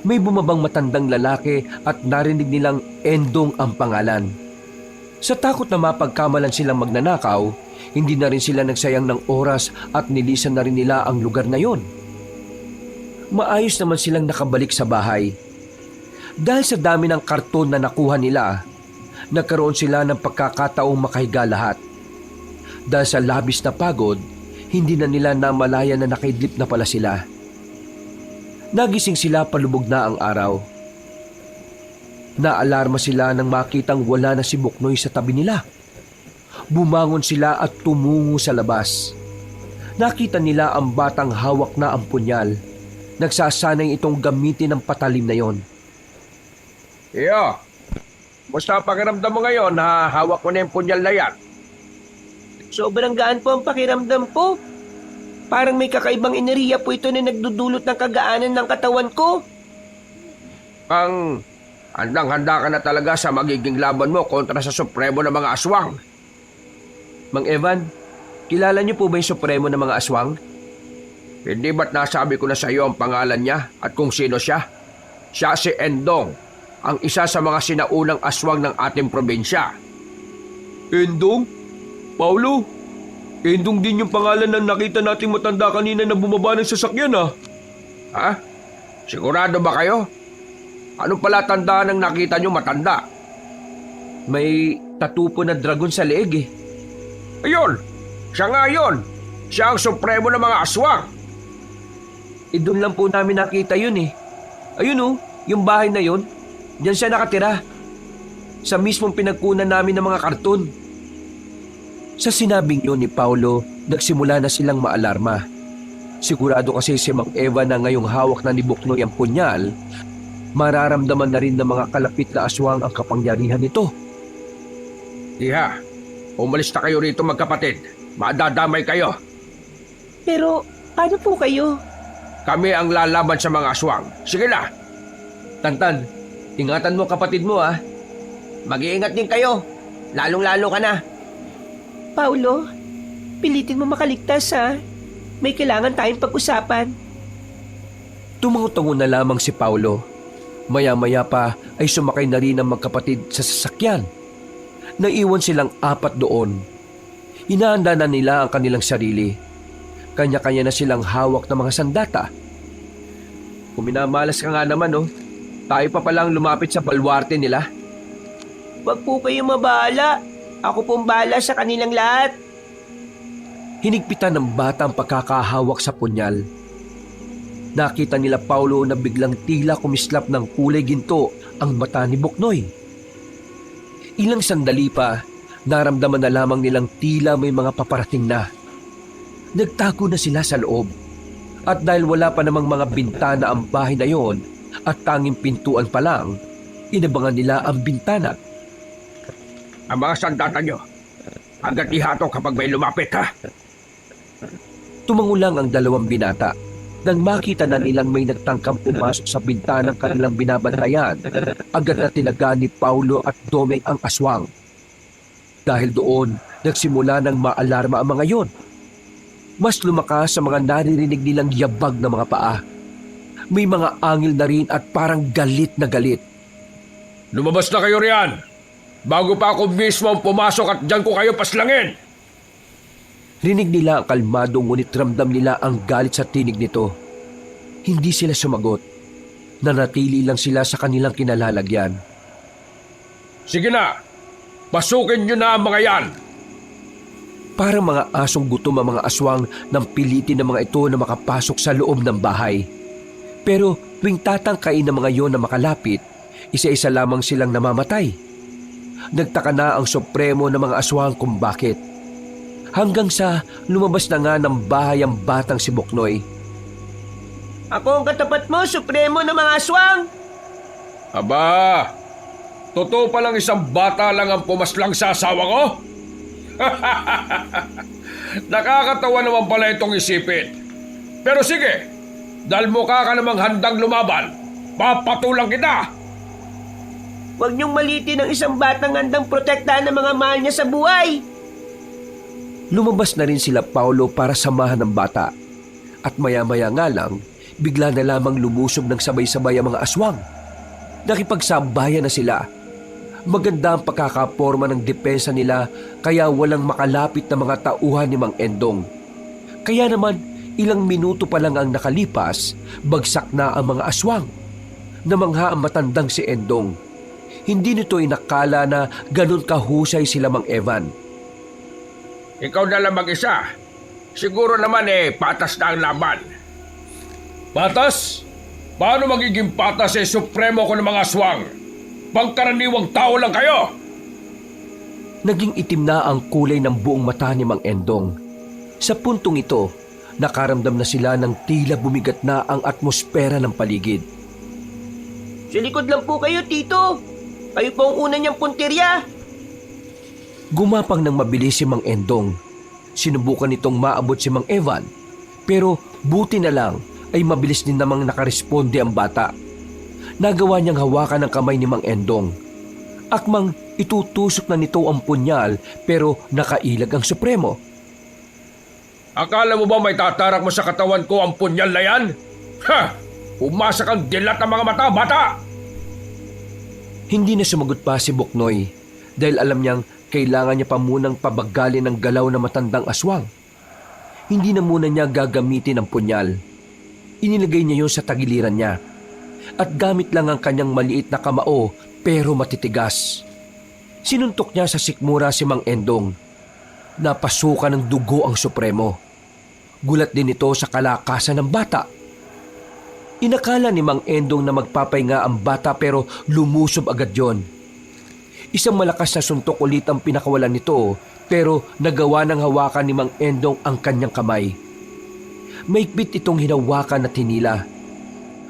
May bumabang matandang lalaki at narinig nilang Endong ang pangalan. Sa takot na mapagkamalan silang magnanakaw, hindi na rin sila nagsayang ng oras at nilisan na rin nila ang lugar na yon. Maayos naman silang nakabalik sa bahay. Dahil sa dami ng karton na nakuha nila, nagkaroon sila ng pagkakataong makahiga lahat. Dahil sa labis na pagod, hindi na nila namalayan na nakaidlip na pala sila. Nagising sila palubog na ang araw. Naalarma sila nang makitang wala na si Buknoy sa tabi nila. Bumangon sila at tumungo sa labas. Nakita nila ang batang hawak na ang punyal. Nagsasanay itong gamitin ng patalim na yon. Iyo, musta ang pakiramdam mo ngayon na hawak mo na yung punyal na yan? Sobrang gaan po ang pakiramdam po. Parang may kakaibang enerhiya po ito na nagdudulot ng kagaanan ng katawan ko. Handang-handa ka na talaga sa magiging laban mo kontra sa supremo ng mga aswang. Mang Evan, kilala niyo po ba yung supremo ng mga aswang? Hindi ba't nasabi ko na sa iyo ang pangalan niya at kung sino siya? Siya si Endong, ang isa sa mga sinaunang aswang ng ating probinsya. Endong? Paulo? Endong din yung pangalan ng nakita nating matanda kanina na bumaba ng sasakyan Ha? Sigurado ba kayo? Ano pala tandaan ng nakita niyo matanda? May tattoo po na dragon sa leeg Ayun! Siya nga yun! Siya ang supremo ng mga aswang! Doon lang po namin nakita yun Ayun yung bahay na yun. Diyan siya nakatira. Sa mismong pinagkunan namin ng mga karton. Sa sinabing yun ni Paulo, nagsimula na silang maalarma. Sigurado kasi si Mang Eva na ngayong hawak na ni Buknoy ang punyal, mararamdaman na rin ng mga kalapit na aswang ang kapangyarihan nito. Iha, umalis na kayo rito magkapatid. Madadamay kayo. Pero paano po kayo? Kami ang lalaban sa mga aswang. Sige na! Tantan, ingatan mo kapatid mo Mag-iingat din kayo. Lalong-lalo ka na. Paulo, pilitin mo makaligtas ha. May kailangan tayong pag-usapan. Tumango-tango na lamang si Paulo. Maya-maya pa ay sumakay na rin ang magkapatid sa sasakyan. Naiwan silang 4 doon. Inaanda na nila ang kanilang sarili. Kanya-kanya na silang hawak ng mga sandata. Kung minamalas ka nga naman, tayo pa palang lumapit sa balwarte nila. Huwag po kayong mabahala. Ako pong bahala sa kanilang lahat. Hinigpitan ng bata ang pagkakahawak sa punyal. Nakita nila Paulo na biglang tila kumislap ng kulay ginto ang mata ni Buknoy. Ilang sandali pa, naramdaman na lamang nilang tila may mga paparating na. Nagtago na sila sa loob. At dahil wala pa namang mga bintana ang bahay na yon at tanging pintuan pa lang, inabangan nila ang bintana. Ang mga sandata nyo, agad ihato kapag may lumapit, ha? Tumango lang ang 2 binata. Nang makita na nilang may nagtangkang pumasok sa bintana ng kanilang binabantayan, agad na tinaga ni Paulo at Domeng ang aswang. Dahil doon, nagsimula ng maalarma ang mga yon. Mas lumakas sa mga naririnig nilang yabag na mga paa. May mga angil na rin at parang galit na galit. Lumabas na kayo riyan! Bago pa ako mismo ang pumasok at dyan ko kayo paslangin! Rinig nila ang kalmado ngunit ramdam nila ang galit sa tinig nito. Hindi sila sumagot. Nanatili lang sila sa kanilang kinalalagyan. Sige na! Pasukin nyo na ang mga yan! Parang mga asong gutom ang mga aswang nang pilitin ng mga ito na makapasok sa loob ng bahay. Pero tuwing tatangkain ng mga iyon na makalapit, isa-isa lamang silang namamatay. Nagtaka na ang supremo ng mga aswang kung bakit. Hanggang sa lumabas na nga ng bahay ang batang si Buknoy. Ako ang katapat mo, supremo ng mga aswang. Aba! Totoo palang isang bata lang ang pumaslang sa asawa ko? Nakakatawa naman pala itong isipin. Pero sige, dahil mukha ka namang handang lumaban, papatulang kita! Huwag niyong malitin ang isang batang handang protektahan ng mga mahal niya sa buhay. Lumabas na rin sila Paulo para samahan ng bata. At maya-maya nga lang, bigla na lamang lumusob ng sabay-sabay ang mga aswang. Nakipagsabayan na sila. Maganda ang pagkakaporma ng depensa nila kaya walang makalapit na mga tauhan ni Mang Endong. Kaya naman, ilang minuto pa lang ang nakalipas, bagsak na ang mga aswang. Namangha ang matandang si Endong. Hindi nito inakala na ganun kahusay sila Mang Evan. Ikaw na lang mag-isa. Siguro naman patas na ang laban. Patas? Paano magiging patas supremo ko ng mga aswang? Pangkaraniwang tao lang kayo! Naging itim na ang kulay ng buong mata ni Mang Endong. Sa puntong ito, nakaramdam na sila ng tila bumigat na ang atmosfera ng paligid. Sa likod lang po kayo, Tito. Kayo po ang una niyang puntirya. Gumapang ng mabilis si Mang Endong. Sinubukan nitong maabot si Mang Evan, pero buti na lang ay mabilis din namang nakaresponde ang bata. Nagawa niyang hawakan ang kamay ni Mang Endong. Akmang itutusok na nito ang punyal pero nakailag ang supremo. Akala mo ba may tatarak mo sa katawan ko ang punyal na yan? Ha! Umasa kang dilat ng mga mata, bata! Hindi na sumagot pa si Buknoy dahil alam niyang kailangan niya pa munang pabagalin ang galaw na matandang aswang. Hindi na muna niya gagamitin ang punyal. Inilagay niya yon sa tagiliran niya. At gamit lang ang kanyang maliit na kamao pero matitigas. Sinuntok niya sa sikmura si Mang Endong. Napasukan ng dugo ang supremo. Gulat din ito sa kalakasan ng bata. Inakala ni Mang Endong na magpapahinga ang bata pero lumusob agad yon. Isang malakas na suntok ulit ang pinakawalan nito pero nagawa ng hawakan ni Mang Endong ang kanyang kamay. Maigpit itong hinawakan at hinila.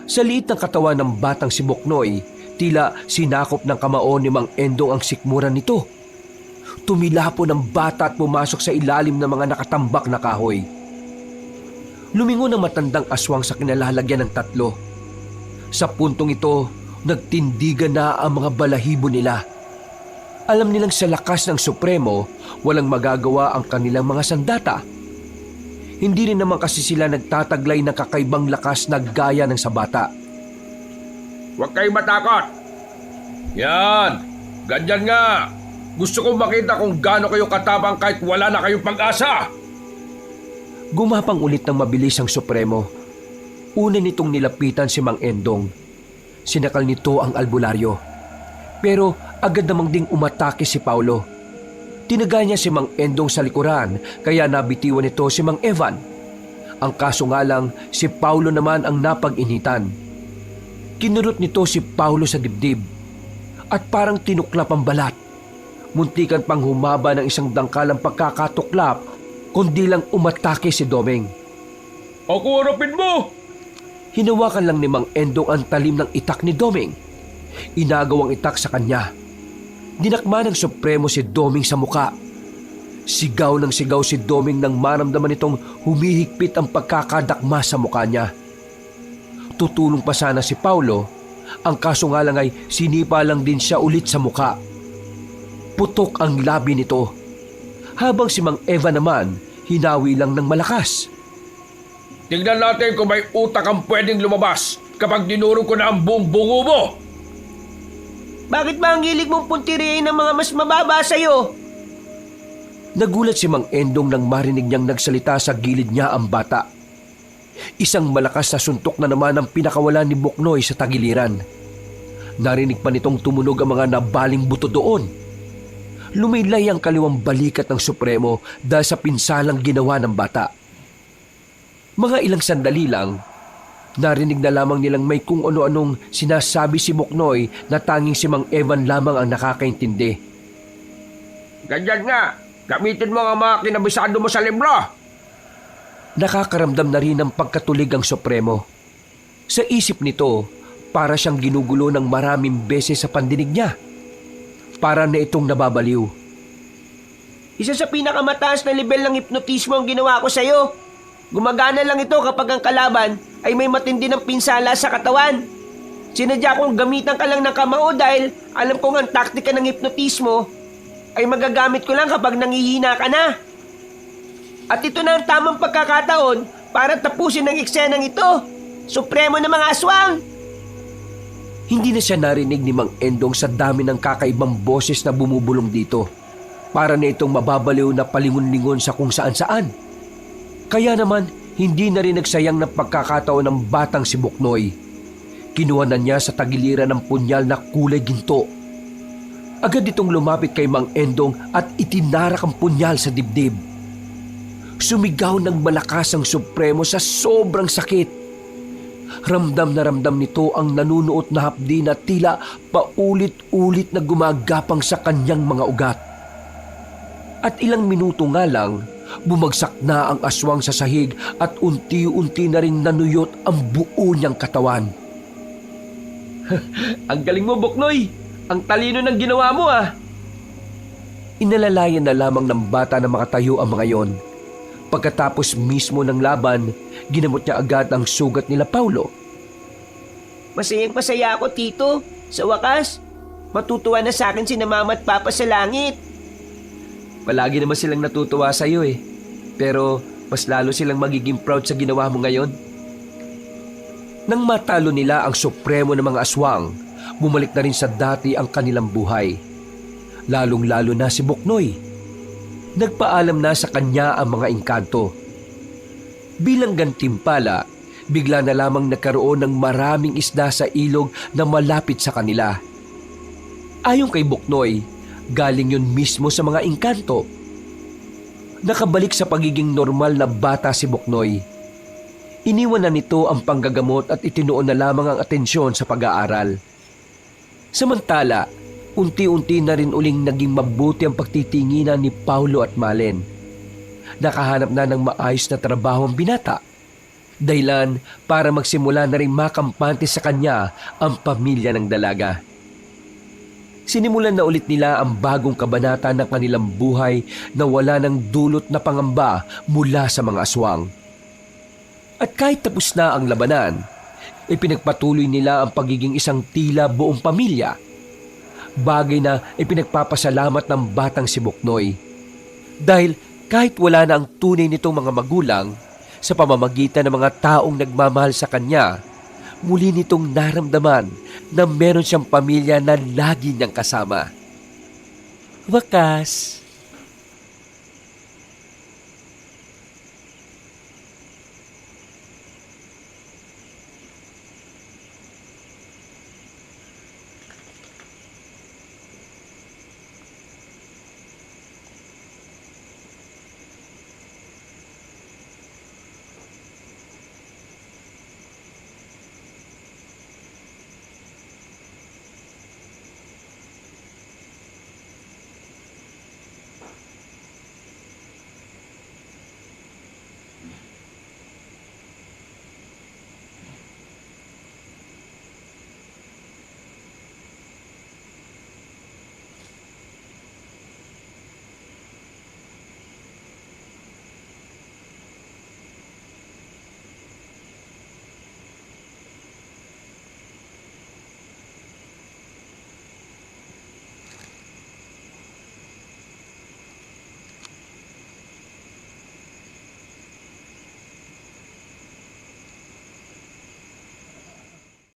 Sa liit ng katawan ng batang si Buknoy, tila sinakop ng kamao ni Mang Endong ang sikmuran nito. Tumilapo ng bata at pumasok sa ilalim ng mga nakatambak na kahoy. Lumingon ang matandang aswang sa kinalalagyan ng 3. Sa puntong ito, nagtindigan na ang mga balahibo nila. Alam nilang sa lakas ng Supremo, walang magagawa ang kanilang mga sandata. Hindi rin naman kasi sila nagtataglay ng kakaibang lakas na gaya ng sa bata. Huwag kayong matakot. Yan, ganyan nga. Gusto kong makita kung gaano kayo katapang kahit wala na kayong pag-asa. Gumapang ulit ng mabilis ang Supremo. Una nitong nilapitan si Mang Endong. Sinakal nito ang albularyo. Pero agad namang ding umatake si Paulo. Tinaga niya si Mang Endong sa likuran kaya nabitiwan nito si Mang Evan. Ang kaso nga lang, si Paulo naman ang napag-initan. Kinurot nito si Paulo sa dibdib at parang tinuklap ang balat. Muntikan pang humaba ng isang dangkalang pagkakatuklap kundi lang umatake si Domeng. Ako harapin mo! Hinawakan lang ni Mang Endong ang talim ng itak ni Domeng. Inagaw ang itak sa kanya. Dinakma ng Supremo si Domeng sa muka. Sigaw ng sigaw si Domeng nang maramdaman itong humihigpit ang pagkakadakma sa muka niya. Tutulong pa sana si Paulo, ang kaso nga lang ay sinipa lang din siya ulit sa muka. Putok ang labi nito. Habang si Mang Eva naman, hinawi lang ng malakas. Tingnan natin kung may utak ang pwedeng lumabas kapag dinurog ko na ang buong bungo mo. Bakit ba ang hilig mong puntiriin ng mga mas mababa sa'yo? Nagulat si Mang Endong nang marinig niyang nagsalita sa gilid niya ang bata. Isang malakas na suntok na naman ang pinakawalan ni Buknoy sa tagiliran. Narinig pa nitong tumunog ang mga nabaling buto doon. Lumilay ang kaliwang balikat ng Supremo dahil sa pinsalang ginawa ng bata. Mga ilang sandali lang, narinig na lamang nilang may kung ano-anong sinasabi si Buknoy na tanging si Mang Evan lamang ang nakakaintindi. Ganyan nga, gamitin mo ang mga kinabisado mo sa libro. Nakakaramdam na rin ng pagkatulig ang Supremo. Sa isip nito, para siyang ginugulo ng maraming beses sa pandinig niya. Para na itong nababaliw. Isa sa pinakamataas na level ng hipnotismo ang ginawa ko sa'yo. Gumagana lang ito kapag ang kalaban ay may matindi ng pinsala sa katawan. Sinadya kong gamitan ka lang ng kamao dahil alam kong ang taktika ng hipnotismo ay magagamit ko lang kapag nangihina ka na. At ito na ang tamang pagkakataon para tapusin ang eksenang ito. Supremo na mga aswang! Hindi na siya narinig ni Mang Endong sa dami ng kakaibang boses na bumubulong dito. Para na itong mababaliw na palingon-lingon sa kung saan-saan. Kaya naman, hindi na rin nagsayang ng pagkakataon ng batang si Buknoy. Kinuha na niya sa tagiliran ng punyal na kulay ginto. Agad itong lumapit kay Mang Endong at itinarak ang punyal sa dibdib. Sumigaw ng malakas ang Supremo sa sobrang sakit. Ramdam na ramdam nito ang nanunuot na hapdi na tila paulit-ulit na gumagapang sa kanyang mga ugat. At ilang minuto nga lang, bumagsak na ang aswang sa sahig at unti-unti na rin nanuyot ang buo niyang katawan. Ang galing mo, Buknoy! Ang talino ng ginawa mo, ah! Inalalayan na lamang ng bata na makatayo ang mga yon. Pagkatapos mismo ng laban, ginamot niya agad ang sugat nila Paulo. Masayang-masaya ako, Tito. Sa wakas, matutuwa na sa akin si Mama at Papa sa langit. Palagi naman silang natutuwa sa iyo eh. Pero mas lalo silang magiging proud sa ginawa mo ngayon. Nang matalo nila ang Supremo ng mga aswang, bumalik na rin sa dati ang kanilang buhay. Lalong-lalo na si Buknoy. Nagpaalam na sa kanya ang mga engkanto. Bilang gantimpala, bigla na lamang nagkaroon ng maraming isda sa ilog na malapit sa kanila. Ayon kay Buknoy, galing yun mismo sa mga engkanto. Nakabalik sa pagiging normal na bata si Buknoy. Iniwan na nito ang panggagamot at itinuon na lamang ang atensyon sa pag-aaral. Samantala, unti-unti na rin uling naging mabuti ang pagtitinginan ni Paulo at Malen. Nakahanap na ng maayos na trabaho ang binata. Dahilan para magsimula na rin makampante sa kanya ang pamilya ng dalaga. Sinimulan na ulit nila ang bagong kabanata ng kanilang buhay na wala ng dulot na pangamba mula sa mga aswang. At kahit tapos na ang labanan, ipinagpatuloy nila ang pagiging isang tila buong pamilya. Bagay na ipinagpapasalamat ng batang si Buknoy. Dahil kahit wala na ang tunay nitong mga magulang, sa pamamagitan ng mga taong nagmamahal sa kanya, muli nitong naramdaman na meron siyang pamilya na lagi niyang kasama. Wakas,